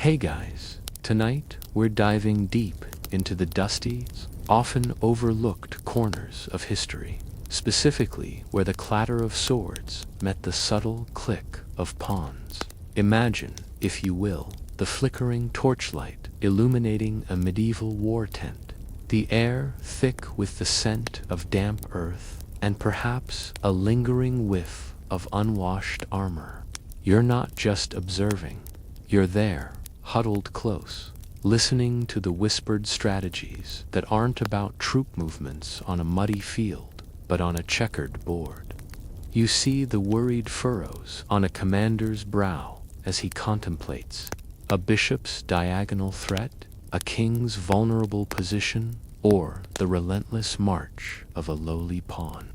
Hey guys, tonight we're diving deep into the dusty, often overlooked corners of history, specifically where the clatter of swords met the subtle click of pawns. Imagine, if you will, the flickering torchlight illuminating a medieval war tent, the air thick with the scent of damp earth, and perhaps a lingering whiff of unwashed armor. You're not just observing, you're there, huddled close, listening to the whispered strategies that aren't about troop movements on a muddy field, but on a checkered board. You see the worried furrows on a commander's brow as he contemplates a bishop's diagonal threat, a king's vulnerable position, or the relentless march of a lowly pawn.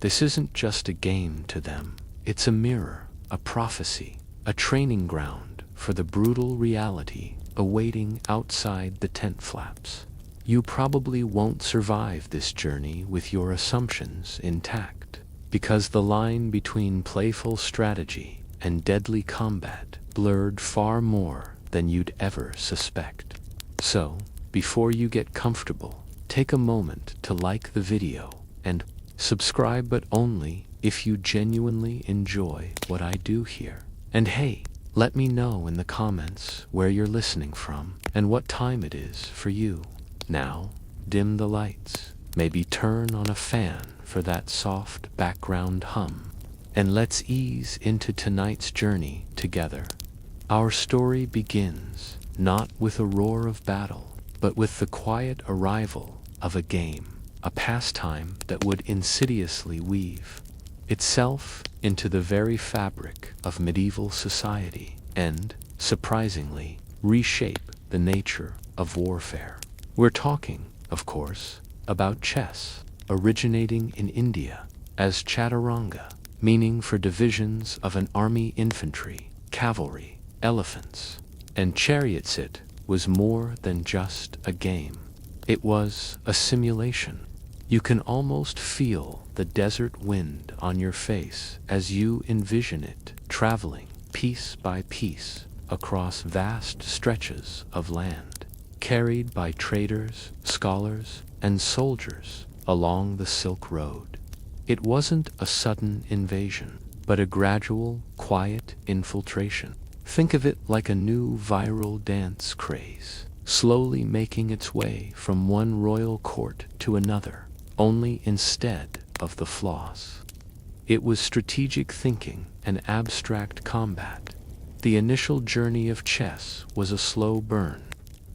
This isn't just a game to them, it's a mirror, a prophecy, a training ground for the brutal reality awaiting outside the tent flaps. You probably won't survive this journey with your assumptions intact, because the line between playful strategy and deadly combat blurred far more than you'd ever suspect. So, before you get comfortable, take a moment to like the video and subscribe, but only if you genuinely enjoy what I do here. And hey, let me know in the comments where you're listening from and what time it is for you. Now, dim the lights, maybe turn on a fan for that soft background hum, and let's ease into tonight's journey together. Our story begins not with a roar of battle, but with the quiet arrival of a game, a pastime that would insidiously weave itself into the very fabric of medieval society and, surprisingly, reshape the nature of warfare. We're talking, of course, about chess, originating in India as chaturanga, meaning for divisions of an army: infantry, cavalry, elephants, and chariots. It was more than just a game. It was a simulation. You can almost feel the desert wind on your face as you envision it traveling piece by piece across vast stretches of land, carried by traders, scholars, and soldiers along the Silk Road. It wasn't a sudden invasion, but a gradual, quiet infiltration. Think of it like a new viral dance craze, slowly making its way from one royal court to another, only instead of the floss. It was strategic thinking and abstract combat. The initial journey of chess was a slow burn.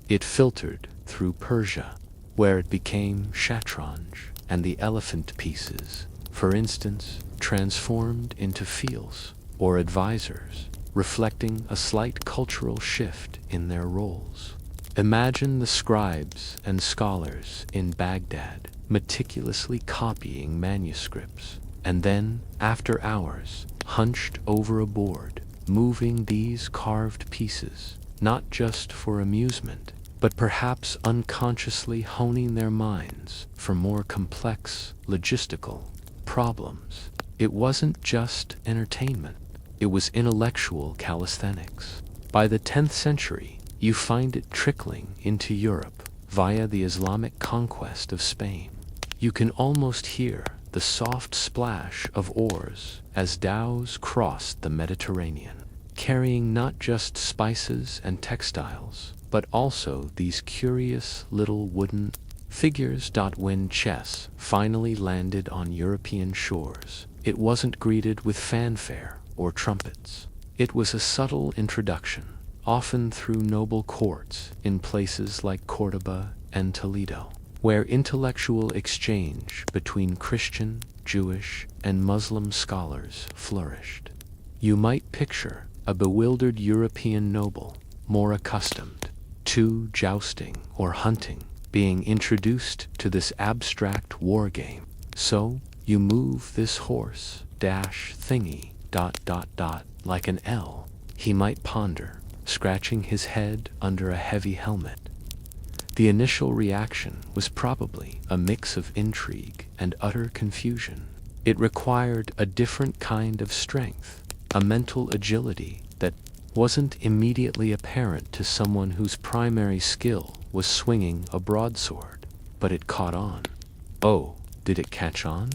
It filtered through Persia, where it became shatranj, and the elephant pieces, for instance, transformed into fiels or advisors, reflecting a slight cultural shift in their roles. Imagine the scribes and scholars in Baghdad meticulously copying manuscripts, and then, after hours, hunched over a board, moving these carved pieces, not just for amusement, but perhaps unconsciously honing their minds for more complex logistical problems. It wasn't just entertainment, it was intellectual calisthenics. By the 10th century, you find it trickling into Europe via the Islamic conquest of Spain. You can almost hear the soft splash of oars as dhows crossed the Mediterranean, carrying not just spices and textiles, but also these curious little wooden figures. When chess finally landed on European shores, it wasn't greeted with fanfare or trumpets. It was a subtle introduction, often through noble courts in places like Cordoba and Toledo, where intellectual exchange between Christian, Jewish, and Muslim scholars flourished. You might picture a bewildered European noble, more accustomed to jousting or hunting, being introduced to this abstract war game. So, you move this horse dash thingy ... like an L, he might ponder, scratching his head under a heavy helmet. The initial reaction was probably a mix of intrigue and utter confusion. It required a different kind of strength, a mental agility that wasn't immediately apparent to someone whose primary skill was swinging a broadsword, but it caught on. Oh, did it catch on?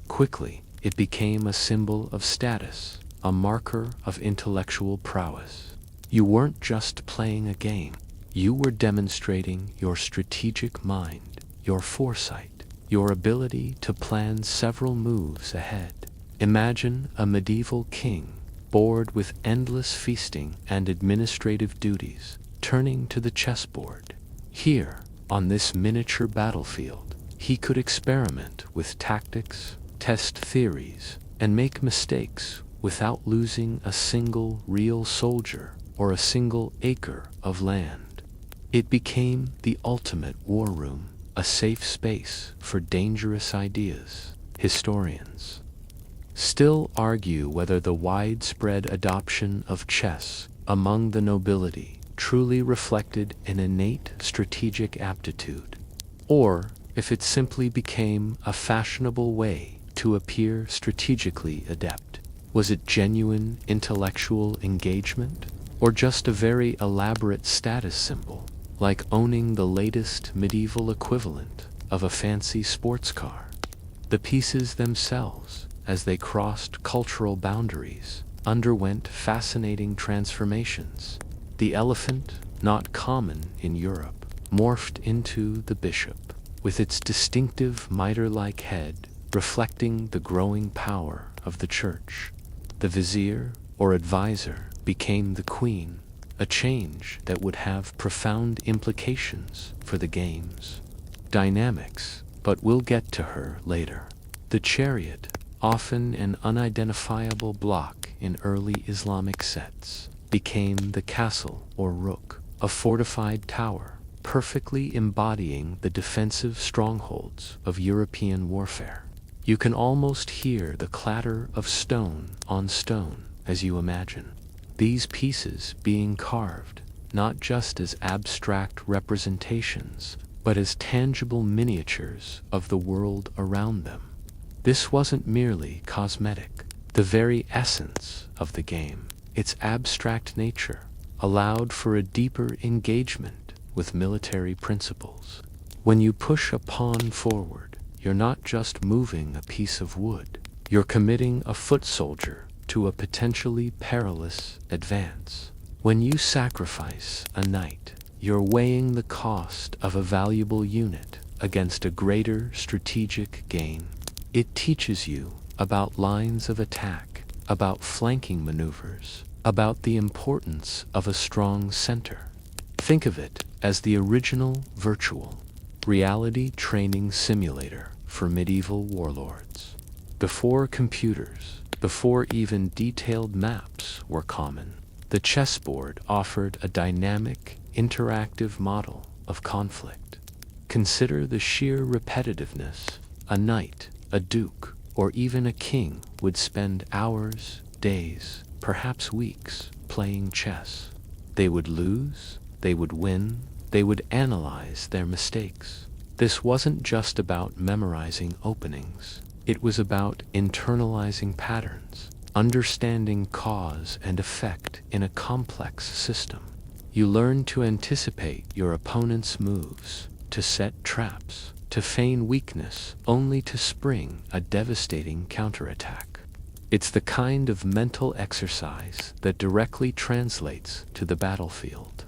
Quickly, it became a symbol of status, a marker of intellectual prowess. You weren't just playing a game. You were demonstrating your strategic mind, your foresight, your ability to plan several moves ahead. Imagine a medieval king, bored with endless feasting and administrative duties, turning to the chessboard. Here, on this miniature battlefield, he could experiment with tactics, test theories, and make mistakes without losing a single real soldier or a single acre of land. It became the ultimate war room, a safe space for dangerous ideas. Historians still argue whether the widespread adoption of chess among the nobility truly reflected an innate strategic aptitude, or if it simply became a fashionable way to appear strategically adept. Was it genuine intellectual engagement, or just a very elaborate status symbol, like owning the latest medieval equivalent of a fancy sports car? The pieces themselves, as they crossed cultural boundaries, underwent fascinating transformations. The elephant, not common in Europe, morphed into the bishop, with its distinctive mitre-like head reflecting the growing power of the church. The vizier, or advisor, became the queen, a change that would have profound implications for the game's dynamics, but we'll get to her later. The chariot, often an unidentifiable block in early Islamic sets, became the castle or rook, a fortified tower, perfectly embodying the defensive strongholds of European warfare. You can almost hear the clatter of stone on stone as you imagine these pieces being carved, not just as abstract representations, but as tangible miniatures of the world around them. This wasn't merely cosmetic. The very essence of the game, its abstract nature, allowed for a deeper engagement with military principles. When you push a pawn forward, you're not just moving a piece of wood. You're committing a foot soldier to a potentially perilous advance. When you sacrifice a knight, you're weighing the cost of a valuable unit against a greater strategic gain. It teaches you about lines of attack, about flanking maneuvers, about the importance of a strong center. Think of it as the original virtual reality training simulator for medieval warlords. Before computers, before even detailed maps were common, the chessboard offered a dynamic, interactive model of conflict. Consider the sheer repetitiveness. A knight, a duke, or even a king would spend hours, days, perhaps weeks, playing chess. They would lose, they would win, they would analyze their mistakes. This wasn't just about memorizing openings. It was about internalizing patterns, understanding cause and effect in a complex system. You learn to anticipate your opponent's moves, to set traps, to feign weakness, only to spring a devastating counterattack. It's the kind of mental exercise that directly translates to the battlefield.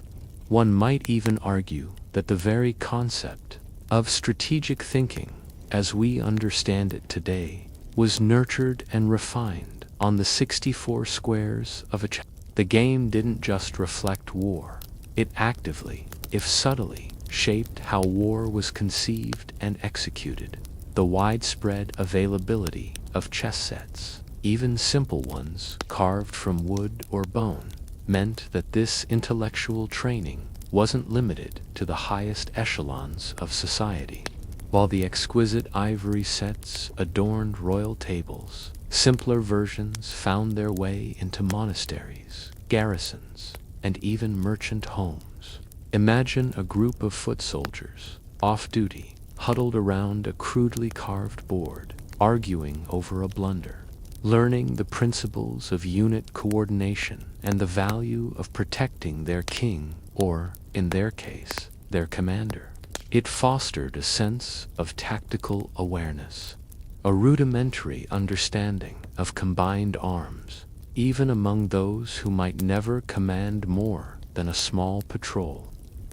One might even argue that the very concept of strategic thinking, as we understand it today, was nurtured and refined on the 64 squares of a chess. The game didn't just reflect war. It actively, if subtly, shaped how war was conceived and executed. The widespread availability of chess sets, even simple ones carved from wood or bone, meant that this intellectual training wasn't limited to the highest echelons of society. While the exquisite ivory sets adorned royal tables, simpler versions found their way into monasteries, garrisons, and even merchant homes. Imagine a group of foot soldiers, off-duty, huddled around a crudely carved board, arguing over a blunder. learning the principles of unit coordination and the value of protecting their king, or, in their case, their commander. It fostered a sense of tactical awareness, a rudimentary understanding of combined arms, even among those who might never command more than a small patrol.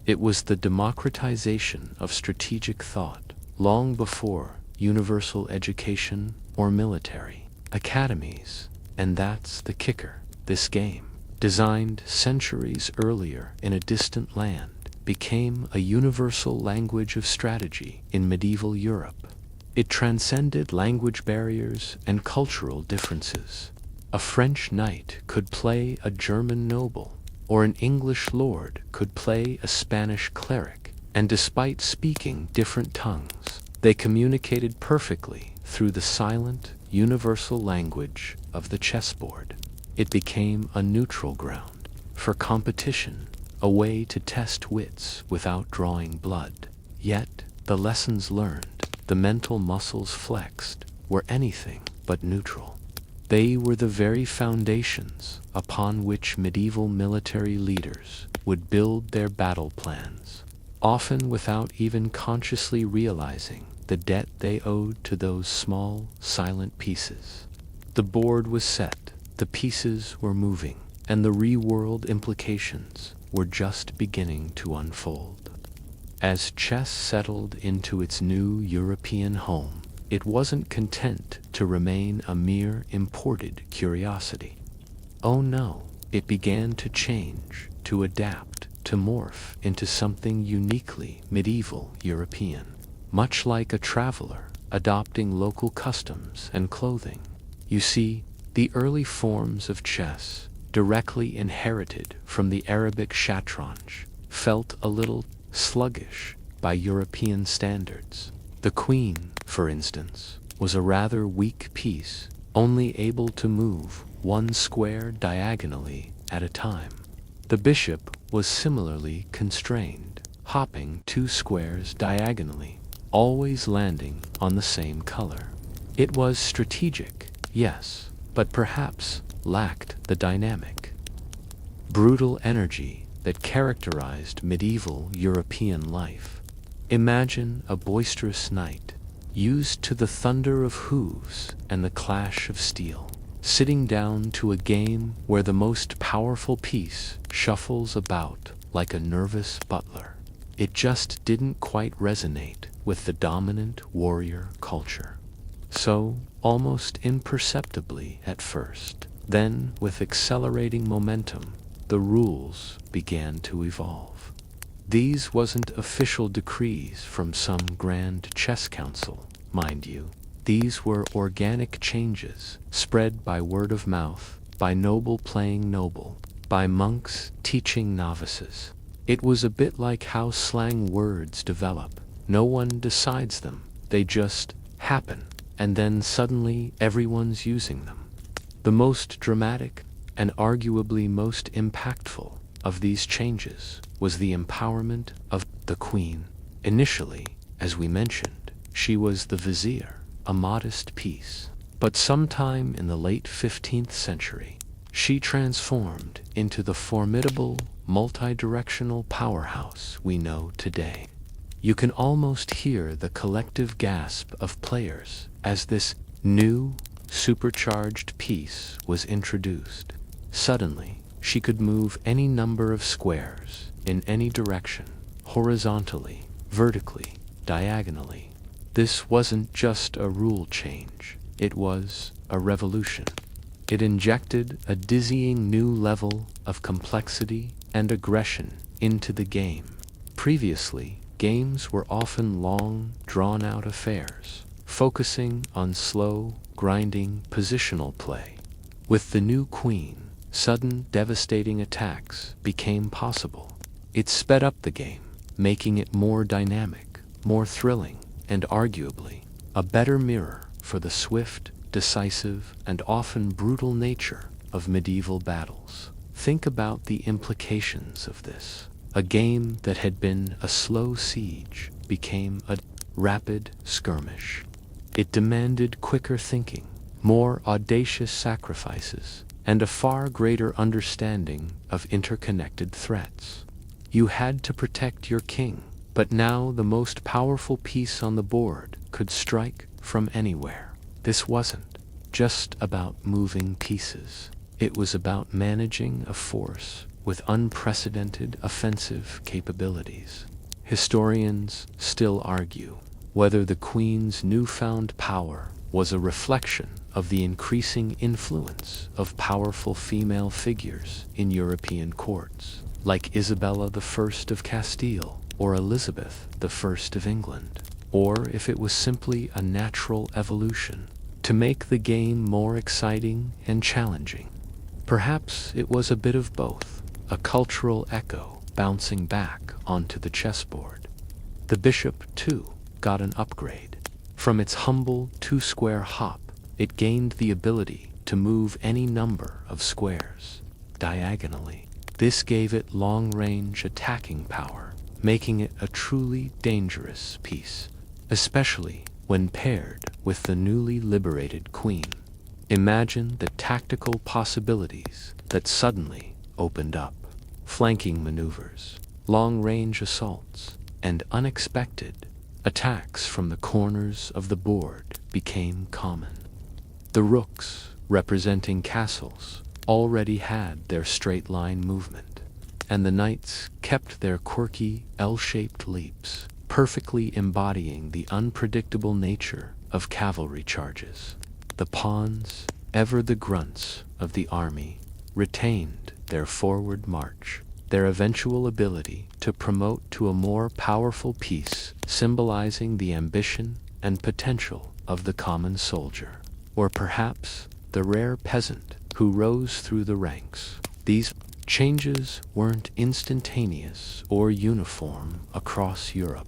It was the democratization of strategic thought, long before universal education or military academies. And that's the kicker. This game, designed centuries earlier in a distant land, became a universal language of strategy in medieval Europe. It transcended language barriers and cultural differences. A French knight could play a German noble, or an English lord could play a Spanish cleric, and despite speaking different tongues, they communicated perfectly through the silent, universal language of the chessboard. It became a neutral ground for competition, a way to test wits without drawing blood. Yet, the lessons learned, the mental muscles flexed, were anything but neutral. They were the very foundations upon which medieval military leaders would build their battle plans, often without even consciously realizing the debt they owed to those small, silent pieces. The board was set, the pieces were moving, and the real-world implications were just beginning to unfold. As chess settled into its new European home, it wasn't content to remain a mere imported curiosity. Oh no, it began to change, to adapt, to morph into something uniquely medieval European, much like a traveler adopting local customs and clothing. You see, the early forms of chess, directly inherited from the Arabic shatranj, felt a little sluggish by European standards. The queen, for instance, was a rather weak piece, only able to move one square diagonally at a time. The bishop was similarly constrained, hopping 2 squares diagonally, always landing on the same color. It was strategic, yes, but perhaps lacked the dynamic, brutal energy that characterized medieval European life. Imagine a boisterous knight, used to the thunder of hooves and the clash of steel, sitting down to a game where the most powerful piece shuffles about like a nervous butler. It just didn't quite resonate with the dominant warrior culture. So, almost imperceptibly at first, then with accelerating momentum, the rules began to evolve. These wasn't official decrees from some grand chess council, mind you. These were organic changes, spread by word of mouth, by noble playing noble, by monks teaching novices. It was a bit like how slang words develop. No one decides them, they just happen, and then suddenly everyone's using them. The most dramatic, and arguably most impactful, of these changes was the empowerment of the queen. Initially, as we mentioned, she was the vizier, a modest piece. But sometime in the late 15th century, she transformed into the formidable, multi-directional powerhouse we know today. You can almost hear the collective gasp of players as this new, supercharged piece was introduced. Suddenly, she could move any number of squares in any direction, horizontally, vertically, diagonally. This wasn't just a rule change, it was a revolution. It injected a dizzying new level of complexity and aggression into the game. Previously, games were often long, drawn-out affairs, focusing on slow, grinding positional play. With the new queen, sudden, devastating attacks became possible. It sped up the game, making it more dynamic, more thrilling, and arguably a better mirror for the swift, decisive, and often brutal nature of medieval battles. Think about the implications of this. A game that had been a slow siege became a rapid skirmish. It demanded quicker thinking, more audacious sacrifices, and a far greater understanding of interconnected threats. You had to protect your king, but now the most powerful piece on the board could strike from anywhere. This wasn't just about moving pieces. It was about managing a force with unprecedented offensive capabilities. Historians still argue whether the Queen's newfound power was a reflection of the increasing influence of powerful female figures in European courts, like Isabella I of Castile or Elizabeth I of England, or if it was simply a natural evolution to make the game more exciting and challenging. Perhaps it was a bit of both, a cultural echo bouncing back onto the chessboard. The bishop, too, got an upgrade. From its humble two-square hop, it gained the ability to move any number of squares diagonally. This gave it long-range attacking power, making it a truly dangerous piece, especially when paired with the newly liberated queen. Imagine the tactical possibilities that suddenly opened up. Flanking maneuvers, long-range assaults, and unexpected attacks from the corners of the board became common. The rooks, representing castles, already had their straight-line movement, and the knights kept their quirky L-shaped leaps, perfectly embodying the unpredictable nature of cavalry charges. The pawns, ever the grunts of the army, retained their forward march, their eventual ability to promote to a more powerful piece, symbolizing the ambition and potential of the common soldier, or perhaps the rare peasant who rose through the ranks. These changes weren't instantaneous or uniform across Europe.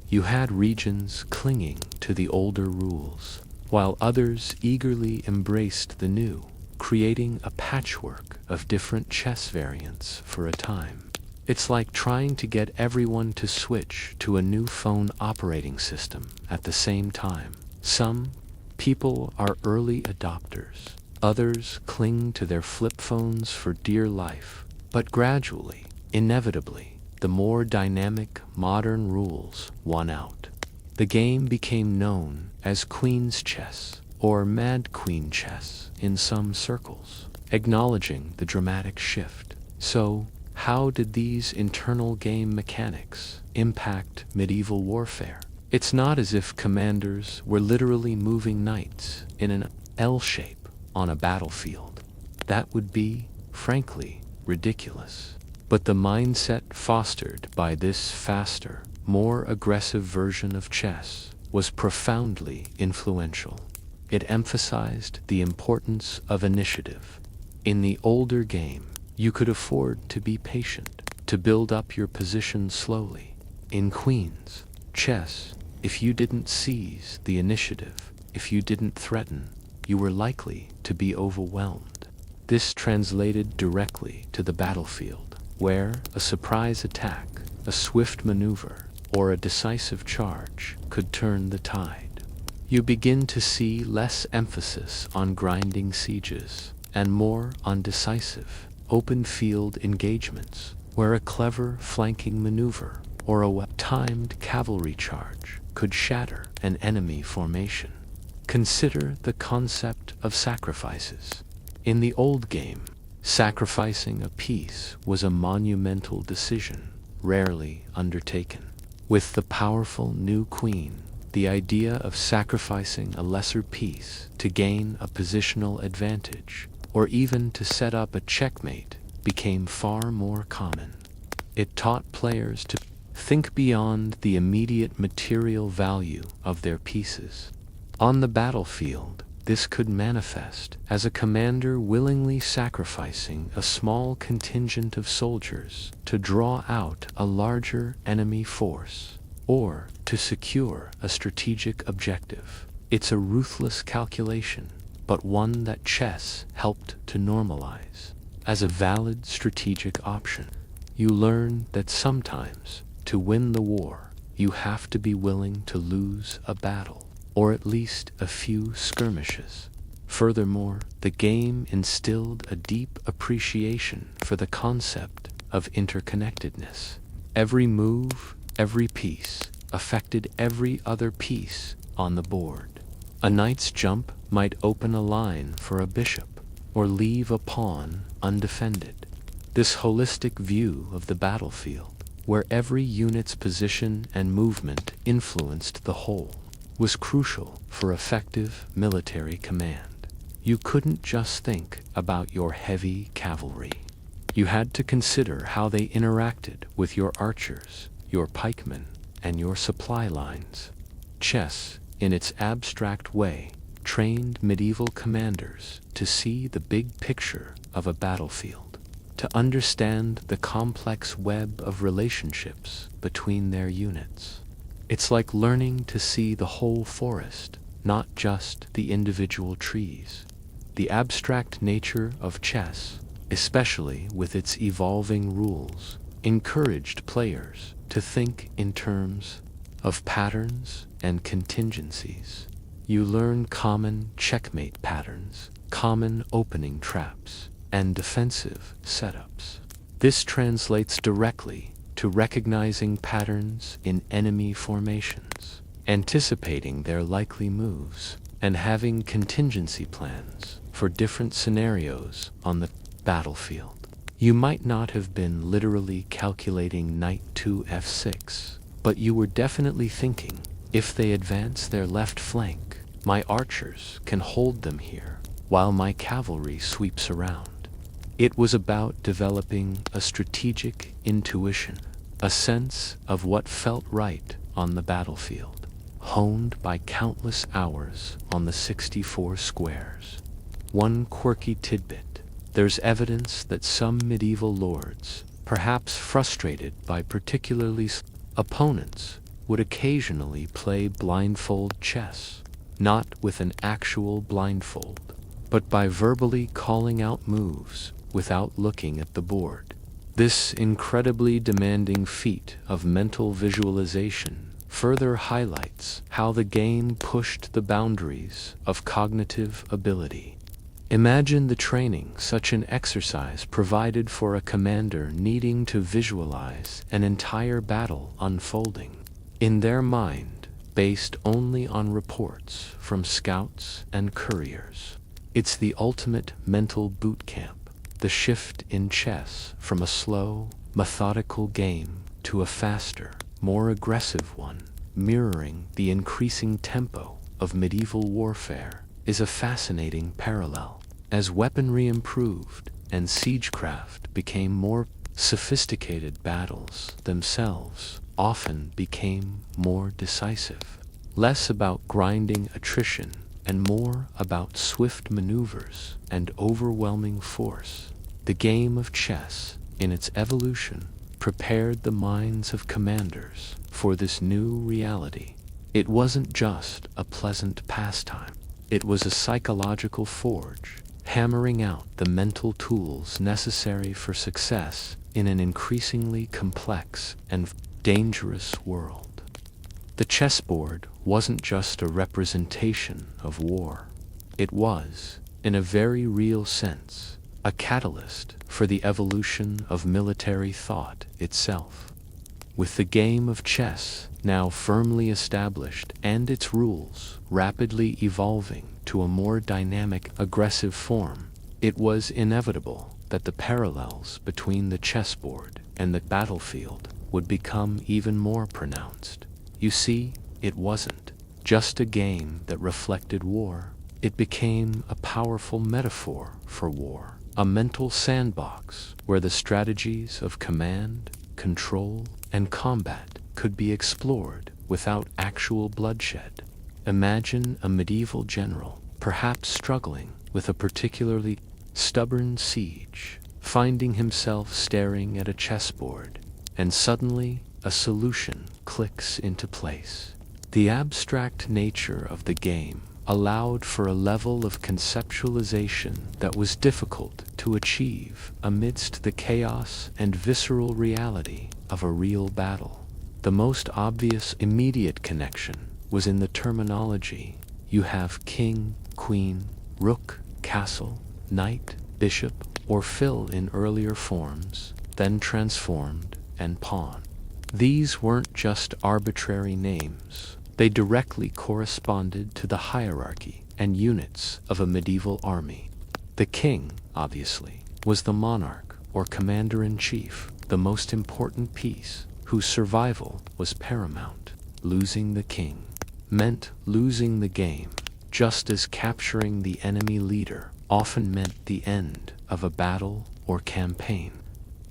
You had regions clinging to the older rules, while others eagerly embraced the new, creating a patchwork of different chess variants for a time. It's like trying to get everyone to switch to a new phone operating system at the same time. Some people are early adopters, others cling to their flip phones for dear life, but gradually, inevitably, the more dynamic modern rules won out. The game became known as Queen's Chess, or Mad Queen Chess in some circles, acknowledging the dramatic shift. So, how did these internal game mechanics impact medieval warfare? It's not as if commanders were literally moving knights in an L shape on a battlefield. That would be, frankly, ridiculous. But the mindset fostered by this faster, more aggressive version of chess was profoundly influential. It emphasized the importance of initiative. In the older game, you could afford to be patient, to build up your position slowly. In Queen's chess, if you didn't seize the initiative, if you didn't threaten, you were likely to be overwhelmed. This translated directly to the battlefield, where a surprise attack, a swift maneuver, or a decisive charge could turn the tide. You begin to see less emphasis on grinding sieges and more on decisive, open-field engagements, where a clever flanking maneuver or a well-timed cavalry charge could shatter an enemy formation. Consider the concept of sacrifices. In the old game, sacrificing a piece was a monumental decision, rarely undertaken. With the powerful new queen, the idea of sacrificing a lesser piece to gain a positional advantage, or even to set up a checkmate, became far more common. It taught players to think beyond the immediate material value of their pieces. On the battlefield, this could manifest as a commander willingly sacrificing a small contingent of soldiers to draw out a larger enemy force, or to secure a strategic objective. It's a ruthless calculation, but one that chess helped to normalize as a valid strategic option. You learn that sometimes, to win the war, you have to be willing to lose a battle, or at least a few skirmishes. Furthermore, the game instilled a deep appreciation for the concept of interconnectedness. Every move, every piece, affected every other piece on the board. A knight's jump might open a line for a bishop, or leave a pawn undefended. This holistic view of the battlefield, where every unit's position and movement influenced the whole, was crucial for effective military command. You couldn't just think about your heavy cavalry. You had to consider how they interacted with your archers, your pikemen, and your supply lines. Chess, in its abstract way, trained medieval commanders to see the big picture of a battlefield, to understand the complex web of relationships between their units. It's like learning to see the whole forest, not just the individual trees. The abstract nature of chess, especially with its evolving rules, encouraged players to think in terms of patterns and contingencies. You learn common checkmate patterns, common opening traps, and defensive setups. This translates directly to recognizing patterns in enemy formations, anticipating their likely moves, and having contingency plans for different scenarios on the battlefield. You might not have been literally calculating knight to f6, but you were definitely thinking, if they advance their left flank, my archers can hold them here while my cavalry sweeps around. It was about developing a strategic intuition, a sense of what felt right on the battlefield, honed by countless hours on the 64 squares. One quirky tidbit: there's evidence that some medieval lords, perhaps frustrated by particularly opponents, would occasionally play blindfold chess, not with an actual blindfold, but by verbally calling out moves without looking at the board. This incredibly demanding feat of mental visualization further highlights how the game pushed the boundaries of cognitive ability. Imagine the training such an exercise provided for a commander needing to visualize an entire battle unfolding in their mind, based only on reports from scouts and couriers. It's the ultimate mental boot camp, the shift in chess from a slow, methodical game to a faster, more aggressive one, mirroring the increasing tempo of medieval warfare, is a fascinating parallel. As weaponry improved and siegecraft became more sophisticated, battles themselves often became more decisive, less about grinding attrition and more about swift maneuvers and overwhelming force. The game of chess, in its evolution, prepared the minds of commanders for this new reality. It wasn't just a pleasant pastime. It was a psychological forge, hammering out the mental tools necessary for success in an increasingly complex and dangerous world. The chessboard wasn't just a representation of war. It was, in a very real sense, a catalyst for the evolution of military thought itself. With the game of chess now firmly established and its rules rapidly evolving to a more dynamic, aggressive form, it was inevitable that the parallels between the chessboard and the battlefield would become even more pronounced. You see, it wasn't just a game that reflected war. It became a powerful metaphor for war, a mental sandbox where the strategies of command, control, and combat could be explored without actual bloodshed. Imagine a medieval general, perhaps struggling with a particularly stubborn siege, finding himself staring at a chessboard, and suddenly a solution clicks into place. The abstract nature of the game allowed for a level of conceptualization that was difficult to achieve amidst the chaos and visceral reality of a real battle. The most obvious immediate connection was in the terminology. You have king, queen, rook, castle, knight, bishop, or fill in earlier forms, then transformed, and pawn. These weren't just arbitrary names. They directly corresponded to the hierarchy and units of a medieval army. The king, obviously, was the monarch or commander-in-chief, the most important piece, whose survival was paramount. Losing the king meant losing the game, just as capturing the enemy leader often meant the end of a battle or campaign.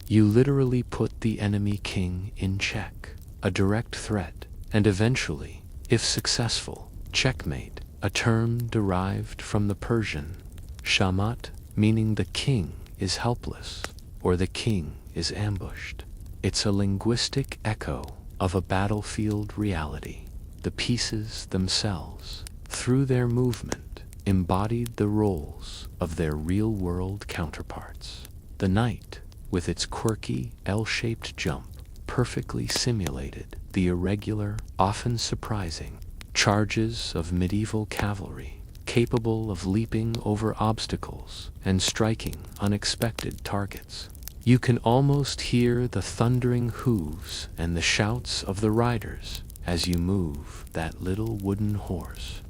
You literally put the enemy king in check, a direct threat, and eventually, if successful, checkmate, a term derived from the Persian shamat, meaning the king is helpless or the king is ambushed. It's a linguistic echo of a battlefield reality. The pieces themselves, through their movement, embodied the roles of their real-world counterparts. The knight, with its quirky L-shaped jump, perfectly simulated the irregular, often surprising, charges of medieval cavalry, capable of leaping over obstacles and striking unexpected targets. You can almost hear the thundering hooves and the shouts of the riders as you move that little wooden horse.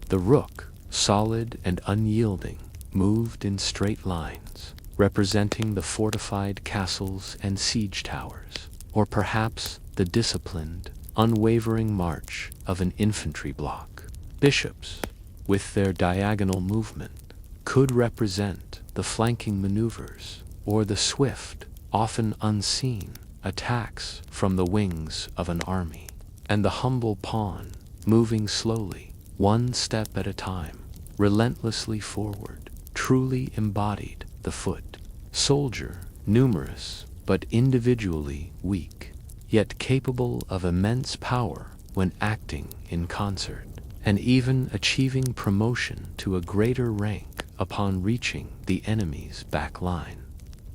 The rook, solid and unyielding, moved in straight lines, representing the fortified castles and siege towers, or perhaps the disciplined, unwavering march of an infantry block. Bishops, with their diagonal movement, could represent the flanking maneuvers or the swift, often unseen, attacks from the wings of an army. And the humble pawn, moving slowly, one step at a time, relentlessly forward, truly embodied the foot soldier, numerous but individually weak, yet capable of immense power when acting in concert, and even achieving promotion to a greater rank upon reaching the enemy's back line.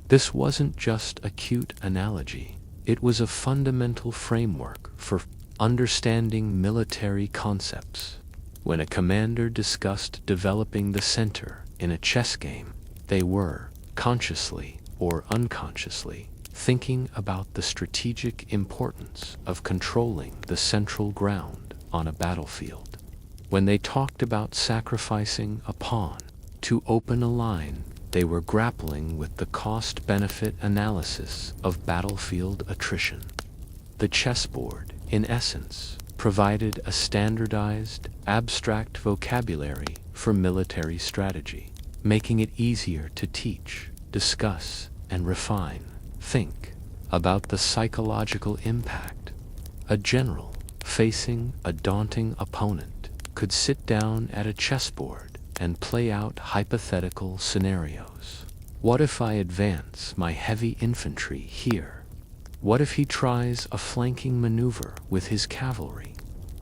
This wasn't just a cute analogy, it was a fundamental framework for understanding military concepts. When a commander discussed developing the center in a chess game, they were, consciously or unconsciously, thinking about the strategic importance of controlling the central ground on a battlefield. When they talked about sacrificing a pawn to open a line, they were grappling with the cost-benefit analysis of battlefield attrition. The chessboard, in essence, provided a standardized, abstract vocabulary for military strategy, making it easier to teach, discuss, and refine. Think about the psychological impact. A general facing a daunting opponent could sit down at a chessboard and play out hypothetical scenarios. What if I advance my heavy infantry here? What if he tries a flanking maneuver with his cavalry?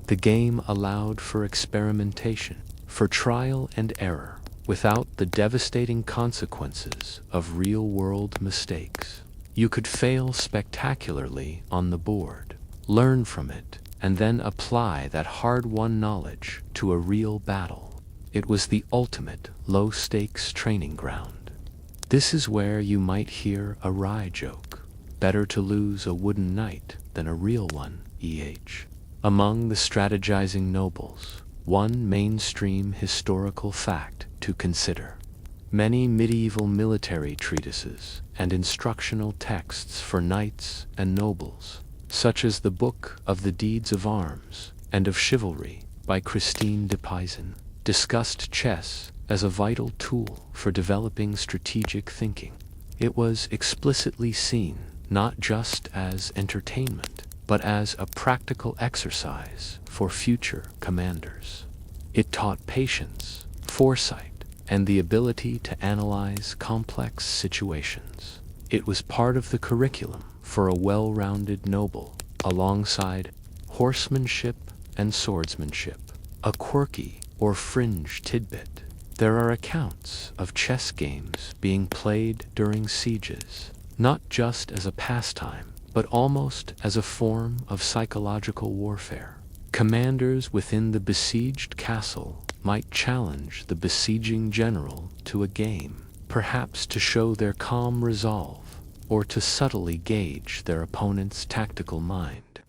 The game allowed for experimentation, for trial and error, without the devastating consequences of real-world mistakes. You could fail spectacularly on the board, learn from it, and then apply that hard-won knowledge to a real battle. It was the ultimate low-stakes training ground. This is where you might hear a wry joke. Better to lose a wooden knight than a real one, EH. Among the strategizing nobles, one mainstream historical fact to consider. Many medieval military treatises and instructional texts for knights and nobles, such as the Book of the Deeds of Arms and of Chivalry by Christine de Pizan, discussed chess as a vital tool for developing strategic thinking. It was explicitly seen not just as entertainment, but as a practical exercise for future commanders. It taught patience, foresight, and the ability to analyze complex situations. It was part of the curriculum for a well-rounded noble, alongside horsemanship and swordsmanship. A quirky or fringe tidbit: there are accounts of chess games being played during sieges, not just as a pastime, but almost as a form of psychological warfare. Commanders within the besieged castle might challenge the besieging general to a game, perhaps to show their calm resolve or to subtly gauge their opponent's tactical mind.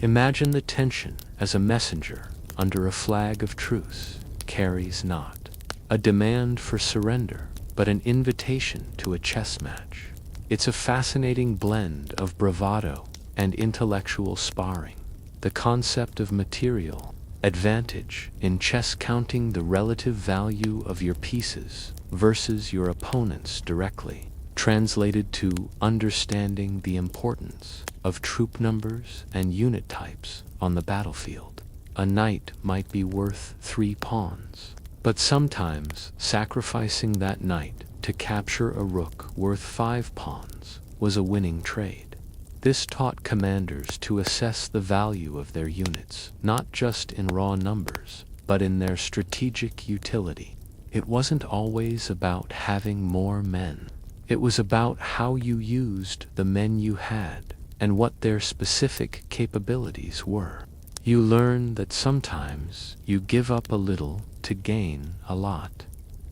Imagine the tension as a messenger under a flag of truce carries not a demand for surrender, but an invitation to a chess match. It's a fascinating blend of bravado and intellectual sparring. The concept of material advantage in chess, counting the relative value of your pieces versus your opponent's directly, translated to understanding the importance of troop numbers and unit types on the battlefield. A knight might be worth 3 pawns, but sometimes sacrificing that knight to capture a rook worth 5 pawns was a winning trade. This taught commanders to assess the value of their units, not just in raw numbers, but in their strategic utility. It wasn't always about having more men. It was about how you used the men you had and what their specific capabilities were. You learn that sometimes you give up a little to gain a lot.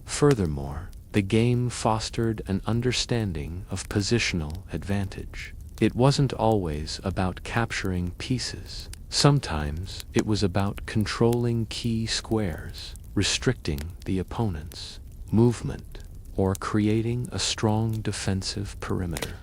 Furthermore, the game fostered an understanding of positional advantage. It wasn't always about capturing pieces. Sometimes it was about controlling key squares, restricting the opponent's movement, or creating a strong defensive perimeter.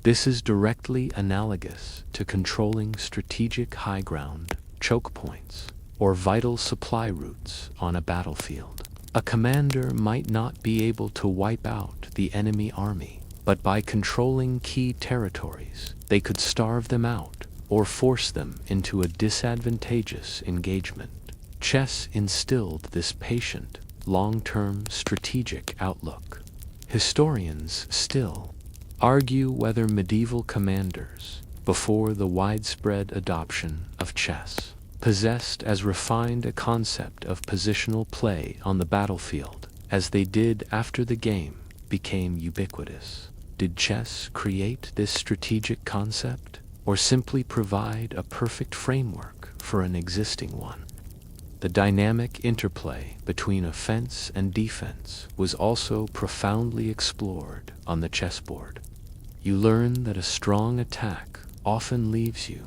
This is directly analogous to controlling strategic high ground, choke points, or vital supply routes on a battlefield. A commander might not be able to wipe out the enemy army, but by controlling key territories, they could starve them out or force them into a disadvantageous engagement. Chess instilled this patient, long-term strategic outlook. Historians still argue whether medieval commanders, before the widespread adoption of chess, possessed as refined a concept of positional play on the battlefield as they did after the game became ubiquitous. Did chess create this strategic concept, or simply provide a perfect framework for an existing one? The dynamic interplay between offense and defense was also profoundly explored on the chessboard. You learn that a strong attack often leaves you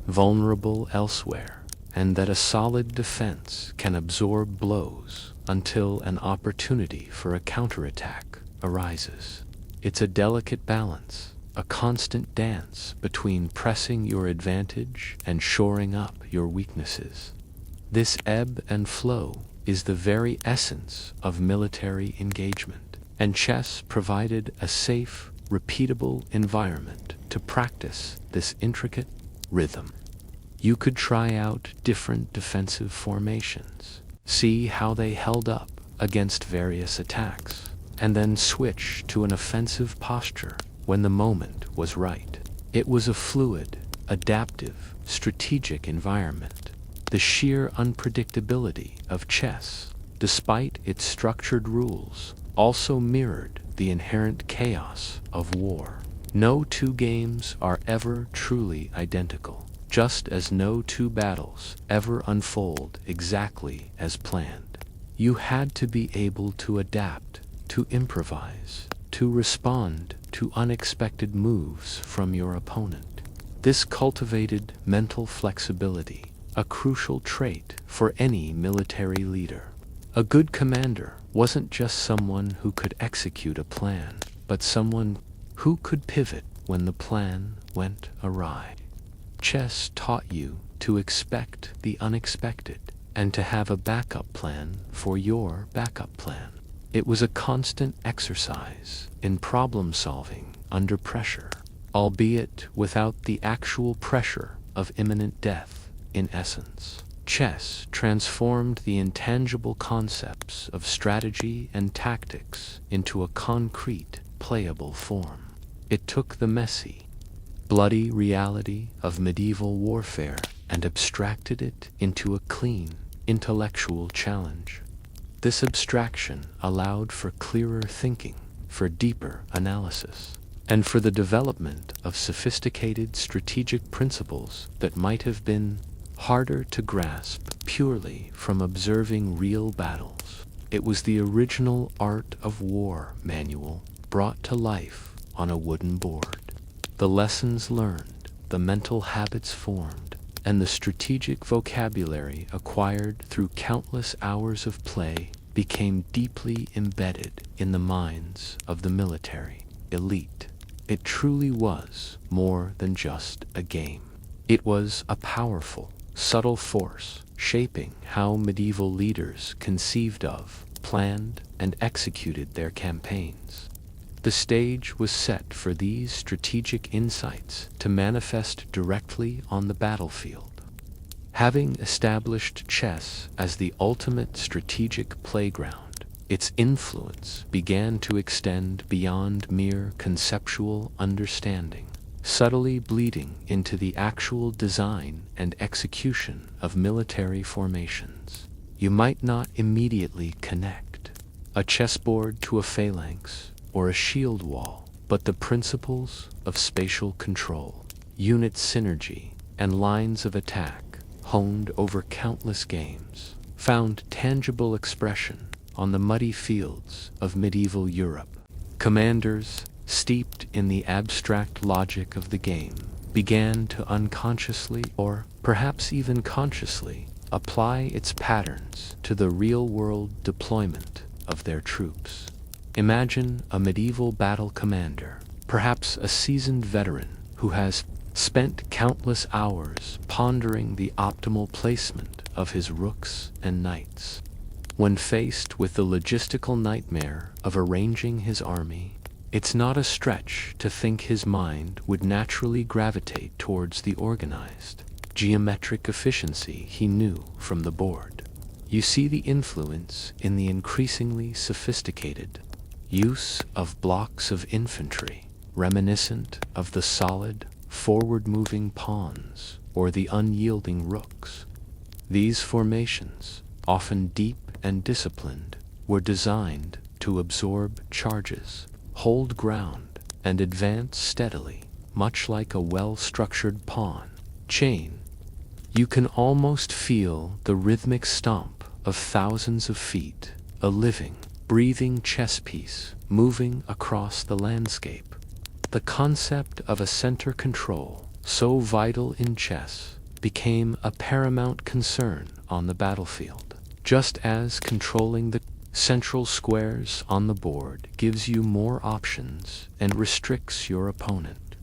vulnerable elsewhere, and that a solid defense can absorb blows until an opportunity for a counterattack arises. It's a delicate balance, a constant dance between pressing your advantage and shoring up your weaknesses. This ebb and flow is the very essence of military engagement, and chess provided a safe, repeatable environment to practice this intricate rhythm. You could try out different defensive formations, see how they held up against various attacks, and then switch to an offensive posture when the moment was right. It was a fluid, adaptive, strategic environment. The sheer unpredictability of chess, despite its structured rules, also mirrored the inherent chaos of war. No two games are ever truly identical, just as no two battles ever unfold exactly as planned. You had to be able to adapt, to improvise, to respond to unexpected moves from your opponent. This cultivated mental flexibility, a crucial trait for any military leader. A good commander wasn't just someone who could execute a plan, but someone who could pivot when the plan went awry. Chess taught you to expect the unexpected and to have a backup plan for your backup plan. It was a constant exercise in problem solving under pressure, albeit without the actual pressure of imminent death. In essence, chess transformed the intangible concepts of strategy and tactics into a concrete, playable form. It took the messy, bloody reality of medieval warfare and abstracted it into a clean, intellectual challenge. This abstraction allowed for clearer thinking, for deeper analysis, and for the development of sophisticated strategic principles that might have been harder to grasp purely from observing real battles. It was the original Art of War manual brought to life on a wooden board. The lessons learned, the mental habits formed, and the strategic vocabulary acquired through countless hours of play became deeply embedded in the minds of the military elite. It truly was more than just a game. It was a powerful, subtle force shaping how medieval leaders conceived of, planned, and executed their campaigns. The stage was set for these strategic insights to manifest directly on the battlefield. Having established chess as the ultimate strategic playground, its influence began to extend beyond mere conceptual understanding, subtly bleeding into the actual design and execution of military formations. You might not immediately connect a chessboard to a phalanx or a shield wall, but the principles of spatial control, unit synergy, and lines of attack, honed over countless games, found tangible expression on the muddy fields of medieval Europe. Commanders, steeped in the abstract logic of the game, began to unconsciously, or perhaps even consciously, apply its patterns to the real-world deployment of their troops. Imagine a medieval battle commander, perhaps a seasoned veteran who has spent countless hours pondering the optimal placement of his rooks and knights. When faced with the logistical nightmare of arranging his army, it's not a stretch to think his mind would naturally gravitate towards the organized, geometric efficiency he knew from the board. You see the influence in the increasingly sophisticated use of blocks of infantry, reminiscent of the solid, forward-moving pawns or the unyielding rooks. These formations, often deep and disciplined, were designed to absorb charges, hold ground, and advance steadily, much like a well-structured pawn chain. You can almost feel the rhythmic stomp of thousands of feet, a living, breathing chess piece moving across the landscape. The concept of a center control, so vital in chess, became a paramount concern on the battlefield. Just as controlling the central squares on the board gives you more options and restricts your opponent,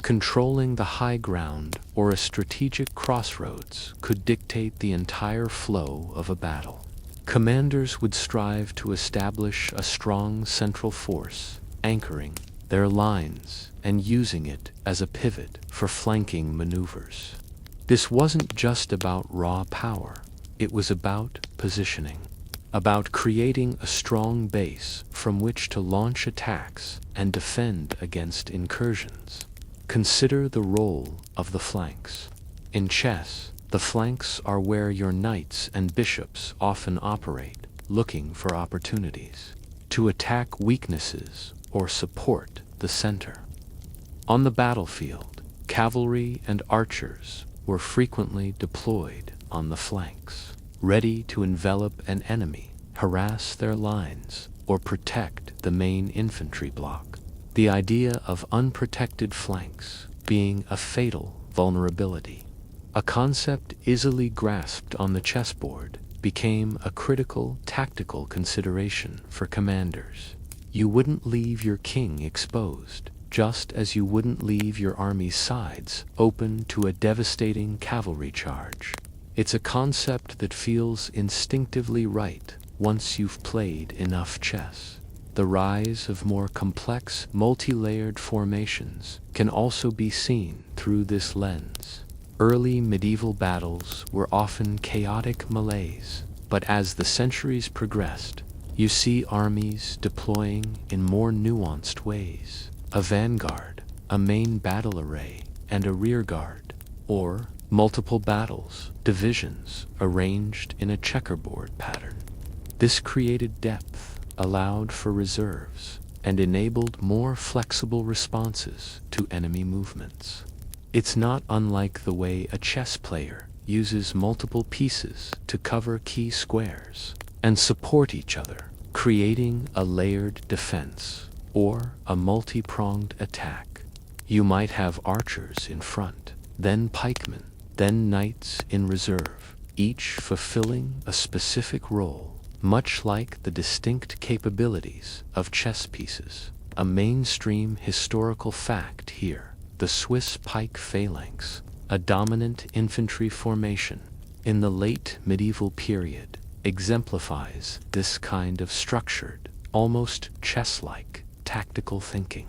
controlling the high ground or a strategic crossroads could dictate the entire flow of a battle. Commanders would strive to establish a strong central force, anchoring their lines and using it as a pivot for flanking maneuvers. This wasn't just about raw power, it was about positioning, about creating a strong base from which to launch attacks and defend against incursions. Consider the role of the flanks. In chess, the flanks are where your knights and bishops often operate, looking for opportunities to attack weaknesses or support the center. On the battlefield, cavalry and archers were frequently deployed on the flanks, ready to envelop an enemy, harass their lines, or protect the main infantry block. The idea of unprotected flanks being a fatal vulnerability, a concept easily grasped on the chessboard, became a critical tactical consideration for commanders. You wouldn't leave your king exposed, just as you wouldn't leave your army's sides open to a devastating cavalry charge. It's a concept that feels instinctively right once you've played enough chess. The rise of more complex, multi-layered formations can also be seen through this lens. Early medieval battles were often chaotic melees, but as the centuries progressed, you see armies deploying in more nuanced ways. A vanguard, a main battle array, and a rearguard, or multiple battles, divisions arranged in a checkerboard pattern. This created depth, allowed for reserves, and enabled more flexible responses to enemy movements. It's not unlike the way a chess player uses multiple pieces to cover key squares and support each other, creating a layered defense or a multi-pronged attack. You might have archers in front, then pikemen, then knights in reserve, each fulfilling a specific role, much like the distinct capabilities of chess pieces. A mainstream historical fact here: the Swiss pike phalanx, a dominant infantry formation in the late medieval period, exemplifies this kind of structured, almost chess-like, tactical thinking.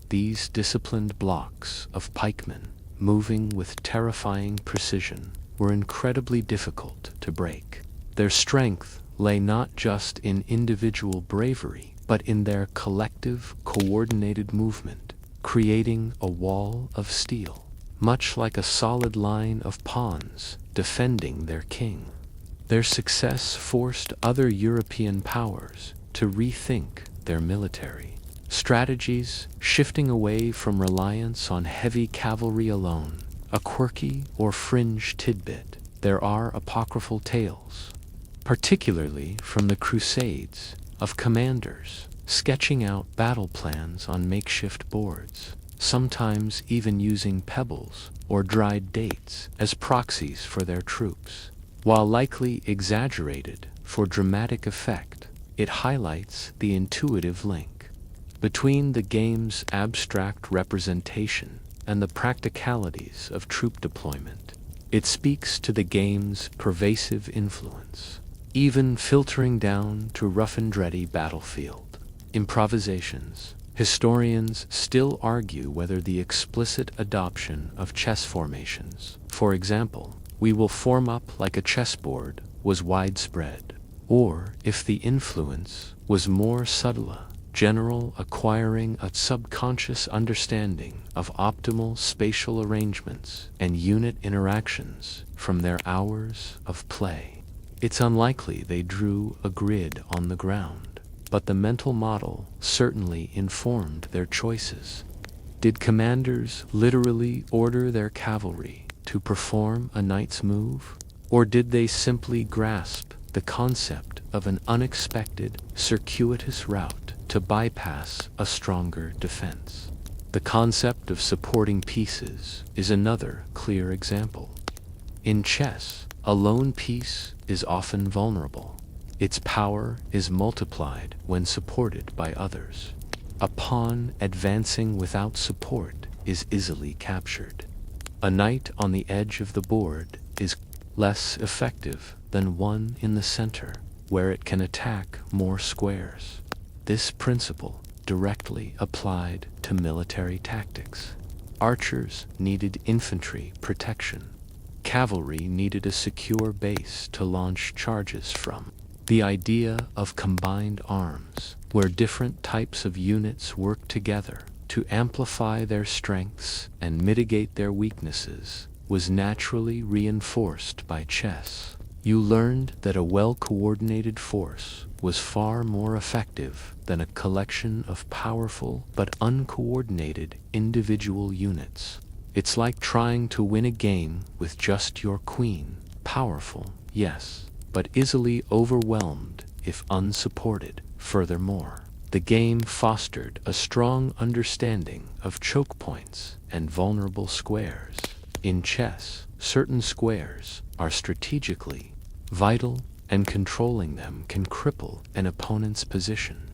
These disciplined blocks of pikemen, moving with terrifying precision, were incredibly difficult to break. Their strength lay not just in individual bravery, but in their collective, coordinated movement, creating a wall of steel, much like a solid line of pawns defending their king. Their success forced other European powers to rethink their military strategies, shifting away from reliance on heavy cavalry alone. A quirky or fringe tidbit: there are apocryphal tales, particularly from the Crusades, of commanders sketching out battle plans on makeshift boards, sometimes even using pebbles or dried dates as proxies for their troops. While likely exaggerated for dramatic effect, it highlights the intuitive link between the game's abstract representation and the practicalities of troop deployment. It speaks to the game's pervasive influence, even filtering down to rough-and-ready battlefield improvisations. Historians still argue whether the explicit adoption of chess formations, for example, "we will form up like a chessboard," was widespread, or if the influence was more subtle, general, acquiring a subconscious understanding of optimal spatial arrangements and unit interactions from their hours of play. It's unlikely they drew a grid on the ground, but the mental model certainly informed their choices. Did commanders literally order their cavalry to perform a knight's move, or did they simply grasp the concept of an unexpected, circuitous route to bypass a stronger defense? The concept of supporting pieces is another clear example. In chess, a lone piece is often vulnerable. Its power is multiplied when supported by others. A pawn advancing without support is easily captured. A knight on the edge of the board is less effective than one in the center, where it can attack more squares. This principle directly applied to military tactics. Archers needed infantry protection. Cavalry needed a secure base to launch charges from. The idea of combined arms, where different types of units work together to amplify their strengths and mitigate their weaknesses, was naturally reinforced by chess. You learned that a well-coordinated force was far more effective than a collection of powerful but uncoordinated individual units. It's like trying to win a game with just your queen. Powerful, yes, but easily overwhelmed if unsupported. Furthermore, the game fostered a strong understanding of choke points and vulnerable squares. In chess, certain squares are strategically vital, and controlling them can cripple an opponent's position.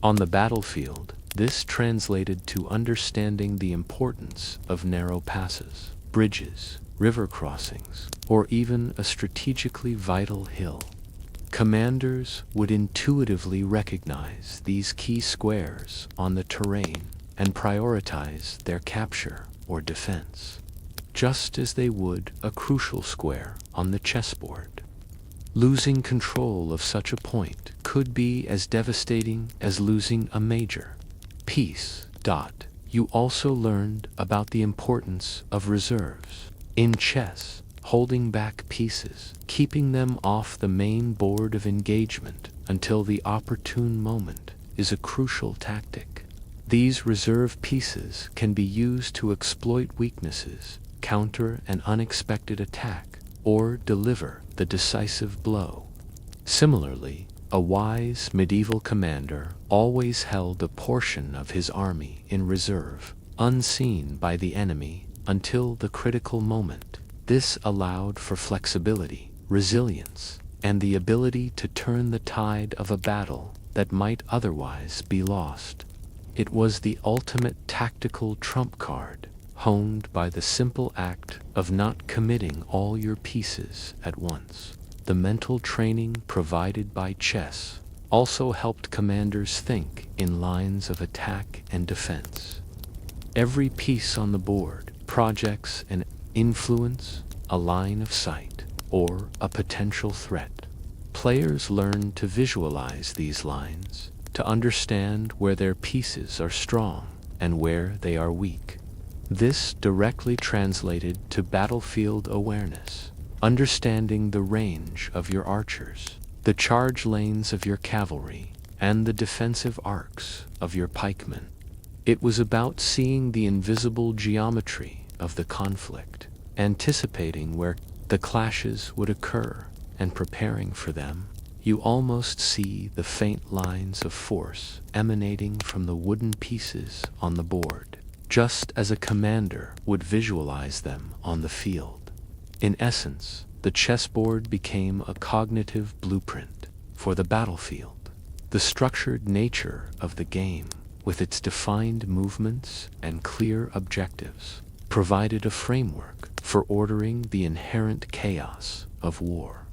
On the battlefield, this translated to understanding the importance of narrow passes, bridges, river crossings, or even a strategically vital hill. Commanders would intuitively recognize these key squares on the terrain and prioritize their capture or defense, just as they would a crucial square on the chessboard. Losing control of such a point could be as devastating as losing a major piece. You also learned about the importance of reserves. In chess, holding back pieces, keeping them off the main board of engagement until the opportune moment, is a crucial tactic. These reserve pieces can be used to exploit weaknesses, counter an unexpected attack, or deliver the decisive blow. Similarly, a wise medieval commander always held a portion of his army in reserve, unseen by the enemy until the critical moment. This allowed for flexibility, resilience, and the ability to turn the tide of a battle that might otherwise be lost. It was the ultimate tactical trump card, honed by the simple act of not committing all your pieces at once. The mental training provided by chess also helped commanders think in lines of attack and defense. Every piece on the board projects an influence, a line of sight, or a potential threat. Players learn to visualize these lines, to understand where their pieces are strong and where they are weak. This directly translated to battlefield awareness, understanding the range of your archers, the charge lanes of your cavalry, and the defensive arcs of your pikemen. It was about seeing the invisible geometry of the conflict, anticipating where the clashes would occur, and preparing for them. You almost see the faint lines of force emanating from the wooden pieces on the board, just as a commander would visualize them on the field. In essence, the chessboard became a cognitive blueprint for the battlefield. The structured nature of the game, with its defined movements and clear objectives, provided a framework for ordering the inherent chaos of war.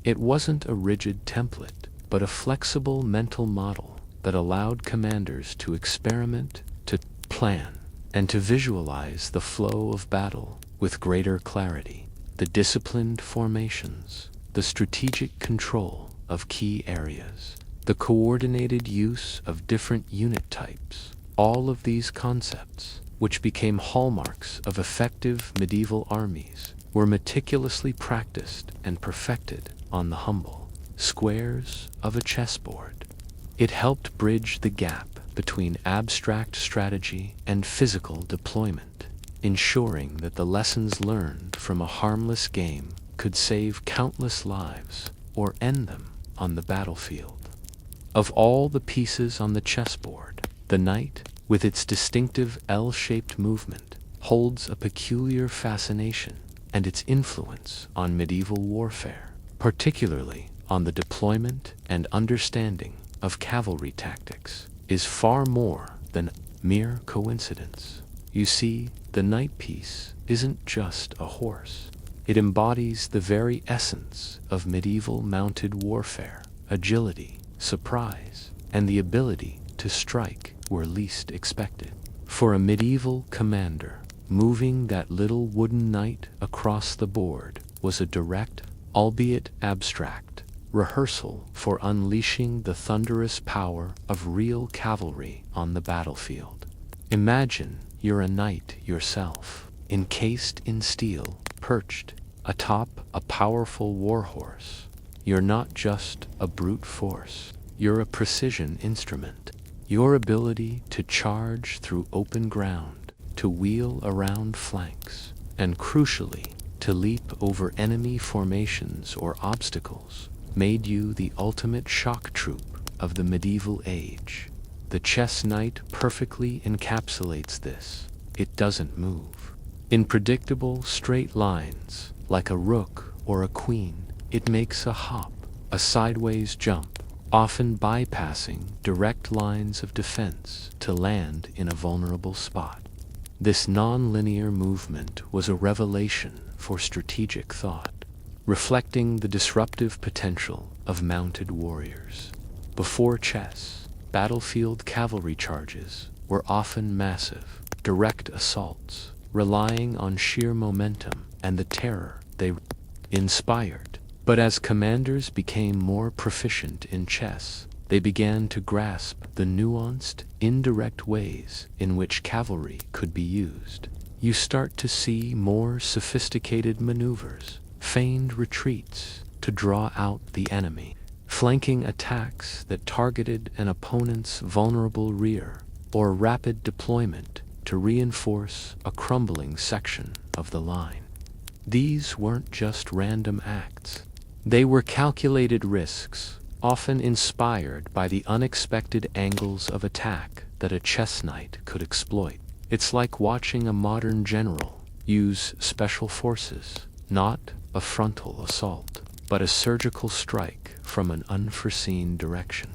It wasn't a rigid template, but a flexible mental model that allowed commanders to experiment, to plan, and to visualize the flow of battle with greater clarity. The disciplined formations, the strategic control of key areas, the coordinated use of different unit types, all of these concepts, which became hallmarks of effective medieval armies, were meticulously practiced and perfected on the humble squares of a chessboard. It helped bridge the gap between abstract strategy and physical deployment, ensuring that the lessons learned from a harmless game could save countless lives or end them on the battlefield. Of all the pieces on the chessboard, the knight, with its distinctive L-shaped movement, holds a peculiar fascination, and its influence on medieval warfare, particularly on the deployment and understanding of cavalry tactics, is far more than mere coincidence. You see, the knight piece isn't just a horse. It embodies the very essence of medieval mounted warfare: agility, surprise, and the ability to strike where least expected. For a medieval commander, moving that little wooden knight across the board was a direct, albeit abstract, rehearsal for unleashing the thunderous power of real cavalry on the battlefield. Imagine you're a knight yourself, encased in steel, perched atop a powerful warhorse. You're not just a brute force, you're a precision instrument. Your ability to charge through open ground, to wheel around flanks, and crucially, to leap over enemy formations or obstacles, made you the ultimate shock troop of the medieval age. The chess knight perfectly encapsulates this. It doesn't move in predictable straight lines like a rook or a queen. It makes a hop, a sideways jump, often bypassing direct lines of defense to land in a vulnerable spot. This non-linear movement was a revelation for strategic thought, reflecting the disruptive potential of mounted warriors. Before chess, battlefield cavalry charges were often massive, direct assaults, relying on sheer momentum and the terror they inspired. But as commanders became more proficient in chess, they began to grasp the nuanced, indirect ways in which cavalry could be used. You start to see more sophisticated maneuvers, feigned retreats to draw out the enemy, flanking attacks that targeted an opponent's vulnerable rear, or rapid deployment to reinforce a crumbling section of the line. These weren't just random acts. They were calculated risks, often inspired by the unexpected angles of attack that a chess knight could exploit. It's like watching a modern general use special forces, not a frontal assault, but a surgical strike from an unforeseen direction.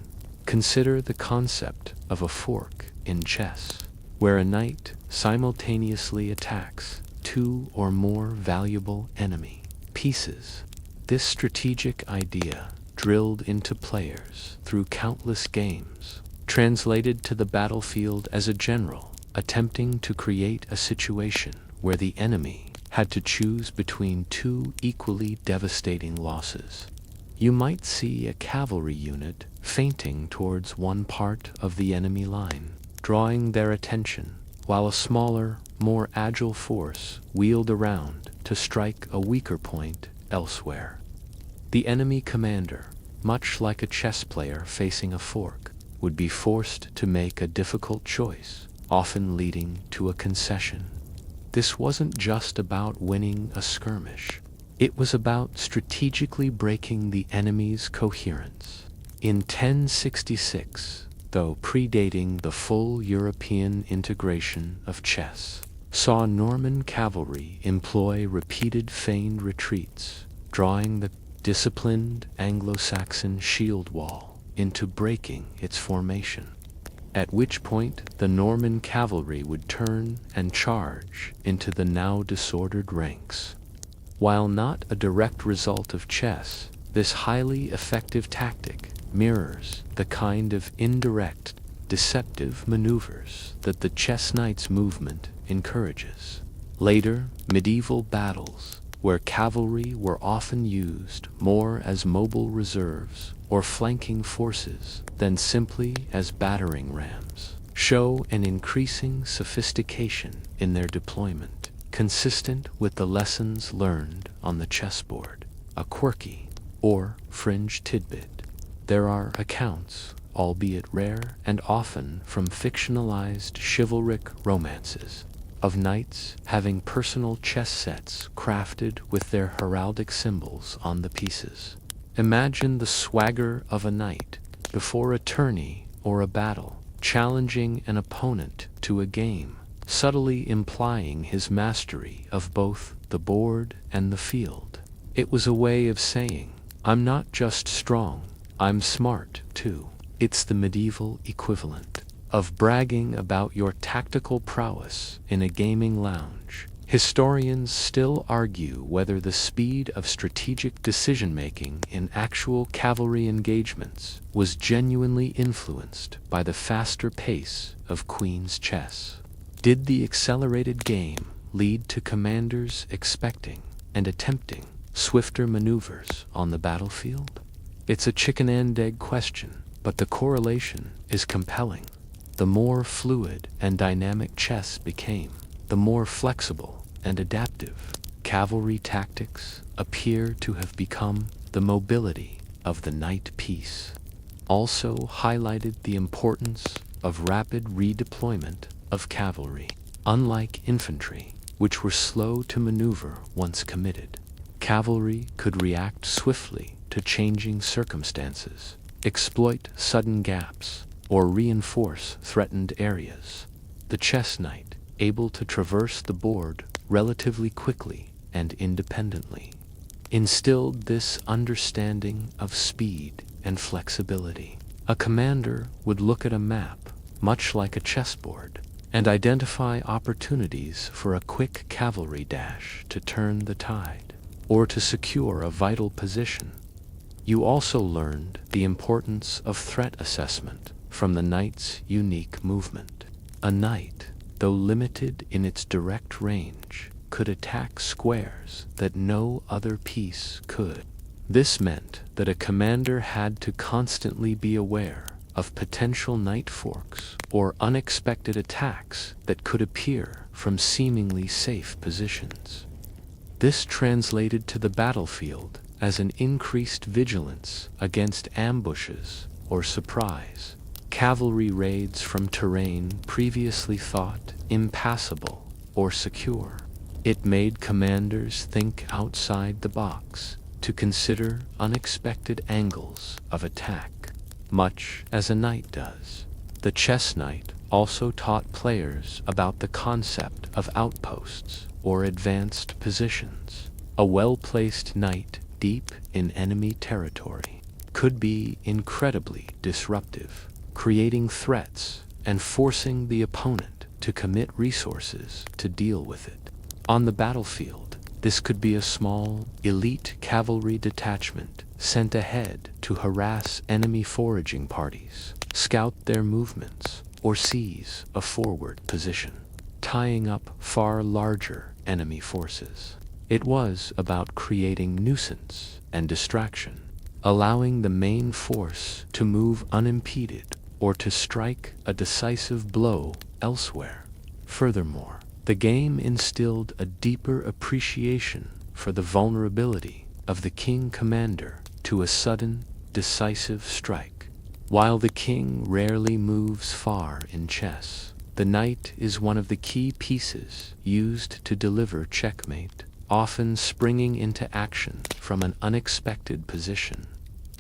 Consider the concept of a fork in chess, where a knight simultaneously attacks two or more valuable enemy pieces. This strategic idea, drilled into players through countless games, translated to the battlefield as a general attempting to create a situation where the enemy had to choose between two equally devastating losses. You might see a cavalry unit feinting towards one part of the enemy line, drawing their attention, while a smaller, more agile force wheeled around to strike a weaker point elsewhere. The enemy commander, much like a chess player facing a fork, would be forced to make a difficult choice, often leading to a concession. This wasn't just about winning a skirmish. It was about strategically breaking the enemy's coherence. In 1066, though predating the full European integration of chess, saw Norman cavalry employ repeated feigned retreats, drawing the disciplined Anglo-Saxon shield wall into breaking its formation, at which point the Norman cavalry would turn and charge into the now disordered ranks. While not a direct result of chess, this highly effective tactic mirrors the kind of indirect, deceptive maneuvers that the chess knight's movement encourages. Later, medieval battles, where cavalry were often used more as mobile reserves or flanking forces than simply as battering rams, show an increasing sophistication in their deployment, consistent with the lessons learned on the chessboard. A quirky or fringe tidbit: there are accounts, albeit rare and often from fictionalized chivalric romances, of knights having personal chess sets crafted with their heraldic symbols on the pieces. Imagine the swagger of a knight before a tourney or a battle, challenging an opponent to a game, subtly implying his mastery of both the board and the field. It was a way of saying, I'm not just strong, I'm smart too. It's the medieval equivalent of bragging about your tactical prowess in a gaming lounge. Historians still argue whether the speed of strategic decision-making in actual cavalry engagements was genuinely influenced by the faster pace of Queen's chess. Did the accelerated game lead to commanders expecting and attempting swifter maneuvers on the battlefield? It's a chicken and egg question, but the correlation is compelling. The more fluid and dynamic chess became, the more flexible and adaptive cavalry tactics appear to have become. The mobility of the knight piece also highlighted the importance of rapid redeployment of cavalry. Unlike infantry, which were slow to maneuver once committed, cavalry could react swiftly to changing circumstances, exploit sudden gaps, or reinforce threatened areas. The chess knight, able to traverse the board relatively quickly and independently, instilled this understanding of speed and flexibility. A commander would look at a map, much like a chessboard, and identify opportunities for a quick cavalry dash to turn the tide, or to secure a vital position. You also learned the importance of threat assessment from the knight's unique movement. A knight, though limited in its direct range, could attack squares that no other piece could. This meant that a commander had to constantly be aware of potential knight forks or unexpected attacks that could appear from seemingly safe positions. This translated to the battlefield as an increased vigilance against ambushes or surprise, cavalry raids from terrain previously thought impassable or secure. It made commanders think outside the box, to consider unexpected angles of attack, much as a knight does. The chess knight also taught players about the concept of outposts or advanced positions. A well-placed knight deep in enemy territory could be incredibly disruptive, creating threats and forcing the opponent to commit resources to deal with it. On the battlefield, this could be a small, elite cavalry detachment sent ahead to harass enemy foraging parties, scout their movements, or seize a forward position, tying up far larger enemy forces. It was about creating nuisance and distraction, allowing the main force to move unimpeded or to strike a decisive blow elsewhere. Furthermore, the game instilled a deeper appreciation for the vulnerability of the king commander to a sudden, decisive strike. While the king rarely moves far in chess, the knight is one of the key pieces used to deliver checkmate, often springing into action from an unexpected position.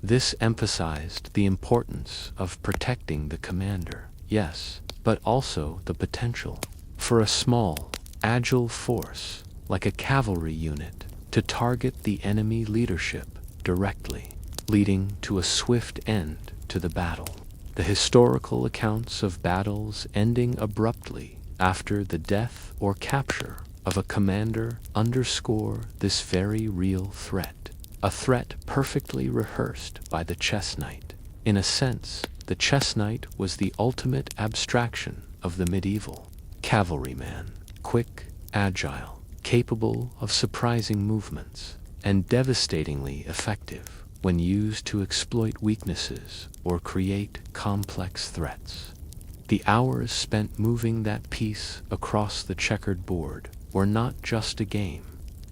This emphasized the importance of protecting the commander, yes, but also the potential for a small, agile force, like a cavalry unit, to target the enemy leadership directly, leading to a swift end to the battle. The historical accounts of battles ending abruptly after the death or capture of a commander underscore this very real threat, a threat perfectly rehearsed by the chess knight. In a sense, the chess knight was the ultimate abstraction of the medieval cavalryman, quick, agile, capable of surprising movements, and devastatingly effective when used to exploit weaknesses or create complex threats. The hours spent moving that piece across the checkered board were not just a game.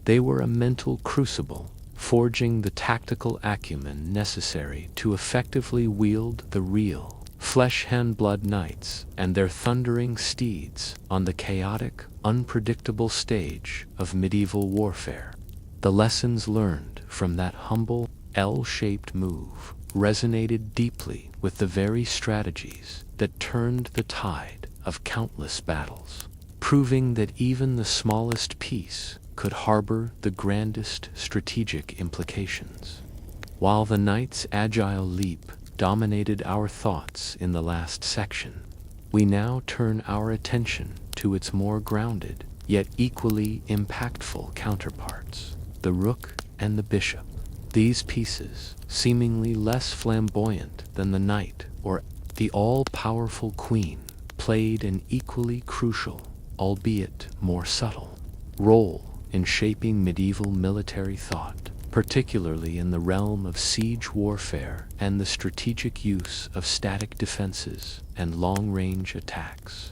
They were a mental crucible, forging the tactical acumen necessary to effectively wield the real flesh-and-blood knights and their thundering steeds on the chaotic, unpredictable stage of medieval warfare. The lessons learned from that humble, L-shaped move resonated deeply with the very strategies that turned the tide of countless battles, proving that even the smallest piece could harbor the grandest strategic implications. While the knight's agile leap dominated our thoughts in the last section, we now turn our attention to its more grounded, yet equally impactful counterparts, the rook and the bishop. These pieces, seemingly less flamboyant than the knight or the all-powerful queen, played an equally crucial, albeit more subtle, role in shaping medieval military thought, particularly in the realm of siege warfare and the strategic use of static defenses and long-range attacks.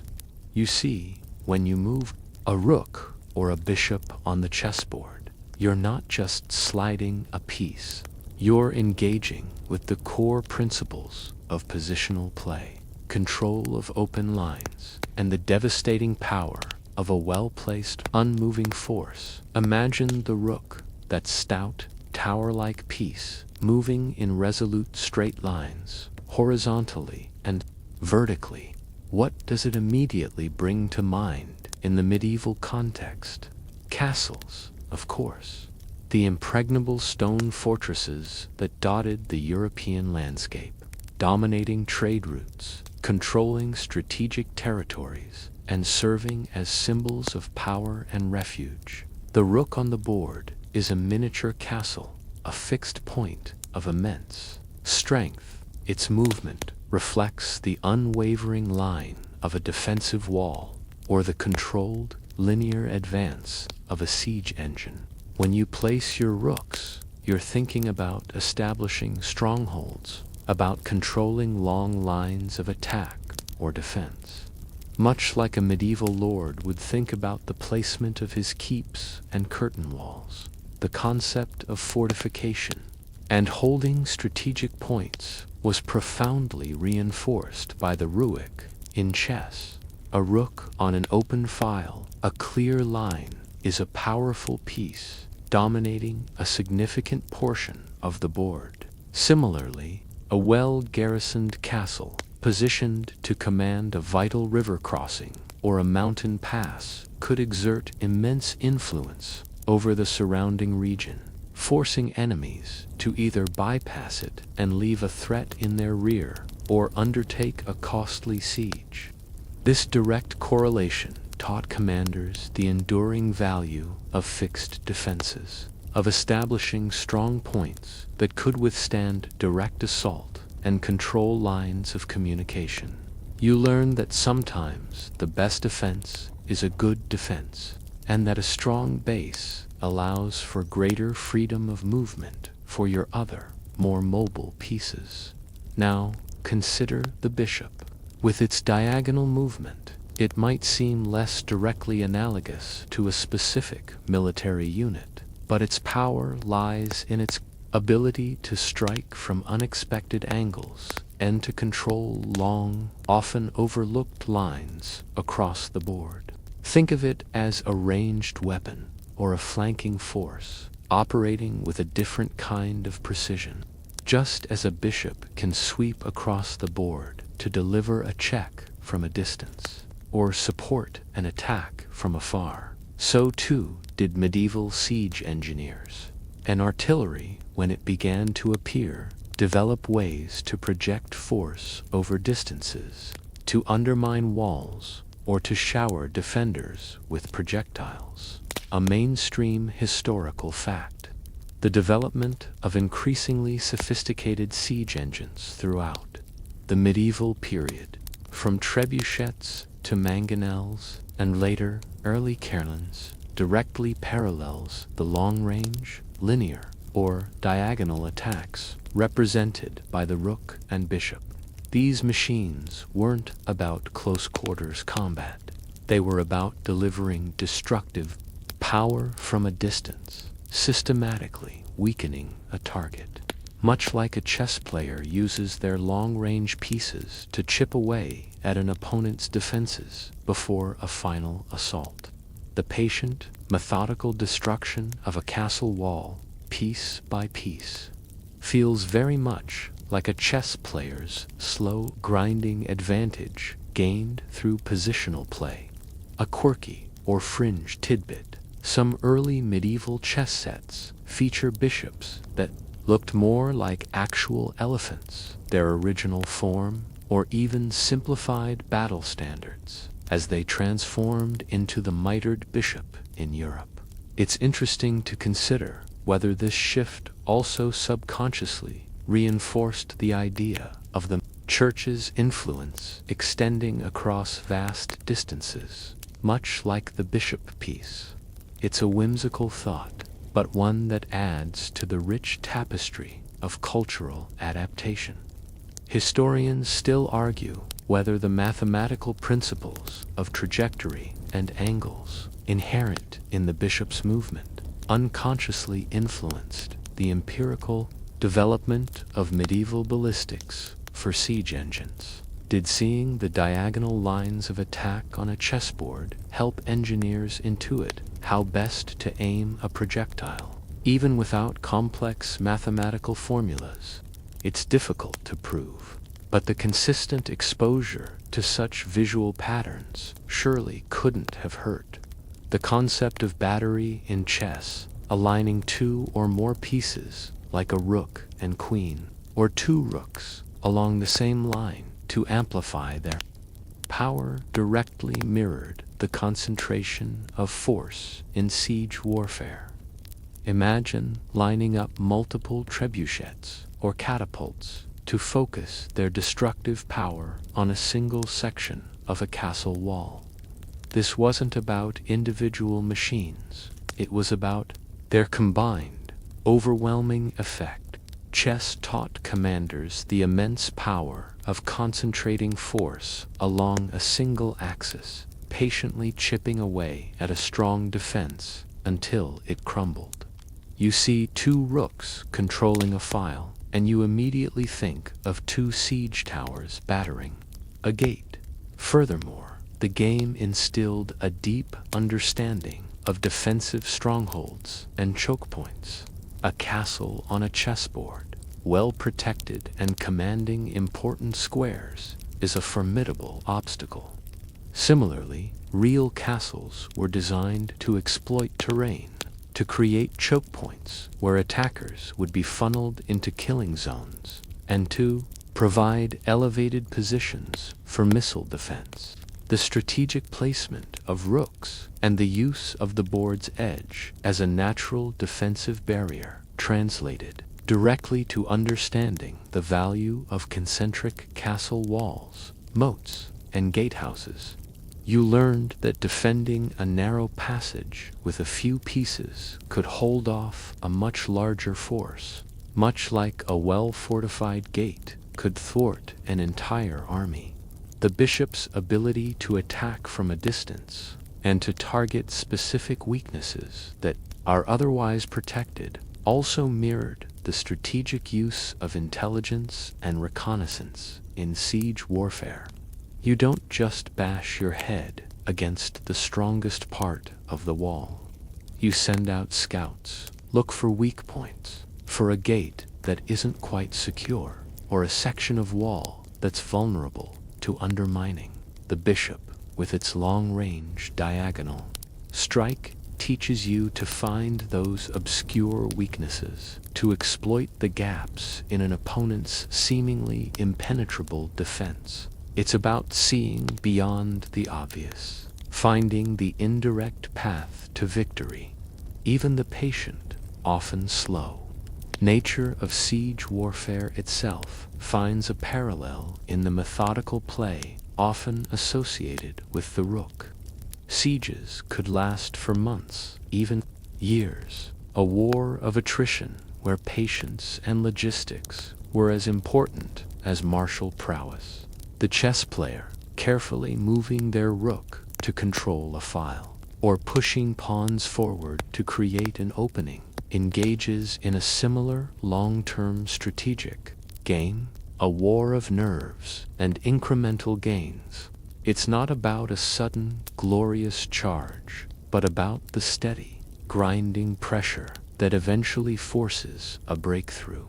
You see, when you move a rook or a bishop on the chessboard, you're not just sliding a piece. You're engaging with the core principles of positional play, control of open lines, and the devastating power of a well-placed, unmoving force. Imagine the rook, that stout, tower-like piece, moving in resolute straight lines, horizontally and vertically. What does it immediately bring to mind in the medieval context? Castles, of course. The impregnable stone fortresses that dotted the European landscape, dominating trade routes, controlling strategic territories, and serving as symbols of power and refuge. The rook on the board is a miniature castle, a fixed point of immense strength. Its movement reflects the unwavering line of a defensive wall or the controlled, linear advance of a siege engine. When you place your rooks, you're thinking about establishing strongholds, about controlling long lines of attack or defense. Much like a medieval lord would think about the placement of his keeps and curtain walls, the concept of fortification and holding strategic points was profoundly reinforced by the ruick in chess. A rook on an open file, a clear line is a powerful piece, dominating a significant portion of the board. Similarly, a well-garrisoned castle, positioned to command a vital river crossing or a mountain pass, could exert immense influence over the surrounding region, forcing enemies to either bypass it and leave a threat in their rear, or undertake a costly siege. This direct correlation taught commanders the enduring value of fixed defenses, of establishing strong points that could withstand direct assault and control lines of communication. You learn that sometimes the best defense is a good defense, and that a strong base allows for greater freedom of movement for your other, more mobile pieces. Now, consider the bishop. With its diagonal movement, it might seem less directly analogous to a specific military unit, but its power lies in its ability to strike from unexpected angles and to control long, often overlooked lines across the board. Think of it as a ranged weapon or a flanking force, operating with a different kind of precision. Just as a bishop can sweep across the board to deliver a check from a distance, or support an attack from afar, so too did medieval siege engineers. And artillery, when it began to appear, developed ways to project force over distances, to undermine walls, or to shower defenders with projectiles. A mainstream historical fact. The development of increasingly sophisticated siege engines throughout the medieval period, from trebuchets to mangonels and later early carlins, directly parallels the long-range, linear, or diagonal attacks represented by the rook and bishop. These machines weren't about close-quarters combat. They were about delivering destructive power from a distance, systematically weakening a target. Much like a chess player uses their long-range pieces to chip away at an opponent's defenses before a final assault. The patient, methodical destruction of a castle wall, piece by piece, feels very much like a chess player's slow grinding advantage gained through positional play. A quirky or fringe tidbit: some early medieval chess sets feature bishops that looked more like actual elephants, their original form, or even simplified battle standards, as they transformed into the mitred bishop in Europe. It's interesting to consider whether this shift also subconsciously reinforced the idea of the Church's influence extending across vast distances, much like the bishop piece. It's a whimsical thought, but one that adds to the rich tapestry of cultural adaptation. Historians still argue whether the mathematical principles of trajectory and angles inherent in the bishop's movement unconsciously influenced the empirical development of medieval ballistics for siege engines. Did seeing the diagonal lines of attack on a chessboard help engineers intuit how best to aim a projectile? Even without complex mathematical formulas, it's difficult to prove. But the consistent exposure to such visual patterns surely couldn't have hurt. The concept of battery in chess, aligning two or more pieces like a rook and queen, or two rooks along the same line to amplify their power, directly mirrored the concentration of force in siege warfare. Imagine lining up multiple trebuchets or catapults to focus their destructive power on a single section of a castle wall. This wasn't about individual machines. It was about their combined, overwhelming effect. Chess taught commanders the immense power of concentrating force along a single axis, patiently chipping away at a strong defense until it crumbled. You see two rooks controlling a file, and you immediately think of two siege towers battering a gate. Furthermore, the game instilled a deep understanding of defensive strongholds and choke points. A castle on a chessboard, well protected and commanding important squares, is a formidable obstacle. Similarly, real castles were designed to exploit terrain, to create choke points where attackers would be funneled into killing zones, and to provide elevated positions for missile defense. The strategic placement of rooks and the use of the board's edge as a natural defensive barrier translated directly to understanding the value of concentric castle walls, moats, and gatehouses. You learned that defending a narrow passage with a few pieces could hold off a much larger force, much like a well-fortified gate could thwart an entire army. The bishop's ability to attack from a distance and to target specific weaknesses that are otherwise protected also mirrored the strategic use of intelligence and reconnaissance in siege warfare. You don't just bash your head against the strongest part of the wall. You send out scouts, look for weak points, for a gate that isn't quite secure, or a section of wall that's vulnerable to undermining. The bishop, with its long-range diagonal strike, teaches you to find those obscure weaknesses, to exploit the gaps in an opponent's seemingly impenetrable defense. It's about seeing beyond the obvious, finding the indirect path to victory, even the patient, often slow. Nature of siege warfare itself finds a parallel in the methodical play often associated with the rook. Sieges could last for months, even years, a war of attrition where patience and logistics were as important as martial prowess. The chess player, carefully moving their rook to control a file, or pushing pawns forward to create an opening, engages in a similar long-term strategic game, a war of nerves and incremental gains. It's not about a sudden, glorious charge, but about the steady, grinding pressure that eventually forces a breakthrough.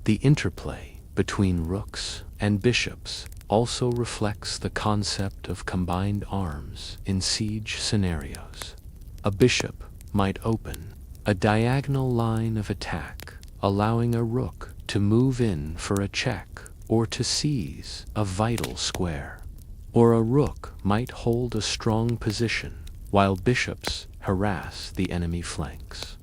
The interplay between rooks and bishops also reflects the concept of combined arms in siege scenarios. A bishop might open a diagonal line of attack, allowing a rook to move in for a check or to seize a vital square. Or a rook might hold a strong position while bishops harass the enemy flanks.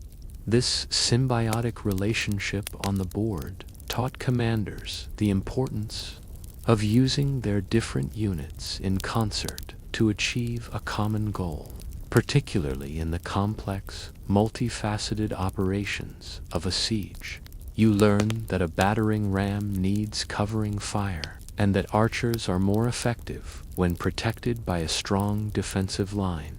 This symbiotic relationship on the board taught commanders the importance of using their different units in concert to achieve a common goal, particularly in the complex, multifaceted operations of a siege. You learn that a battering ram needs covering fire, and that archers are more effective when protected by a strong defensive line.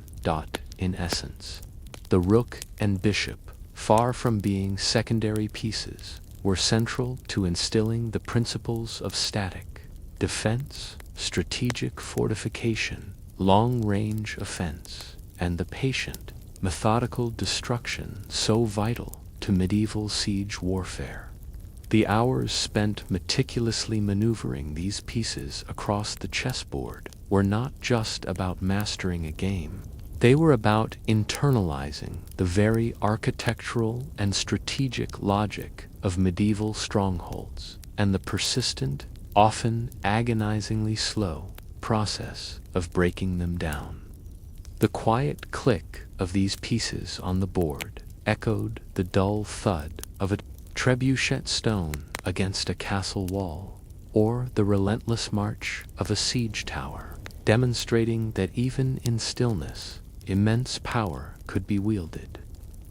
In essence, the rook and bishop, far from being secondary pieces, were central to instilling the principles of static defense, strategic fortification, long-range offense, and the patient, methodical destruction so vital to medieval siege warfare. The hours spent meticulously maneuvering these pieces across the chessboard were not just about mastering a game. They were about internalizing the very architectural and strategic logic of medieval strongholds and the persistent, often agonizingly slow, process of breaking them down. The quiet click of these pieces on the board echoed the dull thud of a trebuchet stone against a castle wall, or the relentless march of a siege tower, demonstrating that even in stillness, immense power could be wielded.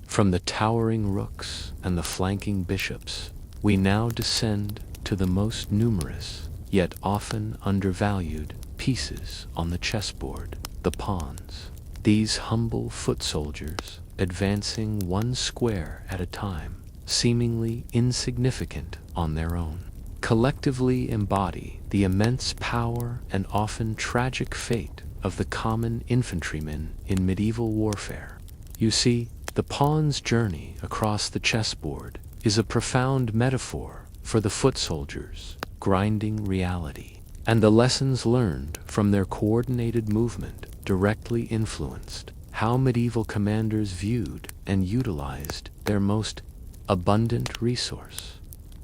From the towering rooks and the flanking bishops, we now descend to the most numerous, yet often undervalued, pieces on the chessboard, the pawns. These humble foot soldiers, advancing one square at a time, seemingly insignificant on their own, collectively embody the immense power and often tragic fate of the common infantryman in medieval warfare. You see, the pawn's journey across the chessboard is a profound metaphor for the foot soldiers' grinding reality, and the lessons learned from their coordinated movement directly influenced how medieval commanders viewed and utilized their most abundant resource.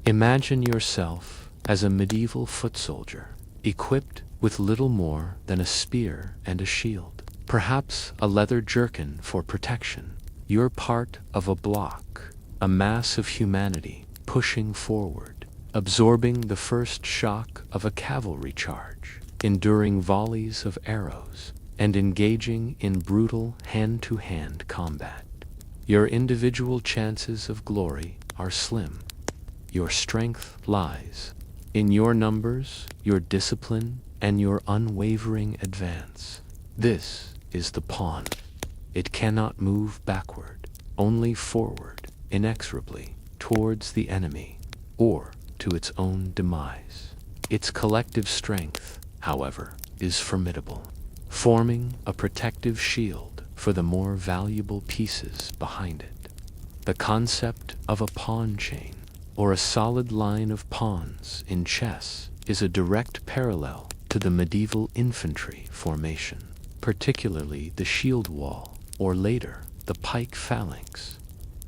Imagine yourself as a medieval foot soldier, equipped with little more than a spear and a shield, perhaps a leather jerkin for protection. You're part of a block, a mass of humanity pushing forward, absorbing the first shock of a cavalry charge, enduring volleys of arrows, and engaging in brutal hand-to-hand combat. Your individual chances of glory are slim. Your strength lies in your numbers, your discipline, and your unwavering advance. This is the pawn. It cannot move backward, only forward, inexorably, towards the enemy, or to its own demise. Its collective strength, however, is formidable, forming a protective shield for the more valuable pieces behind it. The concept of a pawn chain, or a solid line of pawns in chess, is a direct parallel to the medieval infantry formation, particularly the shield wall, or later, the pike phalanx.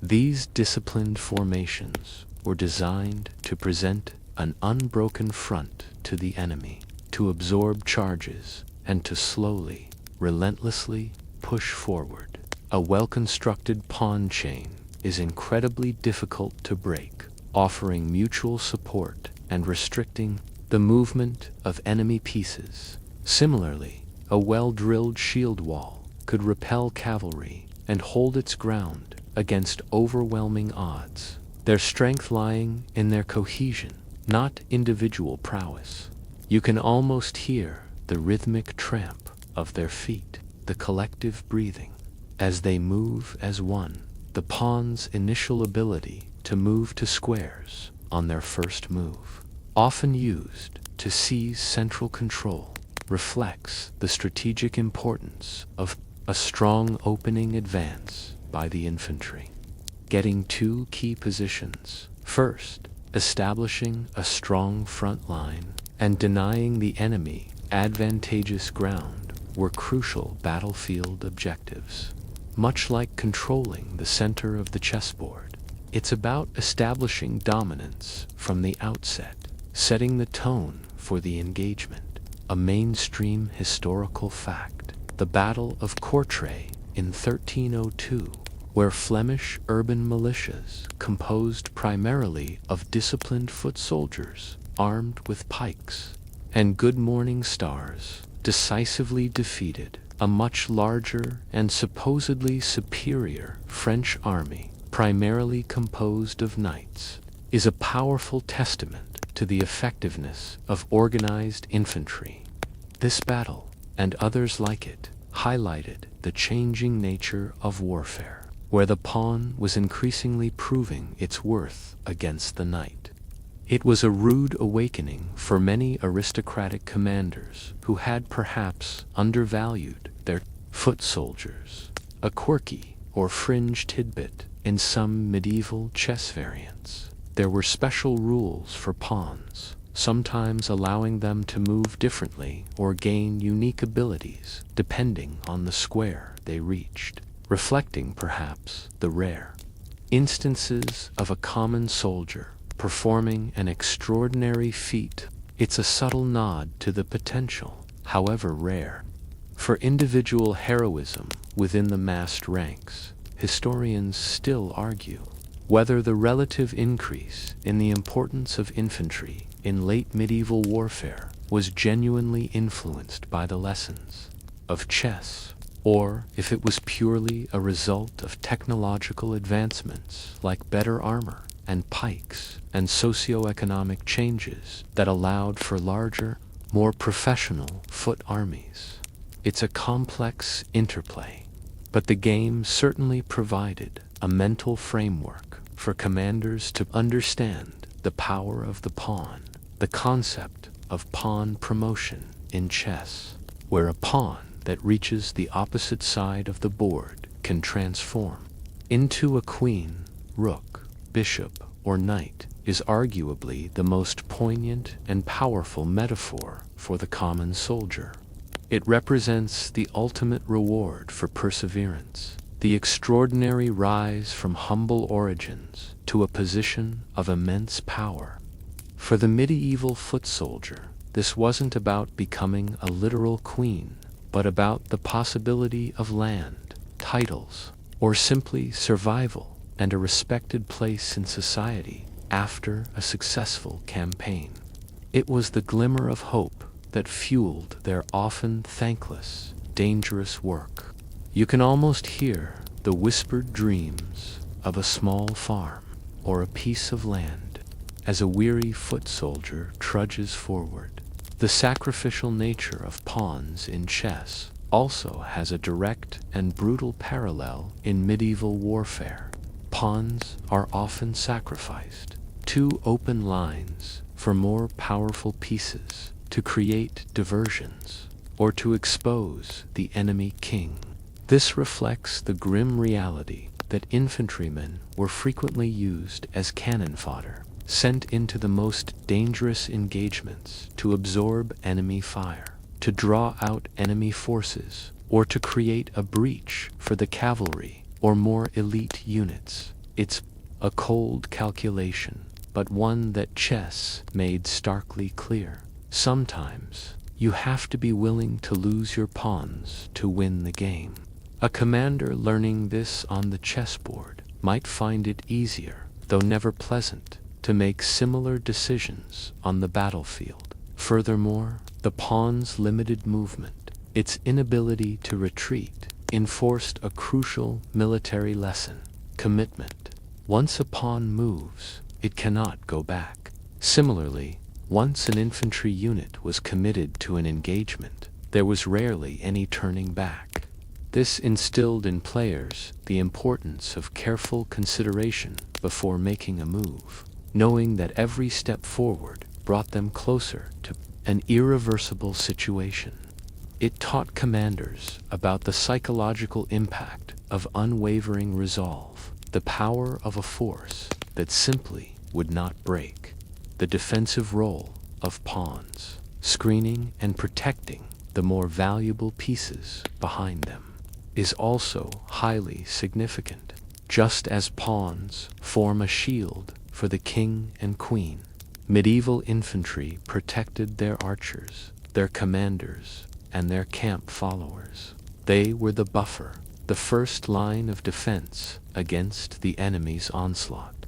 These disciplined formations were designed to present an unbroken front to the enemy, to absorb charges, and to slowly, relentlessly push forward. A well-constructed pawn chain is incredibly difficult to break, offering mutual support and restricting the movement of enemy pieces. Similarly, a well-drilled shield wall could repel cavalry and hold its ground against overwhelming odds, their strength lying in their cohesion, not individual prowess. You can almost hear the rhythmic tramp of their feet, the collective breathing, as they move as one. The pawn's initial ability to move to squares on their first move, often used to seize central control, reflects the strategic importance of a strong opening advance by the infantry. Getting two key positions: first, establishing a strong front line, and denying the enemy advantageous ground, were crucial battlefield objectives. Much like controlling the center of the chessboard, it's about establishing dominance from the outset, setting the tone for the engagement. A mainstream historical fact: the Battle of Courtrai in 1302, where Flemish urban militias, composed primarily of disciplined foot soldiers armed with pikes and good morning stars, decisively defeated a much larger and supposedly superior French army, primarily composed of knights, is a powerful testament to the effectiveness of organized infantry. This battle, and others like it, highlighted the changing nature of warfare, where the pawn was increasingly proving its worth against the knight. It was a rude awakening for many aristocratic commanders who had perhaps undervalued their foot soldiers, a quirky or fringe tidbit in some medieval chess variants. There were special rules for pawns, sometimes allowing them to move differently or gain unique abilities depending on the square they reached, reflecting perhaps the rare instances of a common soldier performing an extraordinary feat. It's a subtle nod to the potential, however rare, for individual heroism within the massed ranks. Historians still argue whether the relative increase in the importance of infantry in late medieval warfare was genuinely influenced by the lessons of chess, or if it was purely a result of technological advancements like better armor and pikes and socioeconomic changes that allowed for larger, more professional foot armies. It's a complex interplay, but the game certainly provided a mental framework for commanders to understand the power of the pawn, the concept of pawn promotion in chess, where a pawn that reaches the opposite side of the board can transform into a queen, rook, bishop, or knight is arguably the most poignant and powerful metaphor for the common soldier. It represents the ultimate reward for perseverance, the extraordinary rise from humble origins to a position of immense power. For the medieval foot soldier, this wasn't about becoming a literal queen, but about the possibility of land, titles, or simply survival and a respected place in society after a successful campaign. It was the glimmer of hope that fueled their often thankless, dangerous work. You can almost hear the whispered dreams of a small farm or a piece of land as a weary foot soldier trudges forward. The sacrificial nature of pawns in chess also has a direct and brutal parallel in medieval warfare. Pawns are often sacrificed to open lines for more powerful pieces, to create diversions, or to expose the enemy king. This reflects the grim reality that infantrymen were frequently used as cannon fodder, sent into the most dangerous engagements to absorb enemy fire, to draw out enemy forces, or to create a breach for the cavalry or more elite units. It's a cold calculation, but one that chess made starkly clear. Sometimes you have to be willing to lose your pawns to win the game. A commander learning this on the chessboard might find it easier, though never pleasant, to make similar decisions on the battlefield. Furthermore, the pawn's limited movement, its inability to retreat, enforced a crucial military lesson: commitment. Once a pawn moves, it cannot go back. Similarly, once an infantry unit was committed to an engagement, there was rarely any turning back. This instilled in players the importance of careful consideration before making a move, knowing that every step forward brought them closer to an irreversible situation. It taught commanders about the psychological impact of unwavering resolve, the power of a force that simply would not break, the defensive role of pawns, screening and protecting the more valuable pieces behind them, is also highly significant. Just as pawns form a shield for the king and queen, medieval infantry protected their archers, their commanders, and their camp followers. They were the buffer, the first line of defense against the enemy's onslaught.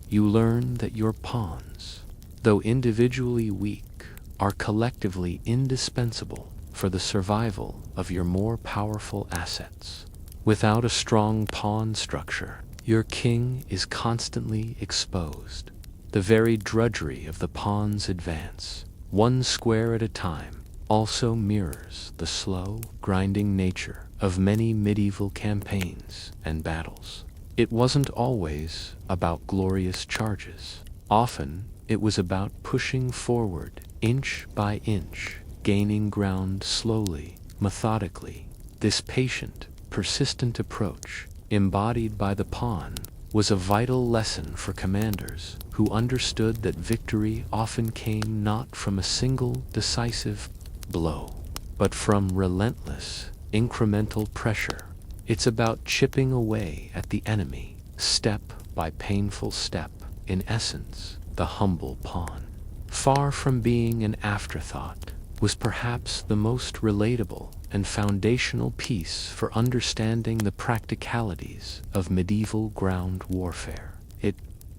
You learn that your pawns, though individually weak, are collectively indispensable for the survival of your more powerful assets. Without a strong pawn structure, your king is constantly exposed. The very drudgery of the pawn's advance, one square at a time, also mirrors the slow, grinding nature of many medieval campaigns and battles. It wasn't always about glorious charges. Often, it was about pushing forward inch by inch, gaining ground slowly, methodically. This patient, persistent approach, embodied by the pawn, was a vital lesson for commanders who understood that victory often came not from a single decisive blow, but from relentless, incremental pressure. It's about chipping away at the enemy, step by painful step. In essence, the humble pawn, far from being an afterthought, was perhaps the most relatable and foundational piece for understanding the practicalities of medieval ground warfare. It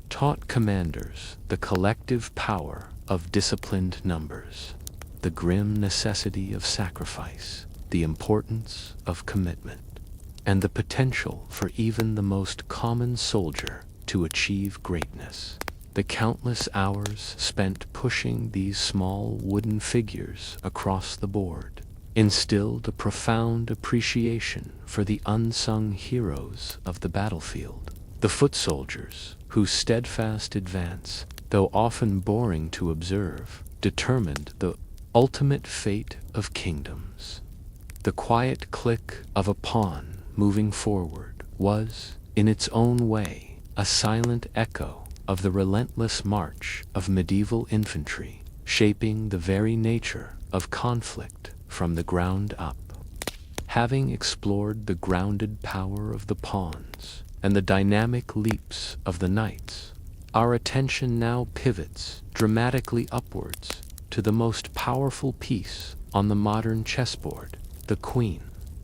taught commanders the collective power of disciplined numbers, the grim necessity of sacrifice, the importance of commitment, and the potential for even the most common soldier to achieve greatness. The countless hours spent pushing these small wooden figures across the board instilled a profound appreciation for the unsung heroes of the battlefield, the foot soldiers whose steadfast advance, though often boring to observe, determined the ultimate fate of kingdoms. The quiet click of a pawn moving forward was, in its own way, a silent echo of the relentless march of medieval infantry, shaping the very nature of conflict from the ground up. Having explored the grounded power of the pawns and the dynamic leaps of the knights, our attention now pivots dramatically upwards to the most powerful piece on the modern chessboard, the queen.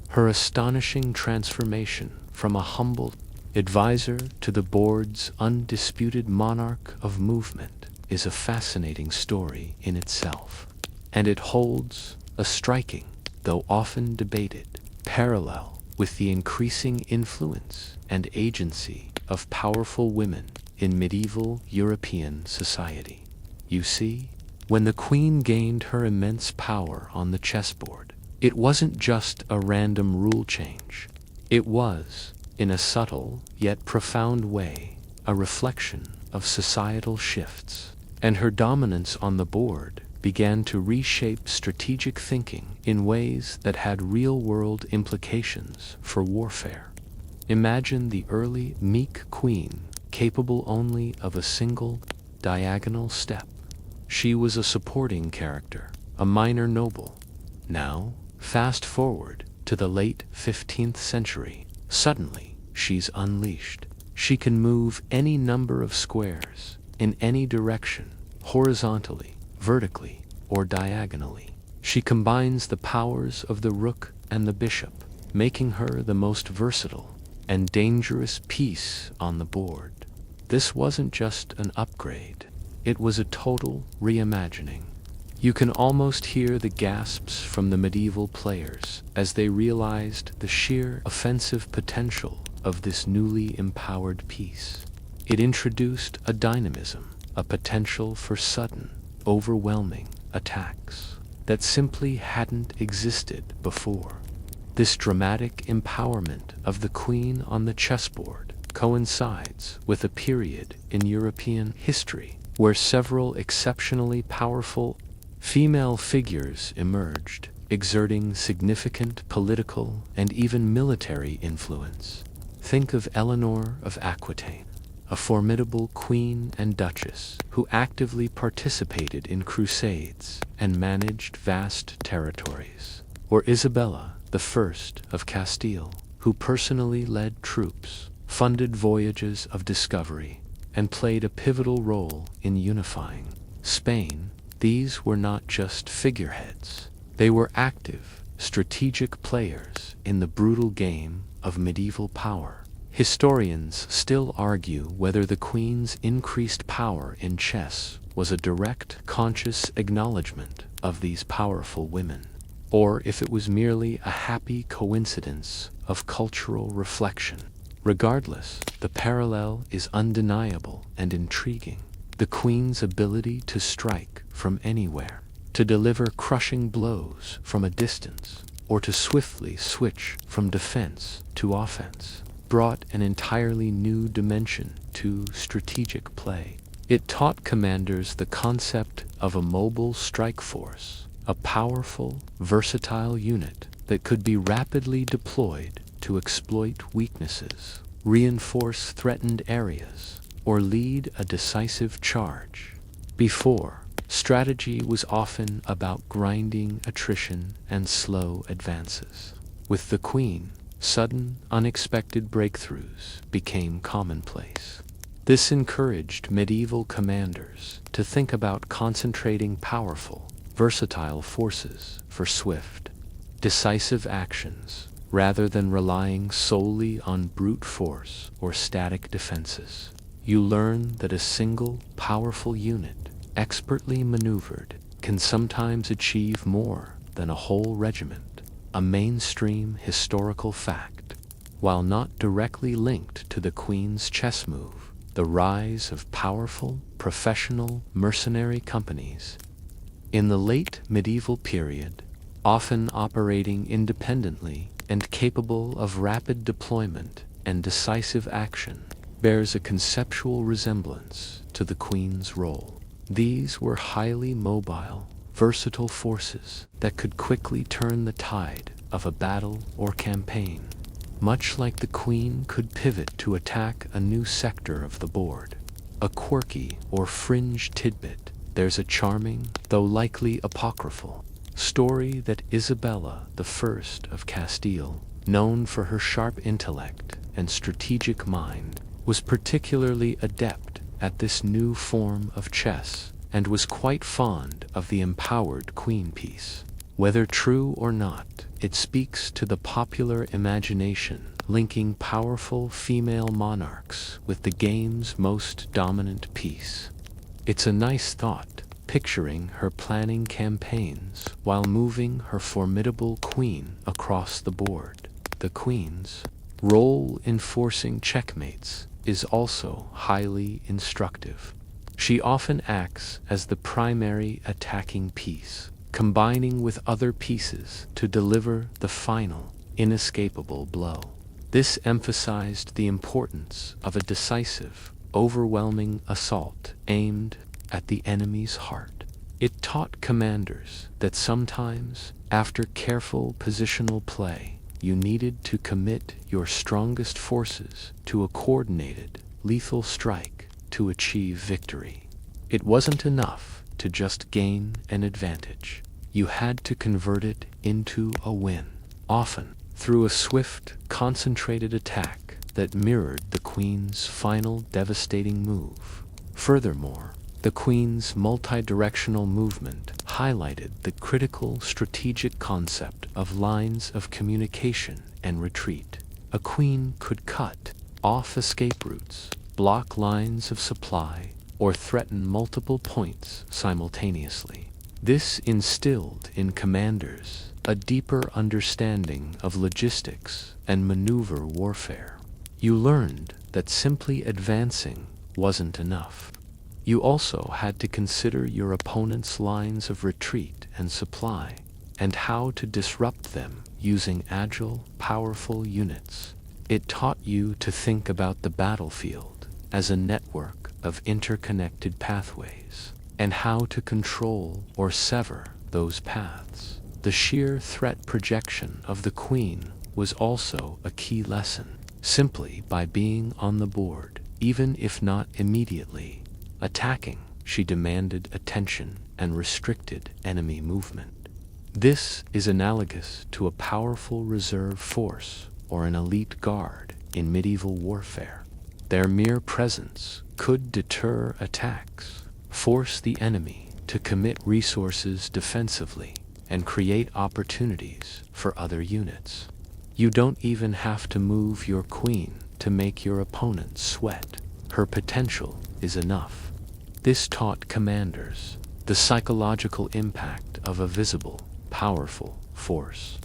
Her astonishing transformation from a humble advisor to the board's undisputed monarch of movement is a fascinating story in itself, and it holds a striking, though often debated, parallel with the increasing influence and agency of powerful women in medieval European society. You see, when the queen gained her immense power on the chessboard, it wasn't just a random rule change. It was, in a subtle yet profound way, a reflection of societal shifts, and her dominance on the board began to reshape strategic thinking in ways that had real-world implications for warfare. Imagine the early meek queen, capable only of a single diagonal step. She was a supporting character, a minor noble. Now, fast forward to the late 15th century. Suddenly, she's unleashed. She can move any number of squares, in any direction, horizontally, vertically, or diagonally. She combines the powers of the rook and the bishop, making her the most versatile and dangerous piece on the board. This wasn't just an upgrade, it was a total reimagining. You can almost hear the gasps from the medieval players as they realized the sheer offensive potential of this newly empowered piece. It introduced a dynamism, a potential for sudden, overwhelming attacks that simply hadn't existed before. This dramatic empowerment of the queen on the chessboard coincides with a period in European history where several exceptionally powerful female figures emerged, exerting significant political and even military influence. Think of Eleanor of Aquitaine, a formidable queen and duchess who actively participated in crusades and managed vast territories. Or Isabella I of Castile, who personally led troops, funded voyages of discovery, and played a pivotal role in unifying Spain. These were not just figureheads. They were active, strategic players in the brutal game of medieval power. Historians still argue whether the queen's increased power in chess was a direct, conscious acknowledgement of these powerful women, or if it was merely a happy coincidence of cultural reflection. Regardless, the parallel is undeniable and intriguing. The queen's ability to strike from anywhere, to deliver crushing blows from a distance, or to swiftly switch from defense to offense, brought an entirely new dimension to strategic play. It taught commanders the concept of a mobile strike force, a powerful, versatile unit that could be rapidly deployed to exploit weaknesses, reinforce threatened areas, or lead a decisive charge. Before, strategy was often about grinding attrition and slow advances. With the queen, sudden, unexpected breakthroughs became commonplace. This encouraged medieval commanders to think about concentrating powerful, versatile forces for swift, decisive actions, rather than relying solely on brute force or static defenses. You learn that a single, powerful unit, expertly maneuvered, can sometimes achieve more than a whole regiment, a mainstream historical fact. While not directly linked to the queen's chess move, the rise of powerful, professional mercenary companies in the late medieval period, often operating independently and capable of rapid deployment and decisive action, bears a conceptual resemblance to the queen's role. These were highly mobile, versatile forces that could quickly turn the tide of a battle or campaign. much like the queen could pivot to attack a new sector of the board. A quirky or fringe tidbit: there's a charming, though likely apocryphal, story that Isabella I of Castile, known for her sharp intellect and strategic mind, was particularly adept at this new form of chess and was quite fond of the empowered queen piece. Whether true or not, it speaks to the popular imagination, linking powerful female monarchs with the game's most dominant piece. It's a nice thought, picturing her planning campaigns while moving her formidable queen across the board. The queen's role in forcing checkmates is also highly instructive. She often acts as the primary attacking piece, combining with other pieces to deliver the final, inescapable blow. This emphasized the importance of a decisive, overwhelming assault aimed at the enemy's heart. It taught commanders that sometimes, after careful positional play, you needed to commit your strongest forces to a coordinated, lethal strike to achieve victory. It wasn't enough to just gain an advantage. You had to convert it into a win, often through a swift, concentrated attack that mirrored the queen's final devastating move. Furthermore, the queen's multi-directional movement highlighted the critical strategic concept of lines of communication and retreat. A queen could cut off escape routes, block lines of supply, or threaten multiple points simultaneously. This instilled in commanders a deeper understanding of logistics and maneuver warfare. You learned that simply advancing wasn't enough. You also had to consider your opponent's lines of retreat and supply, and how to disrupt them using agile, powerful units. It taught you to think about the battlefield as a network of interconnected pathways, and how to control or sever those paths. The sheer threat projection of the queen was also a key lesson. Simply by being on the board, even if not immediately attacking, she demanded attention and restricted enemy movement. This is analogous to a powerful reserve force or an elite guard in medieval warfare. Their mere presence could deter attacks, force the enemy to commit resources defensively, and create opportunities for other units. You don't even have to move your queen to make your opponent sweat. Her potential is enough. This taught commanders the psychological impact of a visible, powerful force.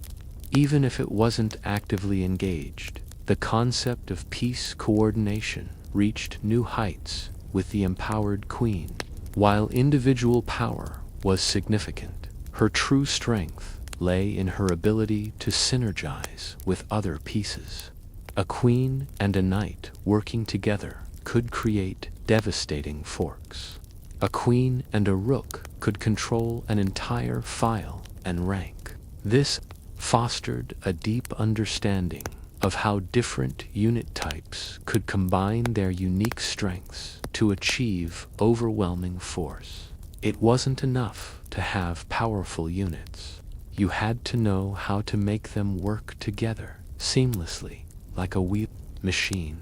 Even if it wasn't actively engaged, the concept of peace coordination reached new heights with the empowered queen. While individual power was significant, her true strength lay in her ability to synergize with other pieces. A queen and a knight working together could create devastating forks. A queen and a rook could control an entire file and rank. This fostered a deep understanding of how different unit types could combine their unique strengths to achieve overwhelming force. It wasn't enough to have powerful units. You had to know how to make them work together seamlessly, like a wheel machine.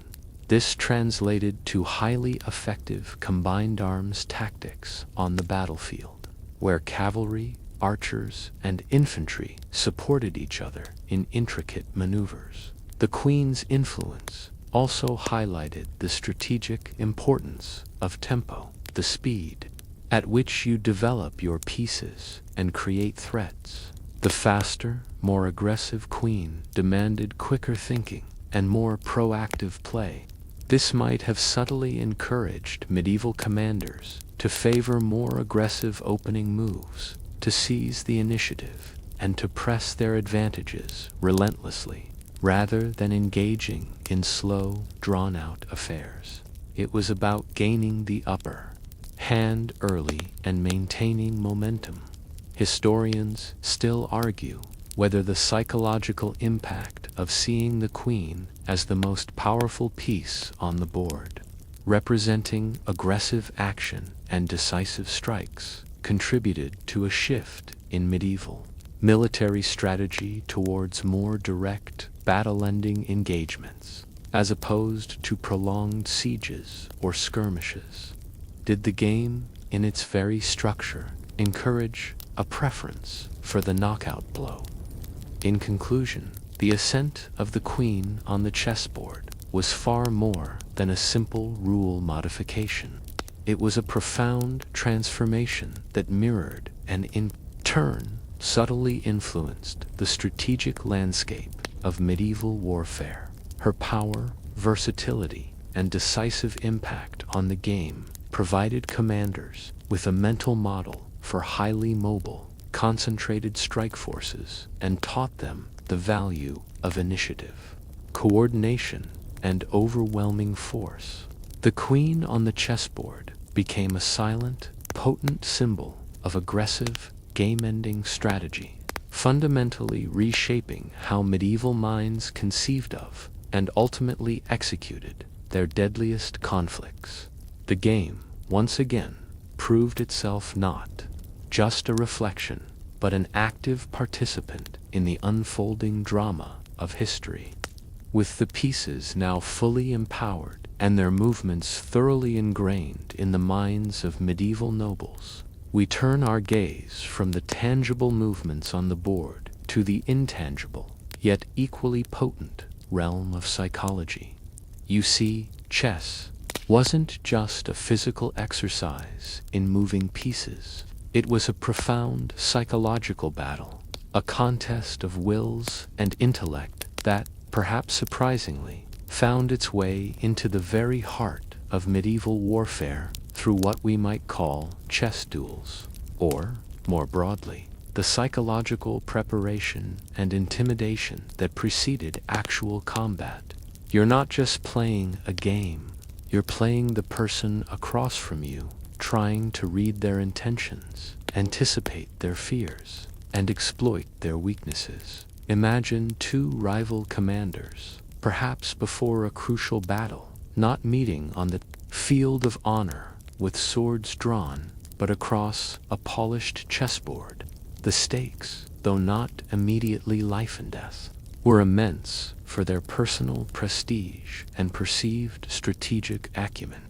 This translated to highly effective combined arms tactics on the battlefield, where cavalry, archers, and infantry supported each other in intricate maneuvers. The queen's influence also highlighted the strategic importance of tempo, the speed at which you develop your pieces and create threats. The faster, more aggressive queen demanded quicker thinking and more proactive play. This might have subtly encouraged medieval commanders to favor more aggressive opening moves, to seize the initiative, and to press their advantages relentlessly, rather than engaging in slow, drawn-out affairs. It was about gaining the upper hand early and maintaining momentum. Historians still argue whether the psychological impact of seeing the queen as the most powerful piece on the board, representing aggressive action and decisive strikes, contributed to a shift in medieval military strategy towards more direct, battle-ending engagements, as opposed to prolonged sieges or skirmishes. Did the game, in its very structure, encourage a preference for the knockout blow? In conclusion, the ascent of the queen on the chessboard was far more than a simple rule modification. It was a profound transformation that mirrored and in turn subtly influenced the strategic landscape of medieval warfare. Her power, versatility, and decisive impact on the game provided commanders with a mental model for highly mobile, concentrated strike forces and taught them the value of initiative, coordination, and overwhelming force. The queen on the chessboard became a silent, potent symbol of aggressive, game-ending strategy, fundamentally reshaping how medieval minds conceived of and ultimately executed their deadliest conflicts. The game, once again, proved itself not just a reflection, but an active participant in the unfolding drama of history. With the pieces now fully empowered and their movements thoroughly ingrained in the minds of medieval nobles, we turn our gaze from the tangible movements on the board to the intangible, yet equally potent, realm of psychology. You see, chess wasn't just a physical exercise in moving pieces. It was a profound psychological battle, a contest of wills and intellect that, perhaps surprisingly, found its way into the very heart of medieval warfare through what we might call chess duels, or, more broadly, the psychological preparation and intimidation that preceded actual combat. You're not just playing a game, you're playing the person across from you, trying to read their intentions, anticipate their fears, and exploit their weaknesses. Imagine two rival commanders, perhaps before a crucial battle, not meeting on the field of honor with swords drawn, but across a polished chessboard. The stakes, though not immediately life and death, were immense for their personal prestige and perceived strategic acumen.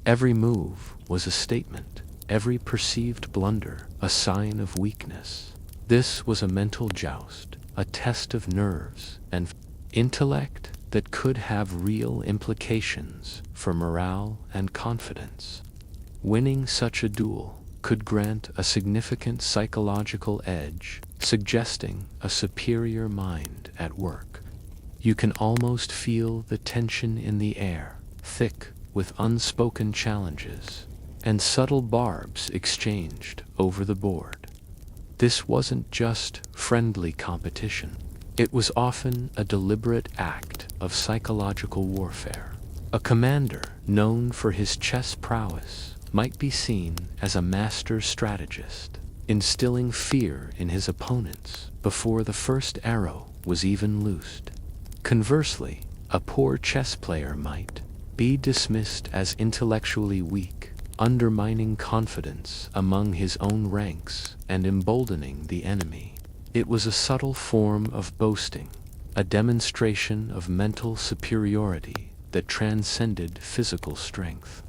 Every move was a statement, every perceived blunder a sign of weakness. This was a mental joust, a test of nerves and intellect that could have real implications for morale and confidence. Winning such a duel could grant a significant psychological edge, suggesting a superior mind at work. You can almost feel the tension in the air, thick with unspoken challenges and subtle barbs exchanged over the board. This wasn't just friendly competition. It was often a deliberate act of psychological warfare. A commander known for his chess prowess might be seen as a master strategist, instilling fear in his opponents before the first arrow was even loosed. Conversely, a poor chess player might be dismissed as intellectually weak, undermining confidence among his own ranks and emboldening the enemy. It was a subtle form of boasting, a demonstration of mental superiority that transcended physical strength.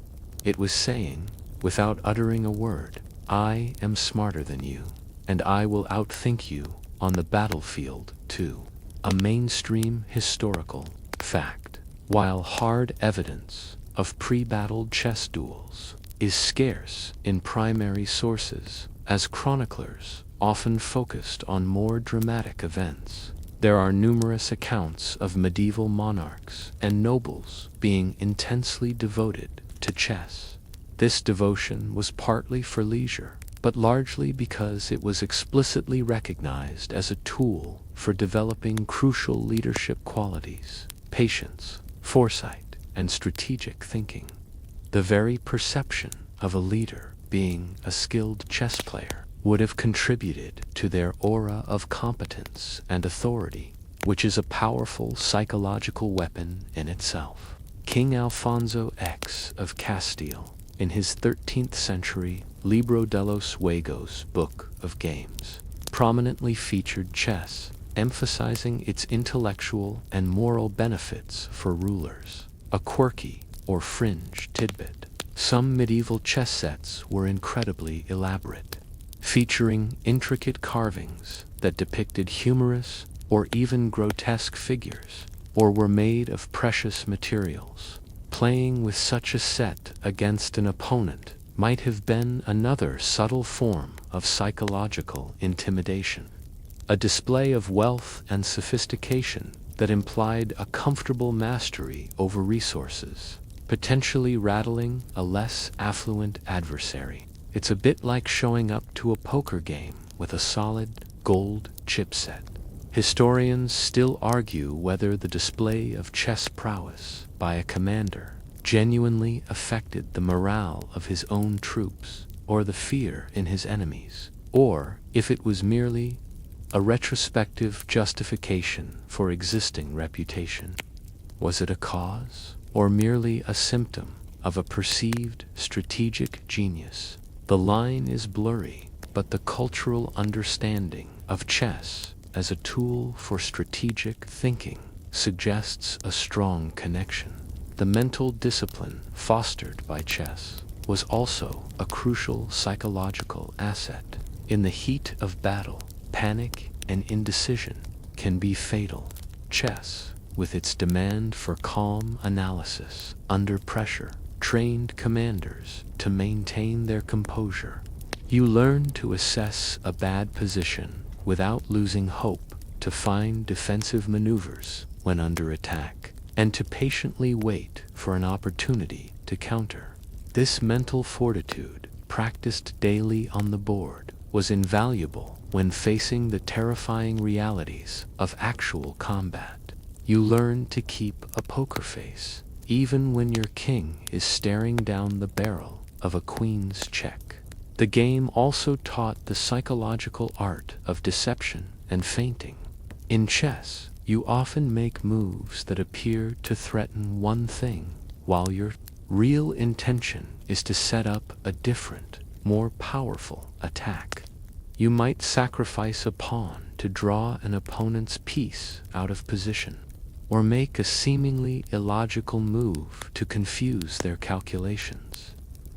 It was saying, without uttering a word, I am smarter than you, and I will outthink you on the battlefield too. A mainstream historical fact. While hard evidence of pre-battle chess duels is scarce in primary sources, as chroniclers often focused on more dramatic events, there are numerous accounts of medieval monarchs and nobles being intensely devoted to chess. This devotion was partly for leisure, but largely because it was explicitly recognized as a tool for developing crucial leadership qualities, patience, foresight, and strategic thinking. The very perception of a leader being a skilled chess player would have contributed to their aura of competence and authority. which is a powerful psychological weapon in itself. King Alfonso X of Castile, in his 13th century Libro de los Juegos Book of Games, prominently featured chess, emphasizing its intellectual and moral benefits for rulers. A quirky or fringe tidbit: some medieval chess sets were incredibly elaborate, featuring intricate carvings that depicted humorous or even grotesque figures, or were made of precious materials. Playing with such a set against an opponent might have been another subtle form of psychological intimidation, a display of wealth and sophistication that implied a comfortable mastery over resources, potentially rattling a less affluent adversary. It's a bit like showing up to a poker game with a solid gold chipset. Historians still argue whether the display of chess prowess by a commander genuinely affected the morale of his own troops or the fear in his enemies, or if it was merely a retrospective justification for existing reputation. Was it a cause, or merely a symptom of a perceived strategic genius? The line is blurry, but the cultural understanding of chess as a tool for strategic thinking suggests a strong connection. The mental discipline fostered by chess was also a crucial psychological asset. In the heat of battle, panic and indecision can be fatal. Chess, with its demand for calm analysis under pressure, trained commanders to maintain their composure. You learn to assess a bad position without losing hope, to find defensive maneuvers when under attack, and to patiently wait for an opportunity to counter. This mental fortitude, practiced daily on the board, was invaluable when facing the terrifying realities of actual combat. You learn to keep a poker face, even when your king is staring down the barrel of a queen's check. The game also taught the psychological art of deception and feinting. In chess, you often make moves that appear to threaten one thing, while your real intention is to set up a different, more powerful attack. You might sacrifice a pawn to draw an opponent's piece out of position, or make a seemingly illogical move to confuse their calculations.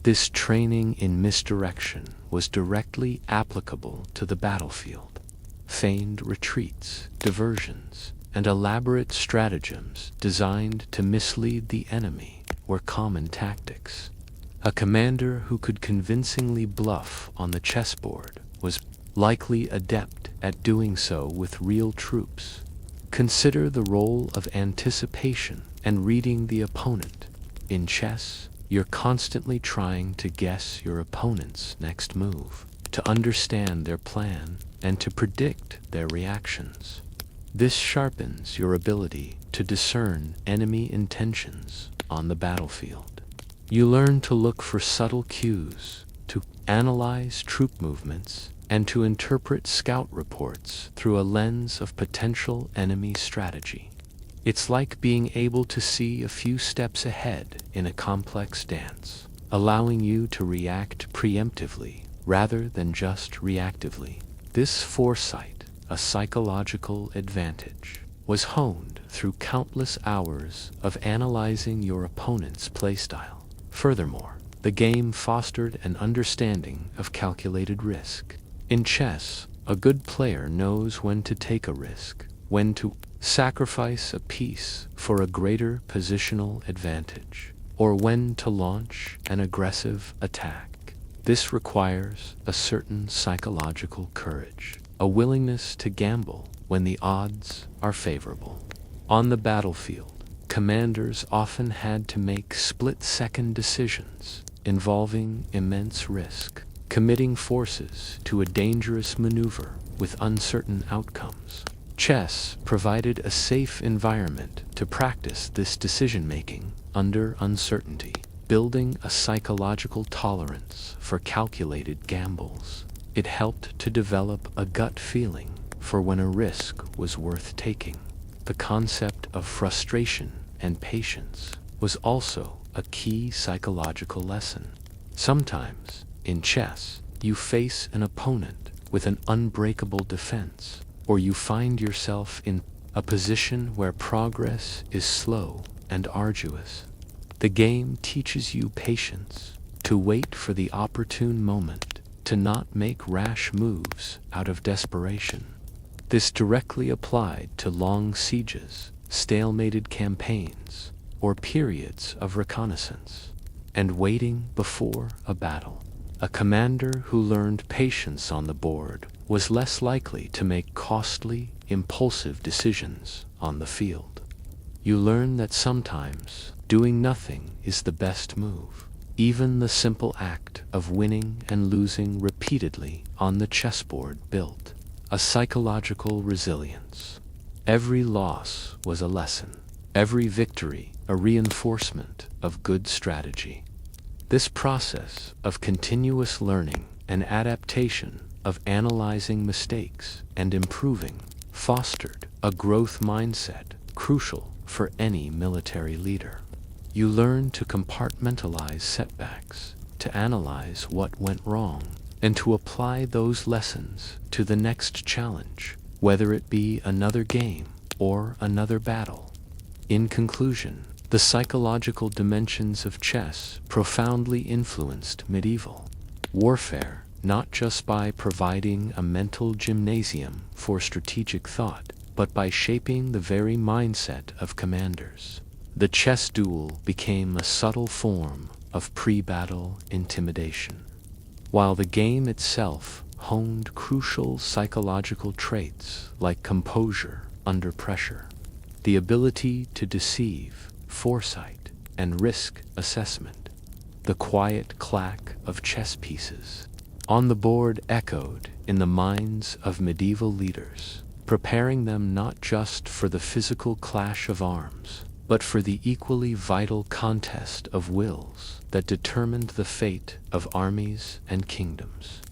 This training in misdirection was directly applicable to the battlefield. Feigned retreats, diversions, and elaborate stratagems designed to mislead the enemy were common tactics. A commander who could convincingly bluff on the chessboard was likely adept at doing so with real troops. Consider the role of anticipation and reading the opponent. In chess, you're constantly trying to guess your opponent's next move, to understand their plan, and to predict their reactions. This sharpens your ability to discern enemy intentions on the battlefield. You learn to look for subtle cues, to analyze troop movements, and to interpret scout reports through a lens of potential enemy strategy. It's like being able to see a few steps ahead in a complex dance, allowing you to react preemptively rather than just reactively. This foresight, a psychological advantage, was honed through countless hours of analyzing your opponent's playstyle. Furthermore, the game fostered an understanding of calculated risk. In chess, a good player knows when to take a risk, when to sacrifice a piece for a greater positional advantage, or when to launch an aggressive attack. This requires a certain psychological courage, a willingness to gamble when the odds are favorable. On the battlefield, commanders often had to make split-second decisions involving immense risk, committing forces to a dangerous maneuver with uncertain outcomes. Chess provided a safe environment to practice this decision-making under uncertainty, building a psychological tolerance for calculated gambles. It helped to develop a gut feeling for when a risk was worth taking. The concept of frustration and patience was also a key psychological lesson. Sometimes, in chess, you face an opponent with an unbreakable defense, or you find yourself in a position where progress is slow and arduous. The game teaches you patience, to wait for the opportune moment, to not make rash moves out of desperation. This directly applied to long sieges, stalemated campaigns, or periods of reconnaissance, and waiting before a battle. A commander who learned patience on the board was less likely to make costly, impulsive decisions on the field. You learn that sometimes doing nothing is the best move. Even the simple act of winning and losing repeatedly on the chessboard built a psychological resilience. Every loss was a lesson, every victory a reinforcement of good strategy. This process of continuous learning and adaptation, of analyzing mistakes and improving, fostered a growth mindset crucial for any military leader. You learn to compartmentalize setbacks, to analyze what went wrong, and to apply those lessons to the next challenge, whether it be another game or another battle. In conclusion, the psychological dimensions of chess profoundly influenced medieval warfare, not just by providing a mental gymnasium for strategic thought, but by shaping the very mindset of commanders. The chess duel became a subtle form of pre-battle intimidation, while the game itself honed crucial psychological traits like composure under pressure, the ability to deceive, foresight, and risk assessment. The quiet clack of chess pieces on the board echoed in the minds of medieval leaders, preparing them not just for the physical clash of arms, but for the equally vital contest of wills that determined the fate of armies and kingdoms.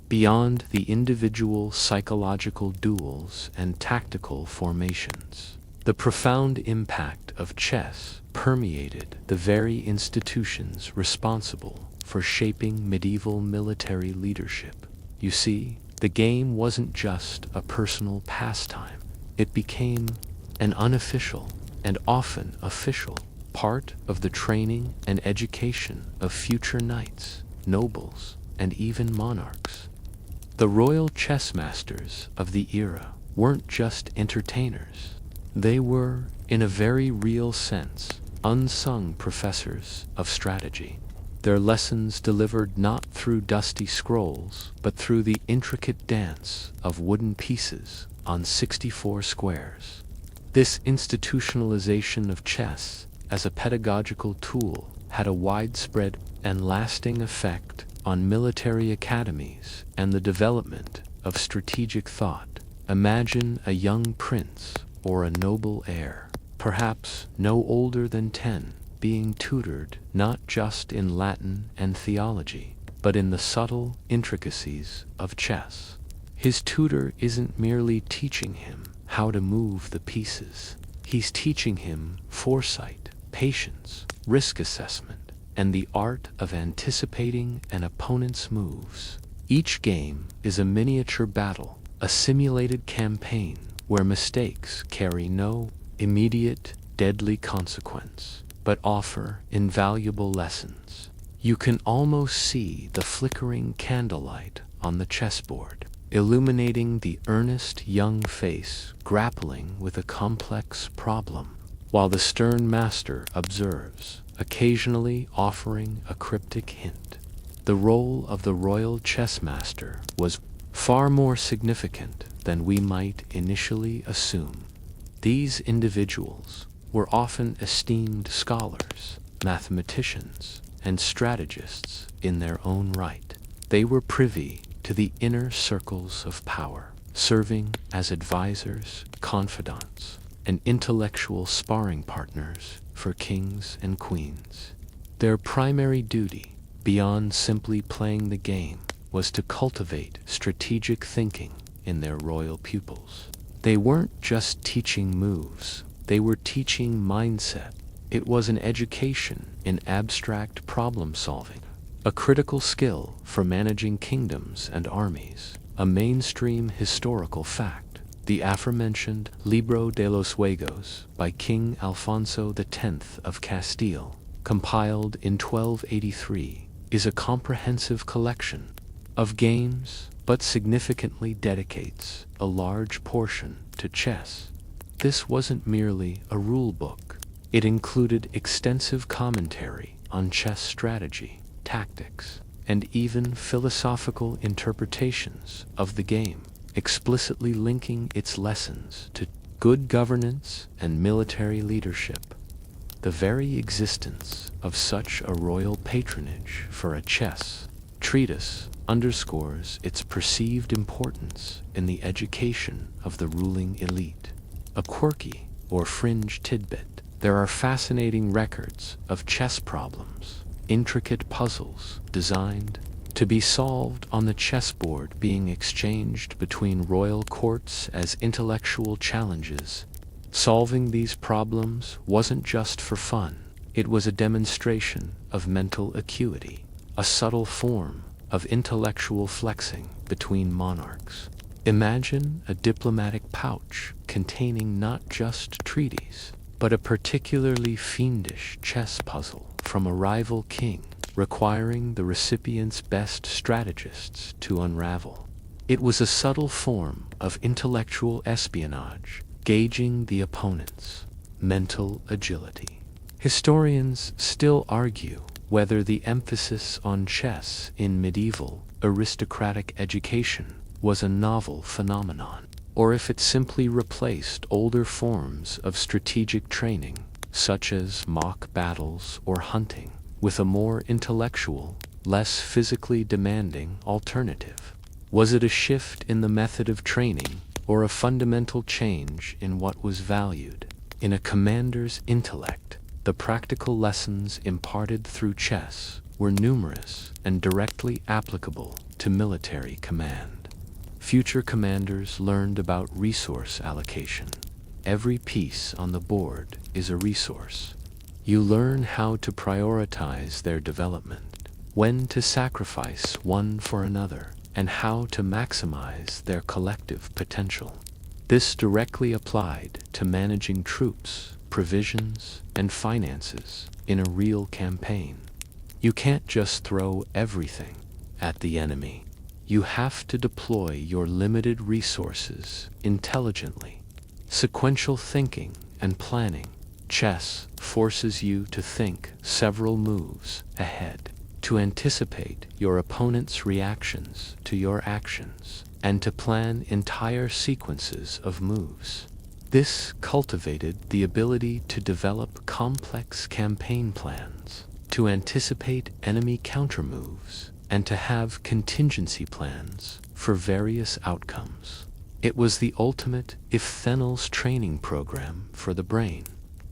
Beyond the individual psychological duels and tactical formations, the profound impact of chess permeated the very institutions responsible for shaping medieval military leadership. You see, the game wasn't just a personal pastime. It became an unofficial and often official part of the training and education of future knights, nobles, and even monarchs. The royal chess masters of the era weren't just entertainers. They were, in a very real sense, unsung professors of strategy. Their lessons delivered not through dusty scrolls, but through the intricate dance of wooden pieces on 64 squares. This institutionalization of chess as a pedagogical tool had a widespread and lasting effect on military academies and the development of strategic thought. Imagine a young prince or a noble heir, perhaps no older than 10, being tutored not just in Latin and theology, but in the subtle intricacies of chess. His tutor isn't merely teaching him how to move the pieces. He's teaching him foresight, patience, risk assessment, and the art of anticipating an opponent's moves. Each game is a miniature battle, a simulated campaign where mistakes carry no immediate deadly consequence, but offer invaluable lessons. You can almost see the flickering candlelight on the chessboard, illuminating the earnest young face grappling with a complex problem, while the stern master observes, occasionally offering a cryptic hint. The role of the royal chess master was far more significant than we might initially assume. These individuals were often esteemed scholars, mathematicians, and strategists in their own right. They were privy to the inner circles of power, serving as advisors, confidants, and intellectual sparring partners for kings and queens. Their primary duty, beyond simply playing the game, was to cultivate strategic thinking in their royal pupils. They weren't just teaching moves, they were teaching mindset. It was an education in abstract problem solving, a critical skill for managing kingdoms and armies, a mainstream historical fact. The aforementioned Libro de los Juegos by King Alfonso X of Castile, compiled in 1283, is a comprehensive collection of games, but significantly dedicates a large portion to chess. This wasn't merely a rule book. It included extensive commentary on chess strategy, tactics, and even philosophical interpretations of the game, explicitly linking its lessons to good governance and military leadership. The very existence of such a royal patronage for a chess treatise underscores its perceived importance in the education of the ruling elite. A quirky or fringe tidbit: there are fascinating records of chess problems, intricate puzzles designed to be solved on the chessboard being exchanged between royal courts as intellectual challenges. Solving these problems wasn't just for fun, it was a demonstration of mental acuity, a subtle form of intellectual flexing between monarchs. Imagine a diplomatic pouch containing not just treaties, but a particularly fiendish chess puzzle from a rival king, requiring the recipient's best strategists to unravel. It was a subtle form of intellectual espionage, gauging the opponent's mental agility. Historians still argue whether the emphasis on chess in medieval aristocratic education was a novel phenomenon, or if it simply replaced older forms of strategic training, such as mock battles or hunting, with a more intellectual, less physically demanding alternative. Was it a shift in the method of training, or a fundamental change in what was valued? In a commander's intellect, the practical lessons imparted through chess were numerous and directly applicable to military command. Future commanders learned about resource allocation. Every piece on the board is a resource. You learn how to prioritize their development, when to sacrifice one for another, and how to maximize their collective potential. This directly applied to managing troops, provisions, and finances in a real campaign. You can't just throw everything at the enemy. You have to deploy your limited resources intelligently. Sequential thinking and planning. Chess forces you to think several moves ahead, to anticipate your opponent's reactions to your actions, and to plan entire sequences of moves. This cultivated the ability to develop complex campaign plans, to anticipate enemy countermoves, and to have contingency plans for various outcomes. It was the ultimate if-then-else training program for the brain.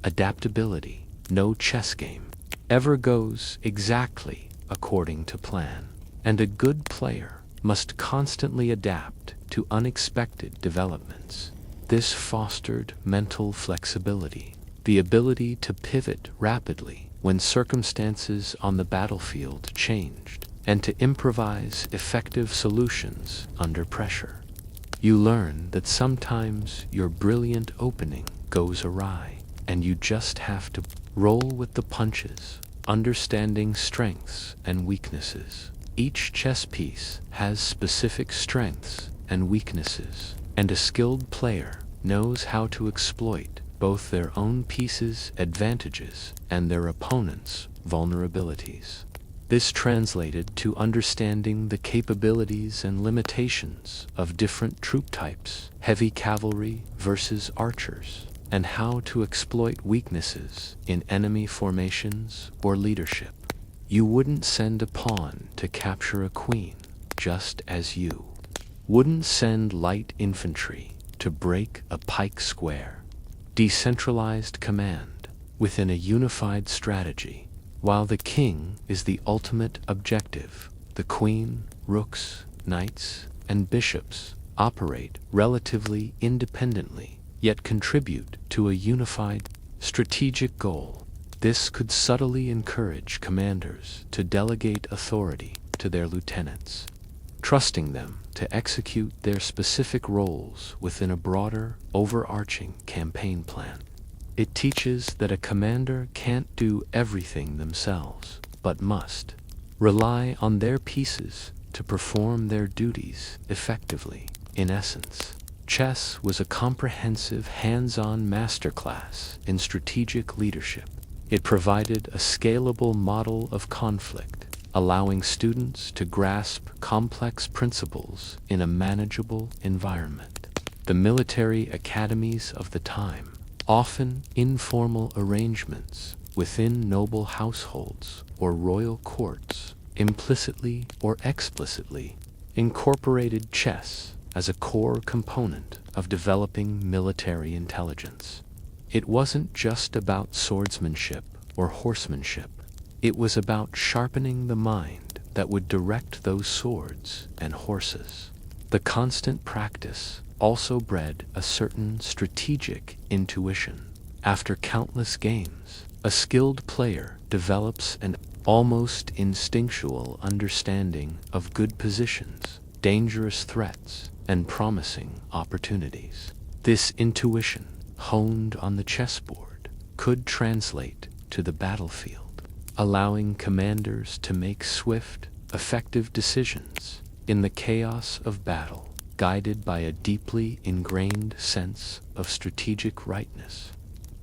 Adaptability. No chess game ever goes exactly according to plan, and a good player must constantly adapt to unexpected developments. This fostered mental flexibility, the ability to pivot rapidly when circumstances on the battlefield changed, and to improvise effective solutions under pressure. You learn that sometimes your brilliant opening goes awry, and you just have to roll with the punches, understanding strengths and weaknesses. Each chess piece has specific strengths and weaknesses, and a skilled player knows how to exploit both their own piece's advantages and their opponent's vulnerabilities. This translated to understanding the capabilities and limitations of different troop types, heavy cavalry versus archers, and how to exploit weaknesses in enemy formations or leadership. You wouldn't send a pawn to capture a queen, just as you wouldn't send light infantry to break a pike square. Decentralized command within a unified strategy. While the king is the ultimate objective, the queen, rooks, knights, and bishops operate relatively independently, yet contribute to a unified strategic goal. This could subtly encourage commanders to delegate authority to their lieutenants, trusting them to execute their specific roles within a broader, overarching campaign plan. It teaches that a commander can't do everything themselves, but must rely on their pieces to perform their duties effectively. In essence, chess was a comprehensive, hands-on masterclass in strategic leadership. It provided a scalable model of conflict, allowing students to grasp complex principles in a manageable environment. The military academies of the time, often informal arrangements within noble households or royal courts, implicitly or explicitly incorporated chess as a core component of developing military intelligence. It wasn't just about swordsmanship or horsemanship. It was about sharpening the mind that would direct those swords and horses. The constant practice also bred a certain strategic intuition. After countless games, a skilled player develops an almost instinctual understanding of good positions, dangerous threats, and promising opportunities. This intuition, honed on the chessboard, could translate to the battlefield, allowing commanders to make swift, effective decisions in the chaos of battle, guided by a deeply ingrained sense of strategic rightness.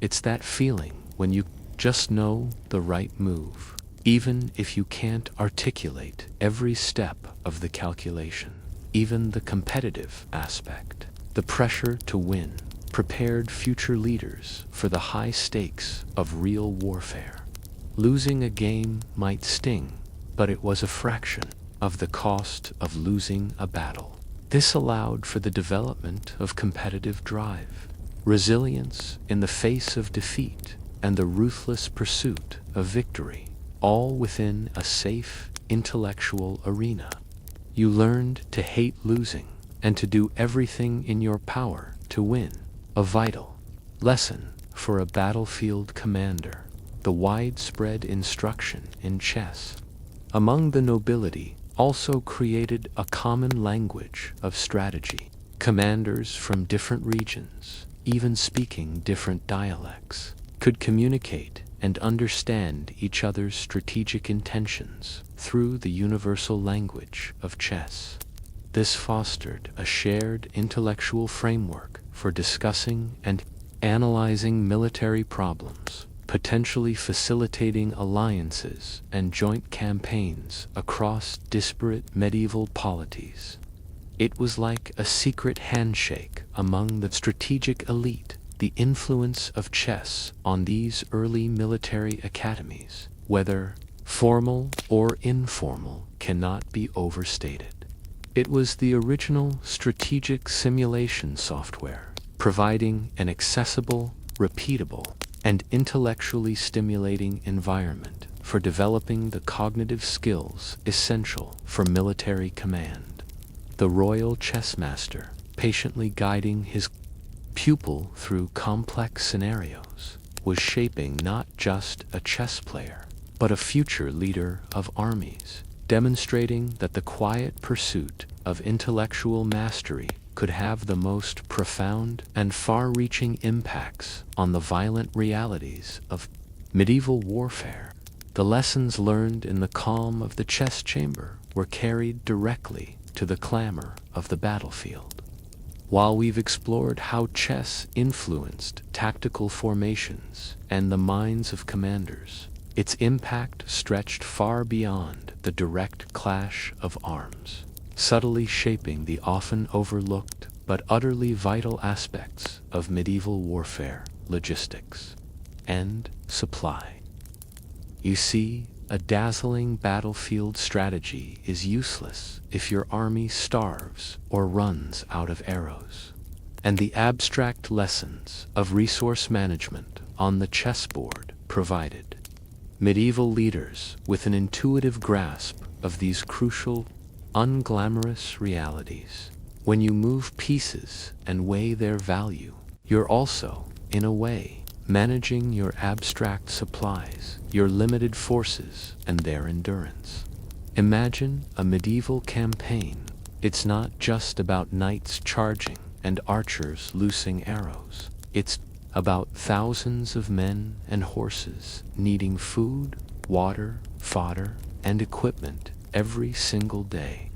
It's that feeling when you just know the right move, even if you can't articulate every step of the calculation. Even the competitive aspect, the pressure to win, prepared future leaders for the high stakes of real warfare. Losing a game might sting, but it was a fraction of the cost of losing a battle. This allowed for the development of competitive drive, resilience in the face of defeat, and the ruthless pursuit of victory, all within a safe, intellectual arena. You learned to hate losing and to do everything in your power to win. A vital lesson for a battlefield commander. The widespread instruction in chess among the nobility also created a common language of strategy. Commanders from different regions, even speaking different dialects, could communicate and understand each other's strategic intentions through the universal language of chess. This fostered a shared intellectual framework for discussing and analyzing military problems, potentially facilitating alliances and joint campaigns across disparate medieval polities. It was like a secret handshake among the strategic elite. The influence of chess on these early military academies, whether formal or informal, cannot be overstated. It was the original strategic simulation software, providing an accessible, repeatable, and intellectually stimulating environment for developing the cognitive skills essential for military command. The royal chessmaster, patiently guiding his pupil through complex scenarios, was shaping not just a chess player, but a future leader of armies, demonstrating that the quiet pursuit of intellectual mastery could have the most profound and far-reaching impacts on the violent realities of medieval warfare. The lessons learned in the calm of the chess chamber were carried directly to the clamor of the battlefield. While we've explored how chess influenced tactical formations and the minds of commanders, its impact stretched far beyond the direct clash of arms, subtly shaping the often overlooked but utterly vital aspects of medieval warfare, logistics, and supply. You see, a dazzling battlefield strategy is useless if your army starves or runs out of arrows. And the abstract lessons of resource management on the chessboard provided medieval leaders with an intuitive grasp of these crucial, unglamorous realities. When you move pieces and weigh their value, you're also, in a way, managing your abstract supplies, your limited forces, and their endurance. Imagine a medieval campaign. It's not just about knights charging and archers loosing arrows. It's about thousands of men and horses needing food, water, fodder, and equipment every single day.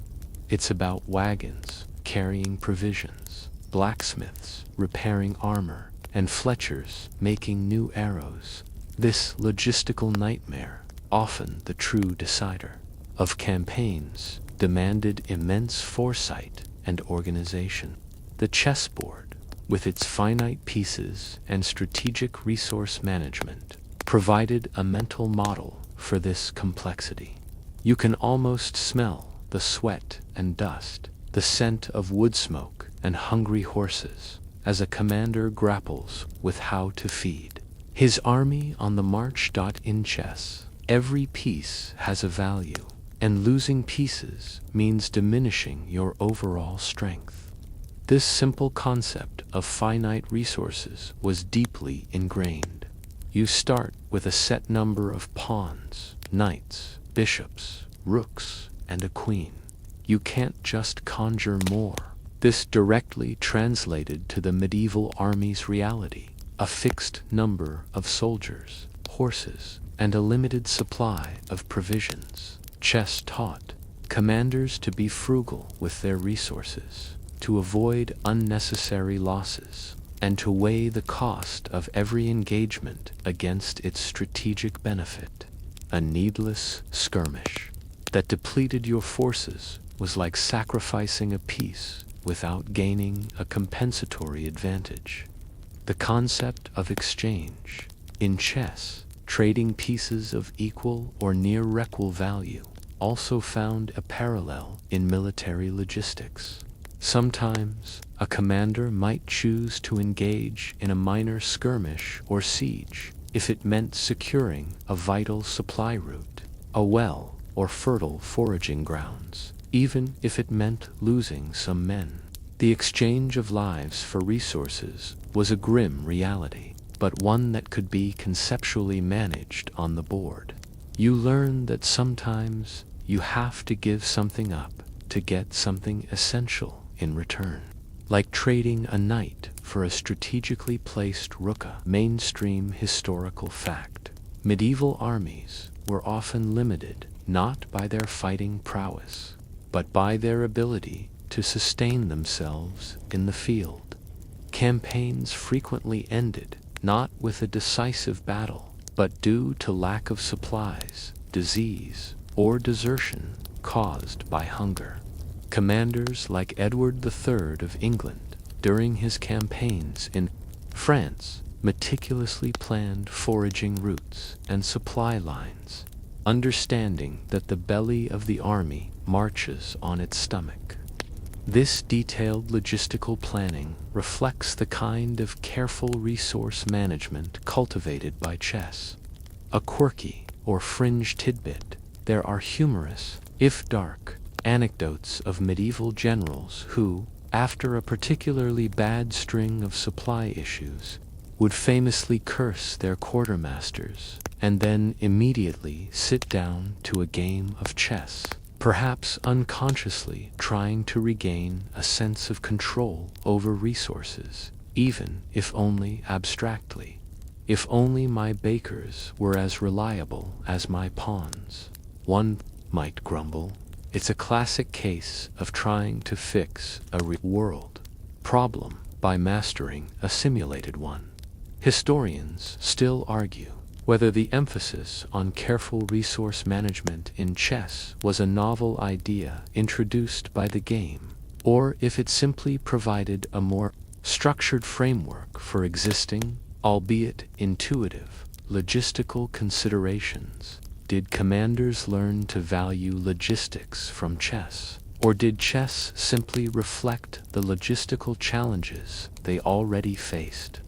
It's about wagons carrying provisions, blacksmiths repairing armor, and fletchers making new arrows. This logistical nightmare, often the true decider of campaigns, demanded immense foresight and organization. The chessboard, with its finite pieces and strategic resource management, provided a mental model for this complexity. You can almost smell the sweat and dust, the scent of wood smoke and hungry horses, as a commander grapples with how to feed his army on the march. In chess, every piece has a value, and losing pieces means diminishing your overall strength. This simple concept of finite resources was deeply ingrained. You start with a set number of pawns, knights, bishops, rooks, and a queen. You can't just conjure more. This directly translated to the medieval army's reality: a fixed number of soldiers, horses, and a limited supply of provisions. Chess taught commanders to be frugal with their resources, to avoid unnecessary losses, and to weigh the cost of every engagement against its strategic benefit. A needless skirmish that depleted your forces was like sacrificing a piece without gaining a compensatory advantage. The concept of exchange. In chess, trading pieces of equal or near equal value also found a parallel in military logistics. Sometimes, a commander might choose to engage in a minor skirmish or siege if it meant securing a vital supply route, a well, or fertile foraging grounds, even if it meant losing some men. The exchange of lives for resources was a grim reality, but one that could be conceptually managed on the board. You learn that sometimes you have to give something up to get something essential in return, like trading a knight for a strategically placed rook. A mainstream historical fact. Medieval armies were often limited not by their fighting prowess, but by their ability to sustain themselves in the field. Campaigns frequently ended not with a decisive battle, but due to lack of supplies, disease, or desertion caused by hunger. Commanders like Edward III of England, during his campaigns in France, meticulously planned foraging routes and supply lines, understanding that the belly of the army marches on its stomach. This detailed logistical planning reflects the kind of careful resource management cultivated by chess. A quirky or fringe tidbit: there are humorous, if dark, anecdotes of medieval generals who, after a particularly bad string of supply issues, would famously curse their quartermasters and then immediately sit down to a game of chess, perhaps unconsciously trying to regain a sense of control over resources, even if only abstractly. If only my bakers were as reliable as my pawns, one might grumble. It's a classic case of trying to fix a real-world problem by mastering a simulated one. Historians still argue whether the emphasis on careful resource management in chess was a novel idea introduced by the game, or if it simply provided a more structured framework for existing, albeit intuitive, logistical considerations. Did commanders learn to value logistics from chess, or did chess simply reflect the logistical challenges they already faced?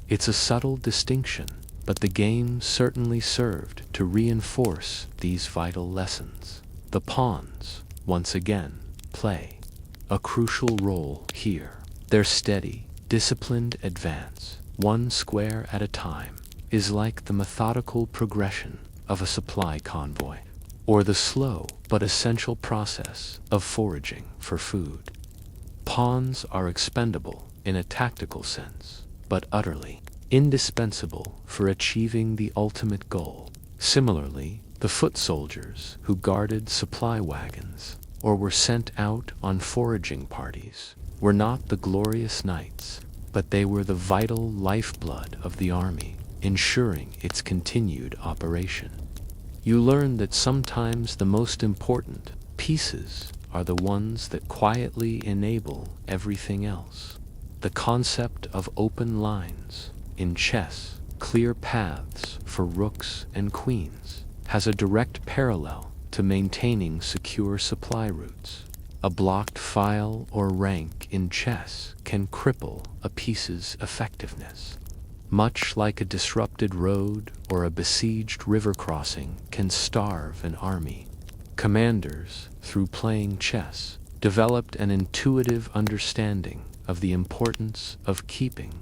It's a subtle distinction, but the game certainly served to reinforce these vital lessons. The pawns, once again, play a crucial role here. Their steady, disciplined advance, one square at a time, is like the methodical progression of a supply convoy, or the slow but essential process of foraging for food. Pawns are expendable in a tactical sense, but utterly indispensable for achieving the ultimate goal. Similarly, the foot soldiers who guarded supply wagons or were sent out on foraging parties were not the glorious knights, but they were the vital lifeblood of the army, ensuring its continued operation. You learn that sometimes the most important pieces are the ones that quietly enable everything else. The concept of open lines in chess, clear paths for rooks and queens, has a direct parallel to maintaining secure supply routes. A blocked file or rank in chess can cripple a piece's effectiveness, much like a disrupted road or a besieged river crossing can starve an army. Commanders, through playing chess, developed an intuitive understanding of the importance of keeping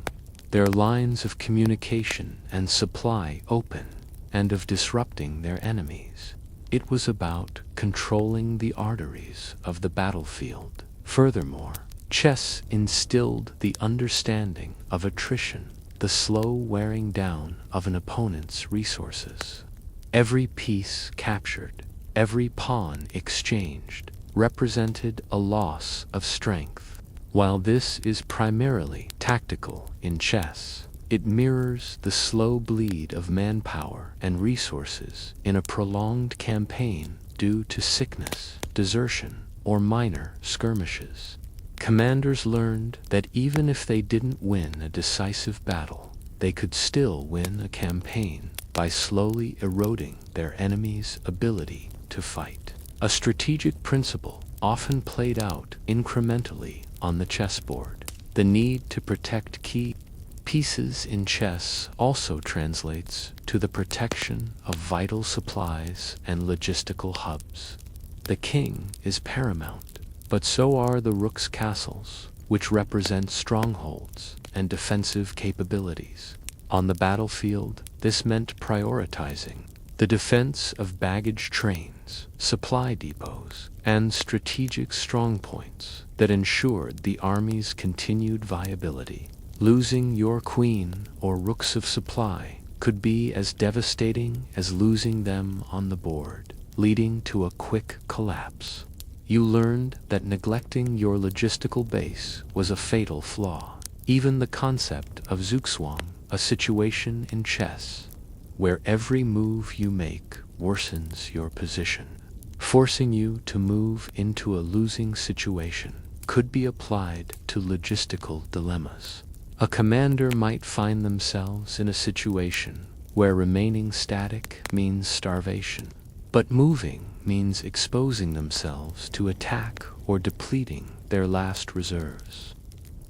their lines of communication and supply open, and of disrupting their enemies. It was about controlling the arteries of the battlefield. Furthermore, chess instilled the understanding of attrition, the slow wearing down of an opponent's resources. Every piece captured, every pawn exchanged, represented a loss of strength. While this is primarily tactical in chess, it mirrors the slow bleed of manpower and resources in a prolonged campaign due to sickness, desertion, or minor skirmishes. Commanders learned that even if they didn't win a decisive battle, they could still win a campaign by slowly eroding their enemy's ability to fight. A strategic principle often played out incrementally on the chessboard. The need to protect key pieces in chess also translates to the protection of vital supplies and logistical hubs. The king is paramount, but so are the rook's castles, which represent strongholds and defensive capabilities. On the battlefield, this meant prioritizing the defense of baggage trains, supply depots, and strategic strongpoints that ensured the army's continued viability. Losing your queen or rooks of supply could be as devastating as losing them on the board, leading to a quick collapse. You learned that neglecting your logistical base was a fatal flaw. Even the concept of zugzwang, a situation in chess where every move you make worsens your position, forcing you to move into a losing situation, could be applied to logistical dilemmas. A commander might find themselves in a situation where remaining static means starvation, but moving means exposing themselves to attack or depleting their last reserves.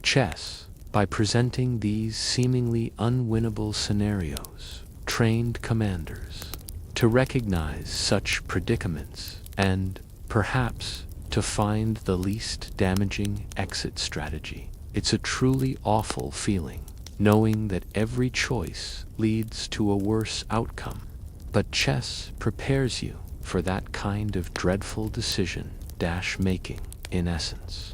Chess, by presenting these seemingly unwinnable scenarios, trained commanders to recognize such predicaments and, perhaps, to find the least damaging exit strategy. It's a truly awful feeling, knowing that every choice leads to a worse outcome. But chess prepares you for that kind of dreadful decision-making, in essence.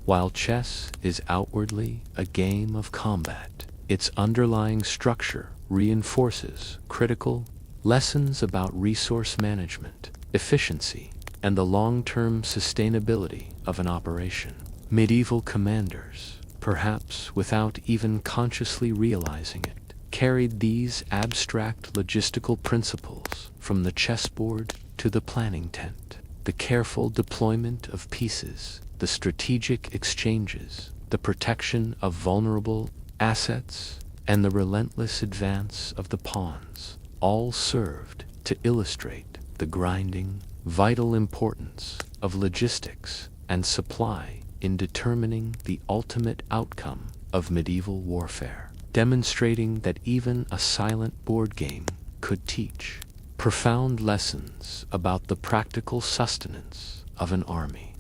While chess is outwardly a game of combat, its underlying structure reinforces critical lessons about resource management, efficiency, and the long-term sustainability of an operation. Medieval commanders, perhaps without even consciously realizing it, carried these abstract logistical principles from the chessboard to the planning tent. The careful deployment of pieces, the strategic exchanges, the protection of vulnerable assets, and the relentless advance of the pawns all served to illustrate the grinding, vital importance of logistics and supply in determining the ultimate outcome of medieval warfare, demonstrating that even a silent board game could teach profound lessons about the practical sustenance of an army.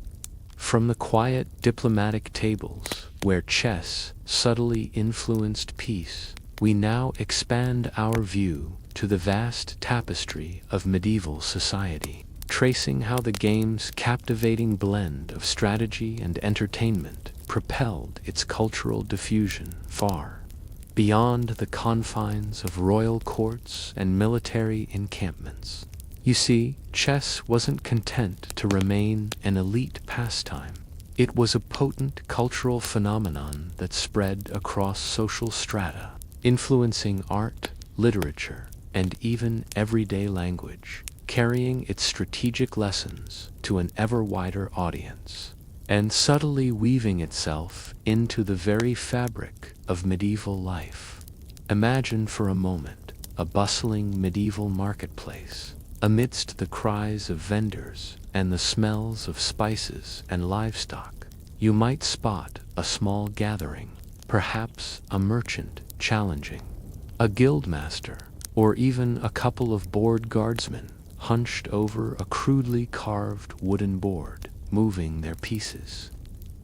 From the quiet diplomatic tables, where chess subtly influenced peace, we now expand our view to the vast tapestry of medieval society, tracing how the game's captivating blend of strategy and entertainment propelled its cultural diffusion far beyond the confines of royal courts and military encampments. You see, chess wasn't content to remain an elite pastime. It was a potent cultural phenomenon that spread across social strata, influencing art, literature, and even everyday language, carrying its strategic lessons to an ever wider audience, and subtly weaving itself into the very fabric of medieval life. Imagine for a moment a bustling medieval marketplace. Amidst the cries of vendors and the smells of spices and livestock, you might spot a small gathering, perhaps a merchant challenging a guildmaster, or even a couple of bored guardsmen hunched over a crudely carved wooden board, moving their pieces.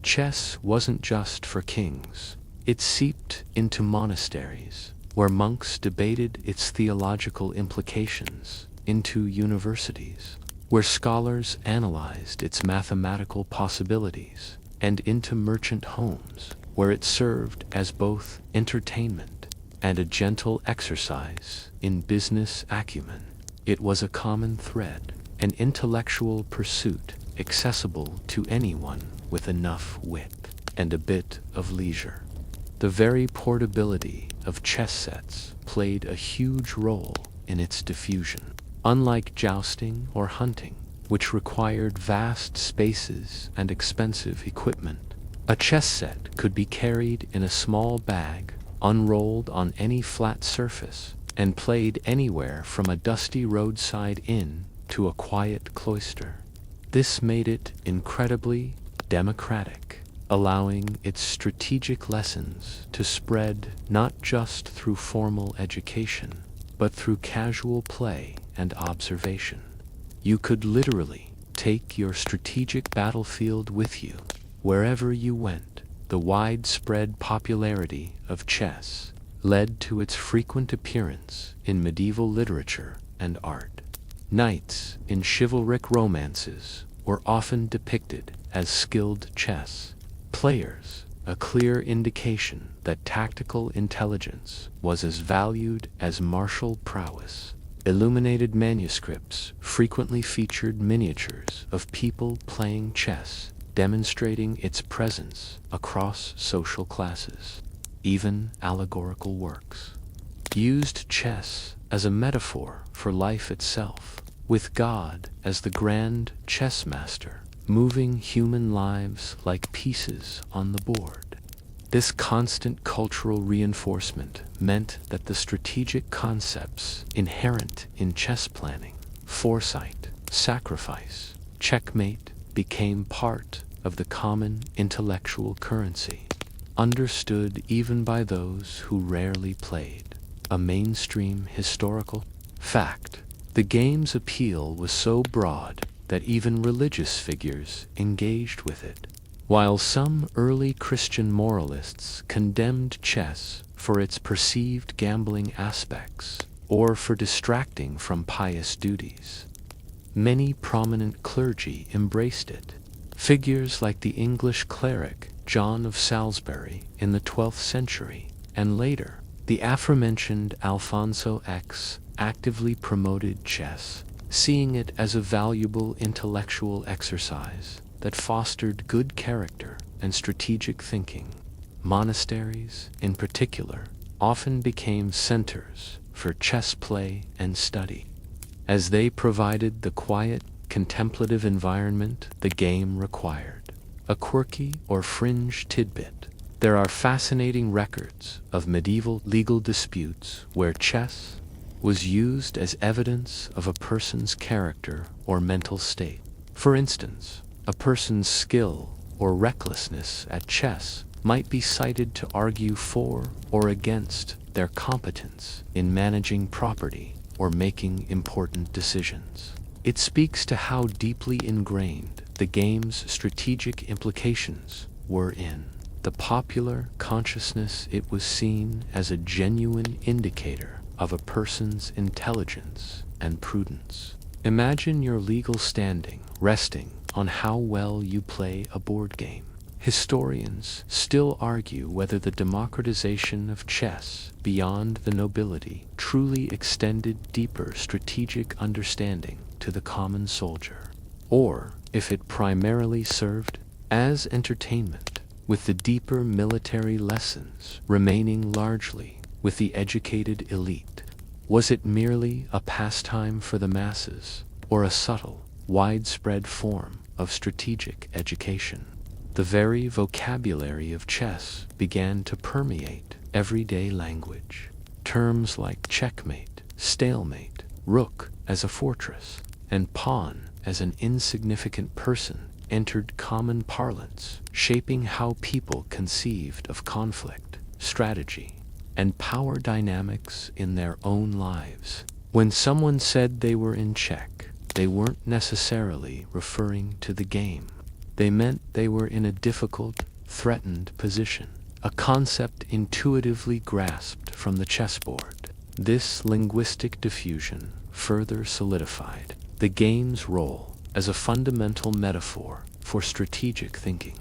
Chess wasn't just for kings. It seeped into monasteries, where monks debated its theological implications, into universities, where scholars analyzed its mathematical possibilities, and into merchant homes, where it served as both entertainment and a gentle exercise in business acumen. It was a common thread, an intellectual pursuit accessible to anyone with enough wit and a bit of leisure. The very portability of chess sets played a huge role in its diffusion. Unlike jousting or hunting, which required vast spaces and expensive equipment, a chess set could be carried in a small bag, unrolled on any flat surface, and played anywhere from a dusty roadside inn to a quiet cloister. This made it incredibly democratic, allowing its strategic lessons to spread not just through formal education, but through casual play and observation. You could literally take your strategic battlefield with you wherever you went. The widespread popularity of chess led to its frequent appearance in medieval literature and art. Knights in chivalric romances were often depicted as skilled chess players, a clear indication that tactical intelligence was as valued as martial prowess. Illuminated manuscripts frequently featured miniatures of people playing chess, demonstrating its presence across social classes. Even allegorical works used chess as a metaphor for life itself, with God as the grand chess master, moving human lives like pieces on the board. This constant cultural reinforcement meant that the strategic concepts inherent in chess planning, foresight, sacrifice, checkmate, became part of the common intellectual currency, understood even by those who rarely played. A mainstream historical fact. The game's appeal was so broad that even religious figures engaged with it. While some early Christian moralists condemned chess for its perceived gambling aspects or for distracting from pious duties, many prominent clergy embraced it. Figures like the English cleric John of Salisbury in the 12th century, and later, the aforementioned Alfonso X, actively promoted chess, seeing it as a valuable intellectual exercise that fostered good character and strategic thinking. Monasteries, in particular, often became centers for chess play and study, as they provided the quiet, contemplative environment the game required. A quirky or fringe tidbit: there are fascinating records of medieval legal disputes where chess was used as evidence of a person's character or mental state. For instance, a person's skill or recklessness at chess might be cited to argue for or against their competence in managing property or making important decisions. It speaks to how deeply ingrained the game's strategic implications were in the popular consciousness. It was seen as a genuine indicator of a person's intelligence and prudence. Imagine your legal standing resting on how well you play a board game. Historians still argue whether the democratization of chess beyond the nobility truly extended deeper strategic understanding to the common soldier, or if it primarily served as entertainment, with the deeper military lessons remaining largely with the educated elite. Was it merely a pastime for the masses, or a subtle, widespread form of strategic education? The very vocabulary of chess began to permeate everyday language. Terms like checkmate, stalemate, rook as a fortress, and pawn as an insignificant person entered common parlance, shaping how people conceived of conflict, strategy, and power dynamics in their own lives. When someone said they were in check, they weren't necessarily referring to the game. They meant they were in a difficult, threatened position, a concept intuitively grasped from the chessboard. This linguistic diffusion further solidified the game's role as a fundamental metaphor for strategic thinking.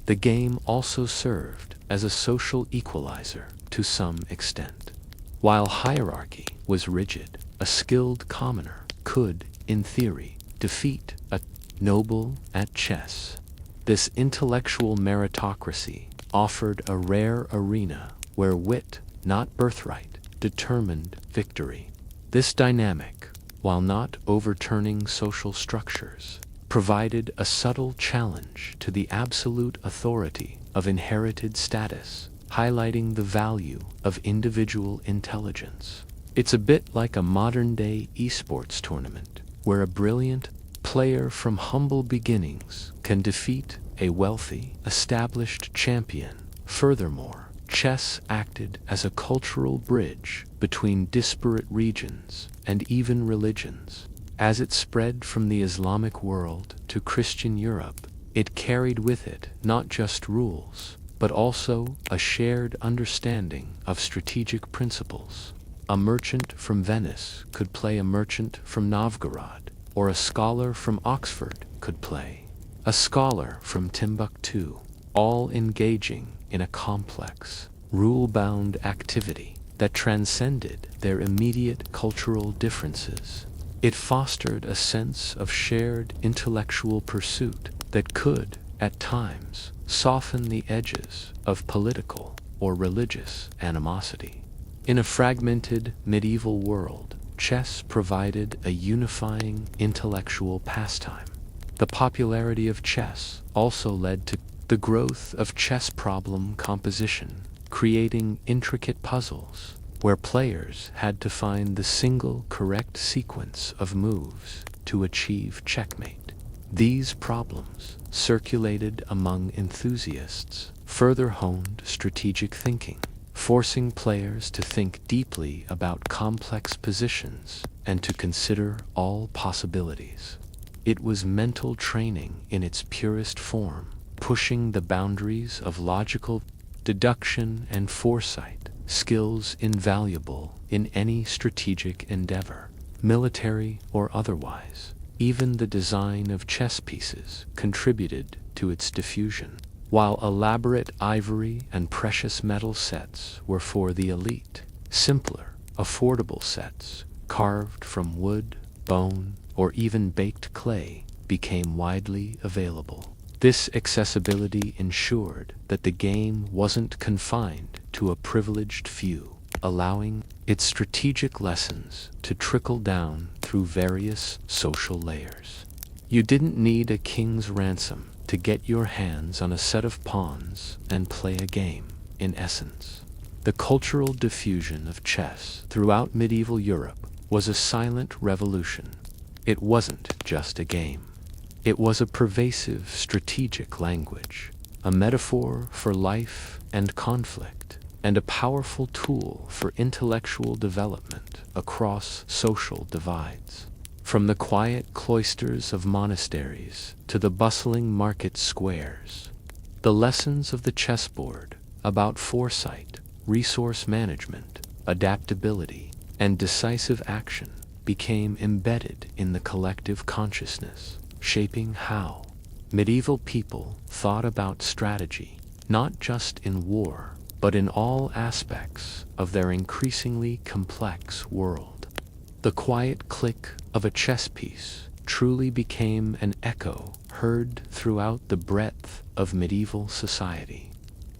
The game also served as a social equalizer to some extent. While hierarchy was rigid, a skilled commoner could, in theory, defeat a noble at chess. This intellectual meritocracy offered a rare arena where wit, not birthright, determined victory. This dynamic, while not overturning social structures, provided a subtle challenge to the absolute authority of inherited status, highlighting the value of individual intelligence. It's a bit like a modern-day esports tournament, where a brilliant player from humble beginnings can defeat a wealthy, established champion. Furthermore, chess acted as a cultural bridge between disparate regions and even religions. As it spread from the Islamic world to Christian Europe, it carried with it not just rules, but also a shared understanding of strategic principles. A merchant from Venice could play a merchant from Novgorod, or a scholar from Oxford could play a scholar from Timbuktu, all engaging in a complex, rule-bound activity that transcended their immediate cultural differences. It fostered a sense of shared intellectual pursuit that could, at times, soften the edges of political or religious animosity. In a fragmented medieval world, chess provided a unifying intellectual pastime. The popularity of chess also led to the growth of chess problem composition, creating intricate puzzles where players had to find the single correct sequence of moves to achieve checkmate. These problems, circulated among enthusiasts, further honed strategic thinking, forcing players to think deeply about complex positions and to consider all possibilities. It was mental training in its purest form, pushing the boundaries of logical deduction and foresight, skills invaluable in any strategic endeavor, military or otherwise. Even the design of chess pieces contributed to its diffusion. While elaborate ivory and precious metal sets were for the elite, simpler, affordable sets, carved from wood, bone, or even baked clay, became widely available. This accessibility ensured that the game wasn't confined to a privileged few, allowing its strategic lessons to trickle down through various social layers. You didn't need a king's ransom to get your hands on a set of pawns and play a game. In essence, the cultural diffusion of chess throughout medieval Europe was a silent revolution. It wasn't just a game. It was a pervasive strategic language, a metaphor for life and conflict, and a powerful tool for intellectual development across social divides. From the quiet cloisters of monasteries to the bustling market squares, the lessons of the chessboard about foresight, resource management, adaptability, and decisive action became embedded in the collective consciousness, shaping how medieval people thought about strategy, not just in war, but in all aspects of their increasingly complex world. The quiet click of a chess piece truly became an echo heard throughout the breadth of medieval society.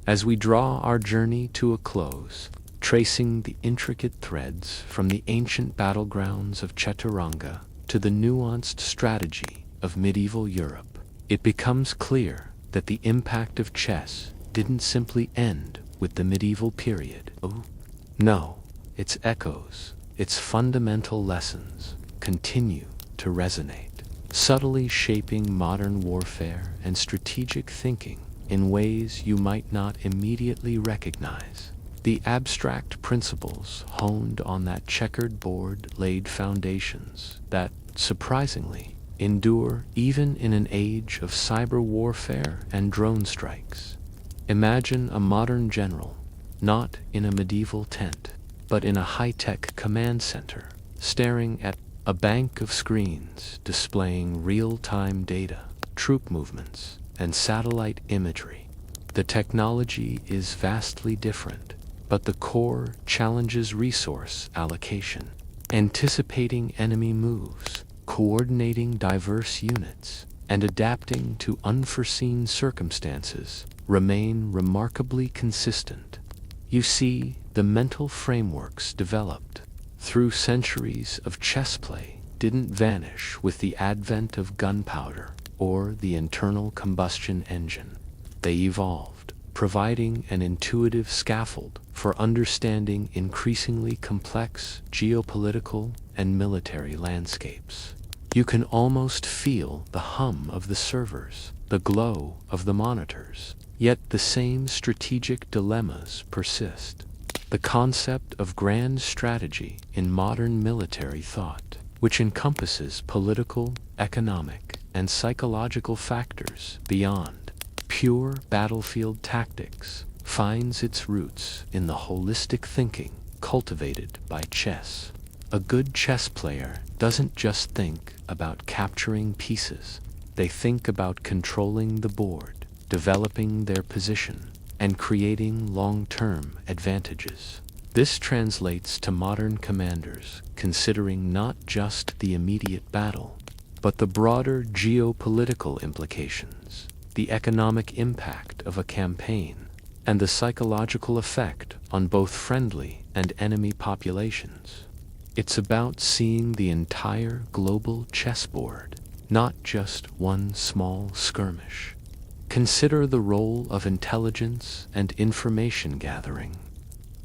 As we draw our journey to a close, tracing the intricate threads from the ancient battlegrounds of Chaturanga to the nuanced strategy of medieval Europe, it becomes clear that the impact of chess didn't simply end with the medieval period. Oh, no, its echoes, its fundamental lessons, continue to resonate, subtly shaping modern warfare and strategic thinking in ways you might not immediately recognize. The abstract principles honed on that checkered board laid foundations that, surprisingly, endure even in an age of cyber warfare and drone strikes. Imagine a modern general, not in a medieval tent, but in a high-tech command center, staring at a bank of screens displaying real-time data, troop movements, and satellite imagery. The technology is vastly different, but the core challenges resource allocation, anticipating enemy moves, coordinating diverse units, and adapting to unforeseen circumstances remain remarkably consistent. You see, the mental frameworks developed through centuries of chess play didn't vanish with the advent of gunpowder or the internal combustion engine. They evolved, providing an intuitive scaffold for understanding increasingly complex geopolitical and military landscapes. You can almost feel the hum of the servers, the glow of the monitors, yet the same strategic dilemmas persist. The concept of grand strategy in modern military thought, which encompasses political, economic, and psychological factors beyond pure battlefield tactics, finds its roots in the holistic thinking cultivated by chess. A good chess player doesn't just think about capturing pieces. They think about controlling the board, developing their position, and creating long-term advantages. This translates to modern commanders considering not just the immediate battle, but the broader geopolitical implications, the economic impact of a campaign, and the psychological effect on both friendly and enemy populations. It's about seeing the entire global chessboard, not just one small skirmish. Consider the role of intelligence and information gathering.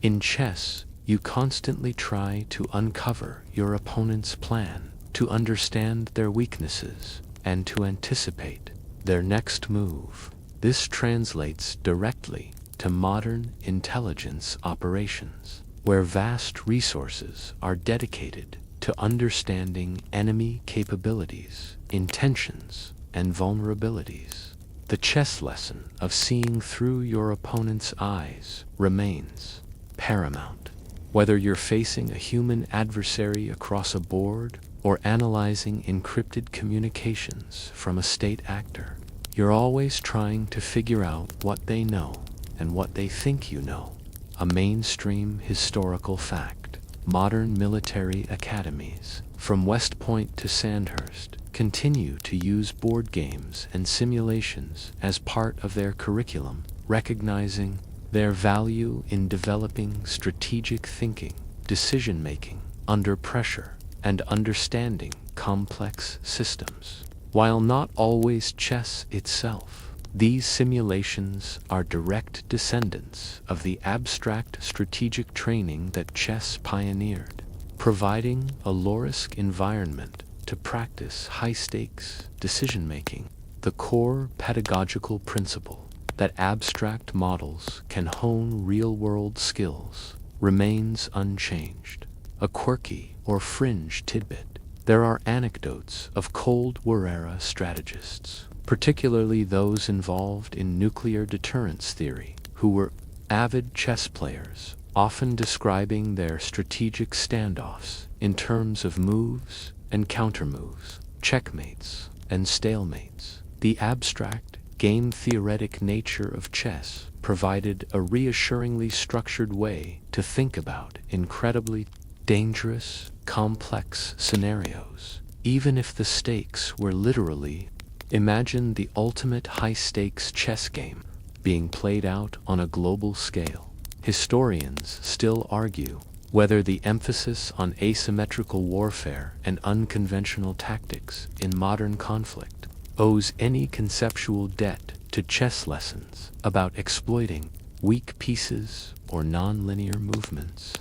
In chess, you constantly try to uncover your opponent's plan, to understand their weaknesses, and to anticipate their next move. This translates directly to modern intelligence operations, where vast resources are dedicated to understanding enemy capabilities, intentions, and vulnerabilities. The chess lesson of seeing through your opponent's eyes remains paramount. Whether you're facing a human adversary across a board or analyzing encrypted communications from a state actor, you're always trying to figure out what they know and what they think you know. A mainstream historical fact. Modern military academies, from West Point to Sandhurst, continue to use board games and simulations as part of their curriculum, recognizing their value in developing strategic thinking, decision-making under pressure, and understanding complex systems. While not always chess itself, these simulations are direct descendants of the abstract strategic training that chess pioneered, providing a low-risk environment to practice high-stakes decision-making. The core pedagogical principle that abstract models can hone real-world skills remains unchanged. A quirky or fringe tidbit. There are anecdotes of Cold War-era strategists, particularly those involved in nuclear deterrence theory, who were avid chess players, often describing their strategic standoffs in terms of moves and countermoves, checkmates and stalemates. The abstract, game-theoretic nature of chess provided a reassuringly structured way to think about incredibly dangerous, complex scenarios, even if the stakes were literally. Imagine the ultimate high-stakes chess game being played out on a global scale. Historians still argue whether the emphasis on asymmetrical warfare and unconventional tactics in modern conflict owes any conceptual debt to chess lessons about exploiting weak pieces or non-linear movements.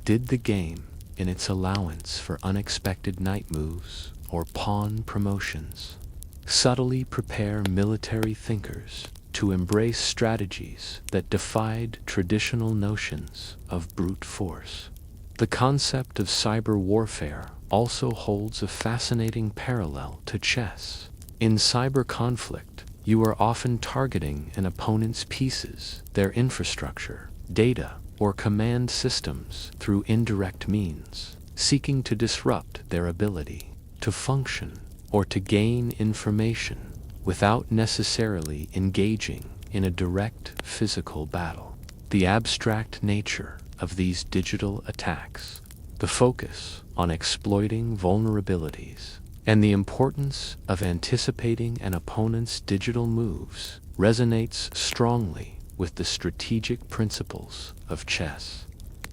Did the game, in its allowance for unexpected knight moves or pawn promotions, subtly prepare military thinkers to embrace strategies that defied traditional notions of brute force? The concept of cyber warfare also holds a fascinating parallel to chess. In cyber conflict, you are often targeting an opponent's pieces, their infrastructure, data, or command systems through indirect means, seeking to disrupt their ability to function or to gain information without necessarily engaging in a direct physical battle. The abstract nature of these digital attacks, the focus on exploiting vulnerabilities, and the importance of anticipating an opponent's digital moves resonates strongly with the strategic principles of chess.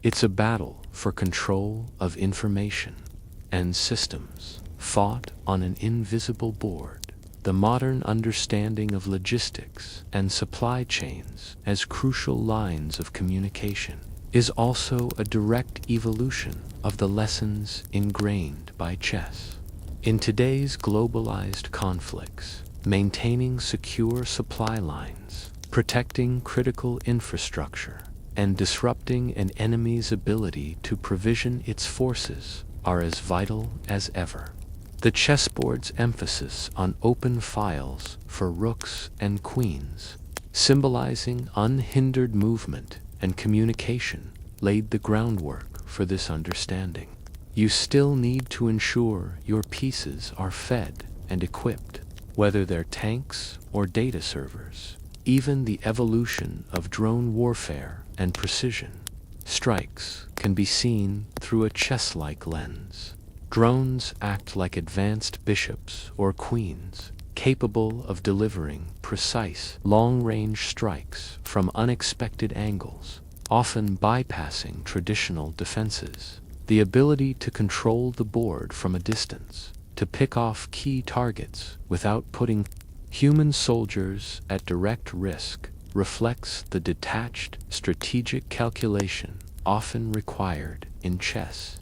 It's a battle for control of information and systems, fought on an invisible board. The modern understanding of logistics and supply chains as crucial lines of communication is also a direct evolution of the lessons ingrained by chess. In today's globalized conflicts, maintaining secure supply lines, protecting critical infrastructure, and disrupting an enemy's ability to provision its forces are as vital as ever. The chessboard's emphasis on open files for rooks and queens, symbolizing unhindered movement and communication, laid the groundwork for this understanding. You still need to ensure your pieces are fed and equipped, whether they're tanks or data servers. Even the evolution of drone warfare and precision strikes can be seen through a chess-like lens. Drones act like advanced bishops or queens, capable of delivering precise, long-range strikes from unexpected angles, often bypassing traditional defenses. The ability to control the board from a distance, to pick off key targets without putting human soldiers at direct risk, reflects the detached, strategic calculation often required in chess.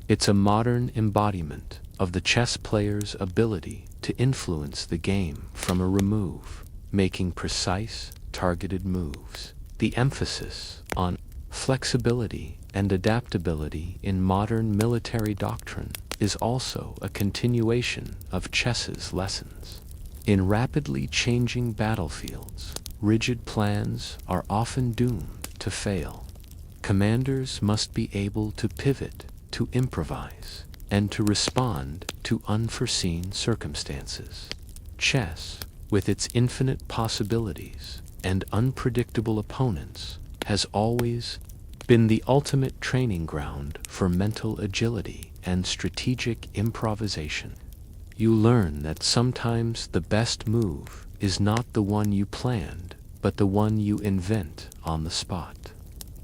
It's a modern embodiment of the chess player's ability to influence the game from a remove, making precise, targeted moves. The emphasis on flexibility and adaptability in modern military doctrine is also a continuation of chess's lessons. In rapidly changing battlefields, rigid plans are often doomed to fail. Commanders must be able to pivot, to improvise, and to respond to unforeseen circumstances. Chess, with its infinite possibilities and unpredictable opponents, has always been the ultimate training ground for mental agility and strategic improvisation. You learn that sometimes the best move is not the one you planned, but the one you invent on the spot.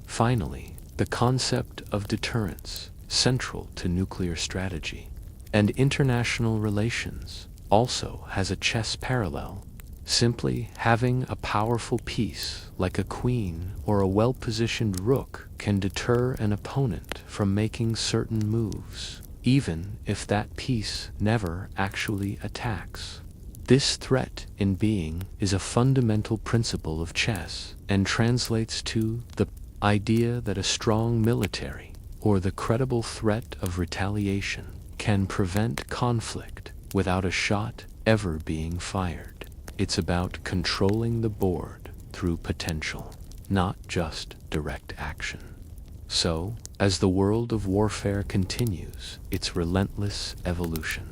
Finally, the concept of deterrence, central to nuclear strategy and international relations, also has a chess parallel. Simply having a powerful piece like a queen or a well-positioned rook can deter an opponent from making certain moves, even if that piece never actually attacks. This threat in being is a fundamental principle of chess and translates to the idea that a strong military, or the credible threat of retaliation, can prevent conflict without a shot ever being fired. It's about controlling the board through potential, not just direct action. So, as the world of warfare continues its relentless evolution,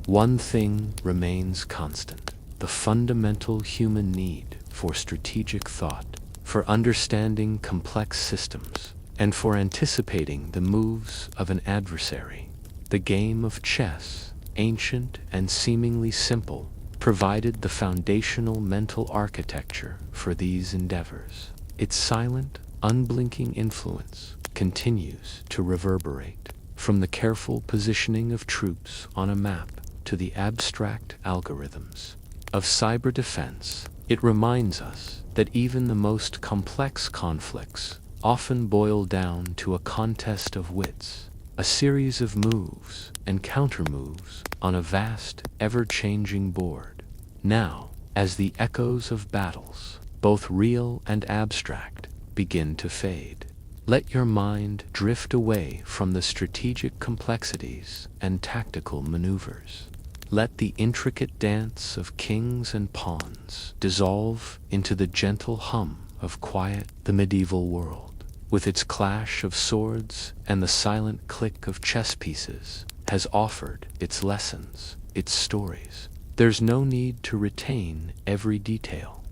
one thing remains constant: the fundamental human need for strategic thought, for understanding complex systems, and for anticipating the moves of an adversary. The game of chess, ancient and seemingly simple, provided the foundational mental architecture for these endeavors. Its silent, unblinking influence continues to reverberate, from the careful positioning of troops on a map to the abstract algorithms of cyber defense. It reminds us that even the most complex conflicts often boil down to a contest of wits, a series of moves and countermoves on a vast, ever-changing board. Now, as the echoes of battles, both real and abstract, begin to fade, let your mind drift away from the strategic complexities and tactical maneuvers. Let the intricate dance of kings and pawns dissolve into the gentle hum of quiet, the medieval world, with its clash of swords and the silent click of chess pieces, has offered its lessons, its stories. There's no need to retain every detail,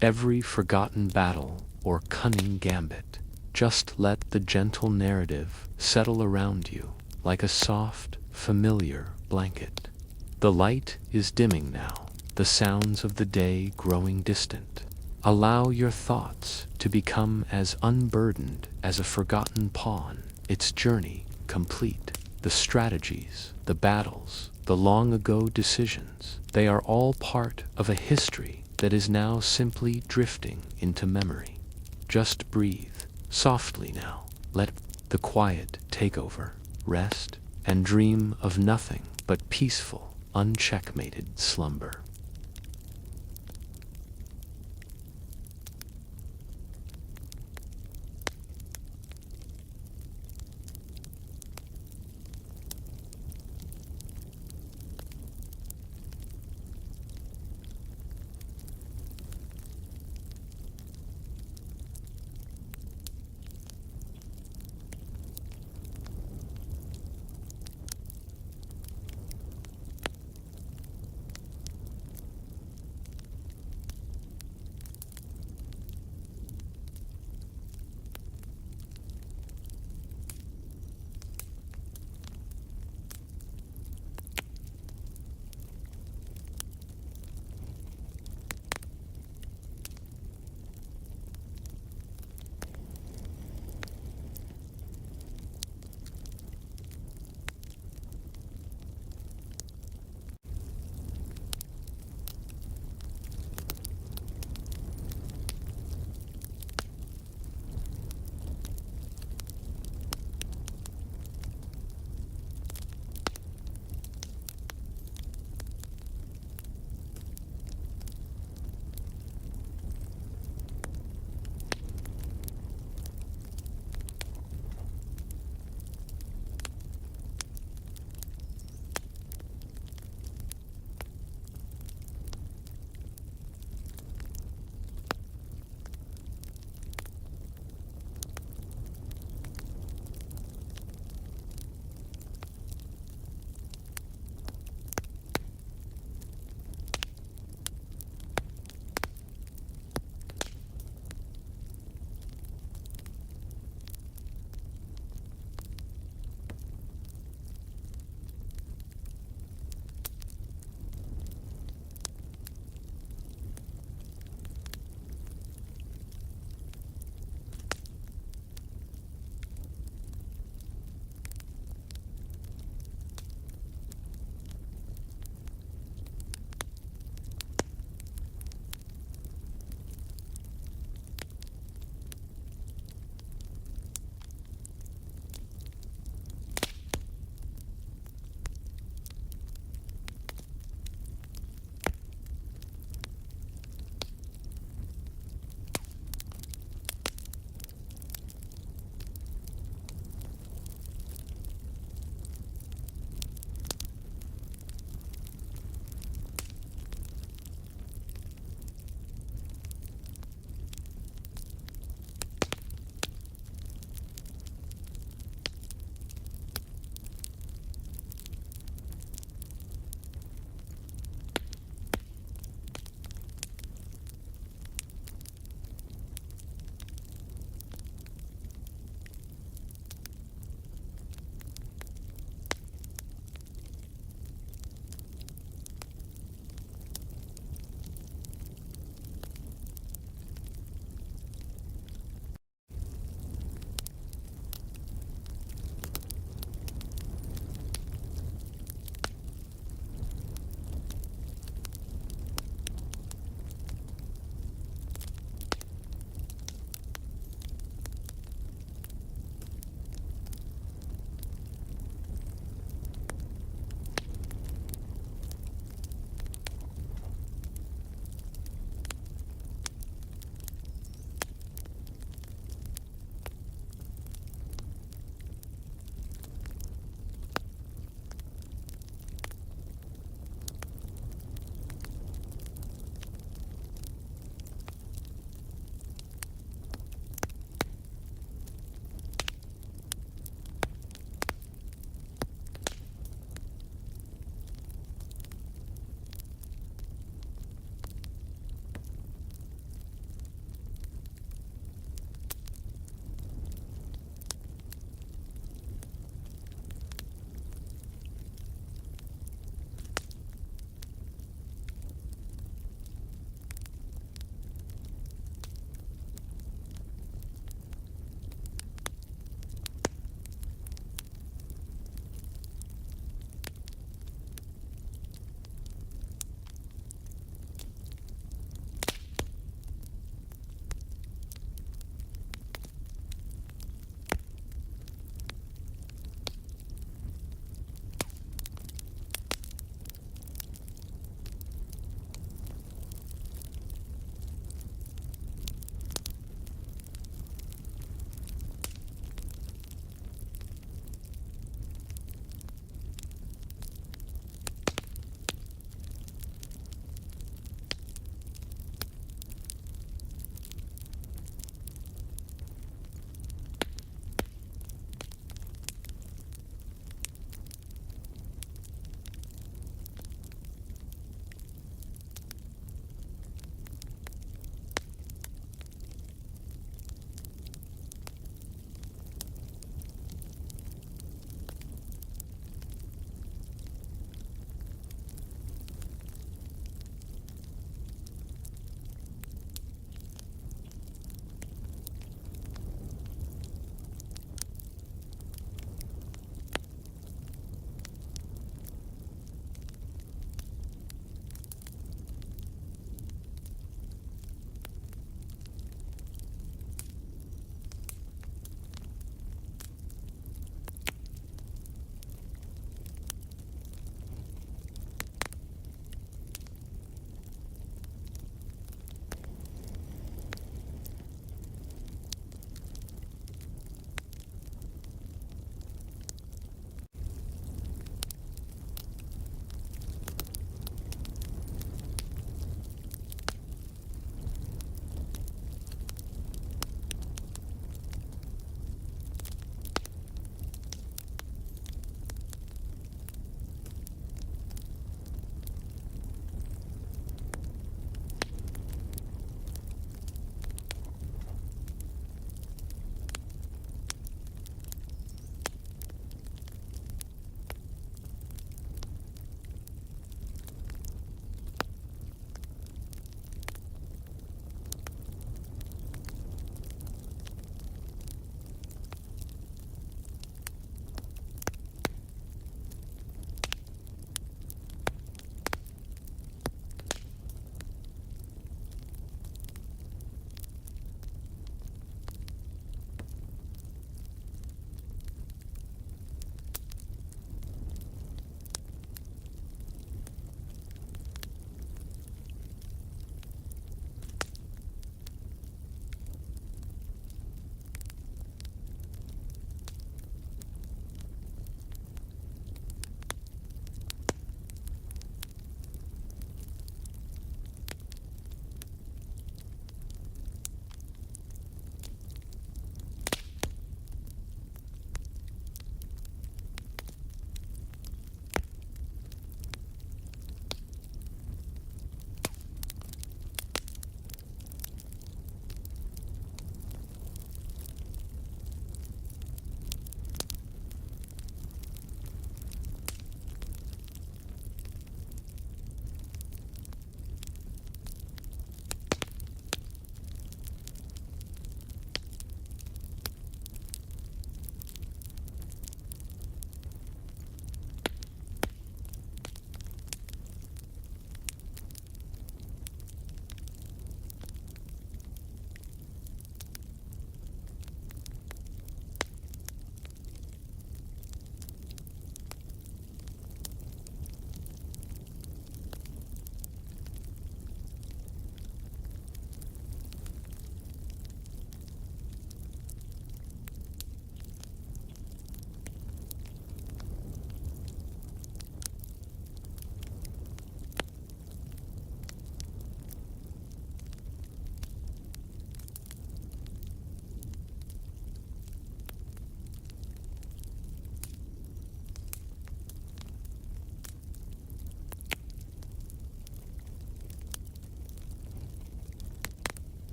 every forgotten battle or cunning gambit. Just let the gentle narrative settle around you like a soft, familiar blanket. The light is dimming now, the sounds of the day growing distant. Allow your thoughts to become as unburdened as a forgotten pawn, its journey complete. The strategies, the battles, the long-ago decisions, they are all part of a history that is now simply drifting into memory. Just breathe softly now. Let the quiet take over. Rest and dream of nothing but peaceful, uncheckmated slumber.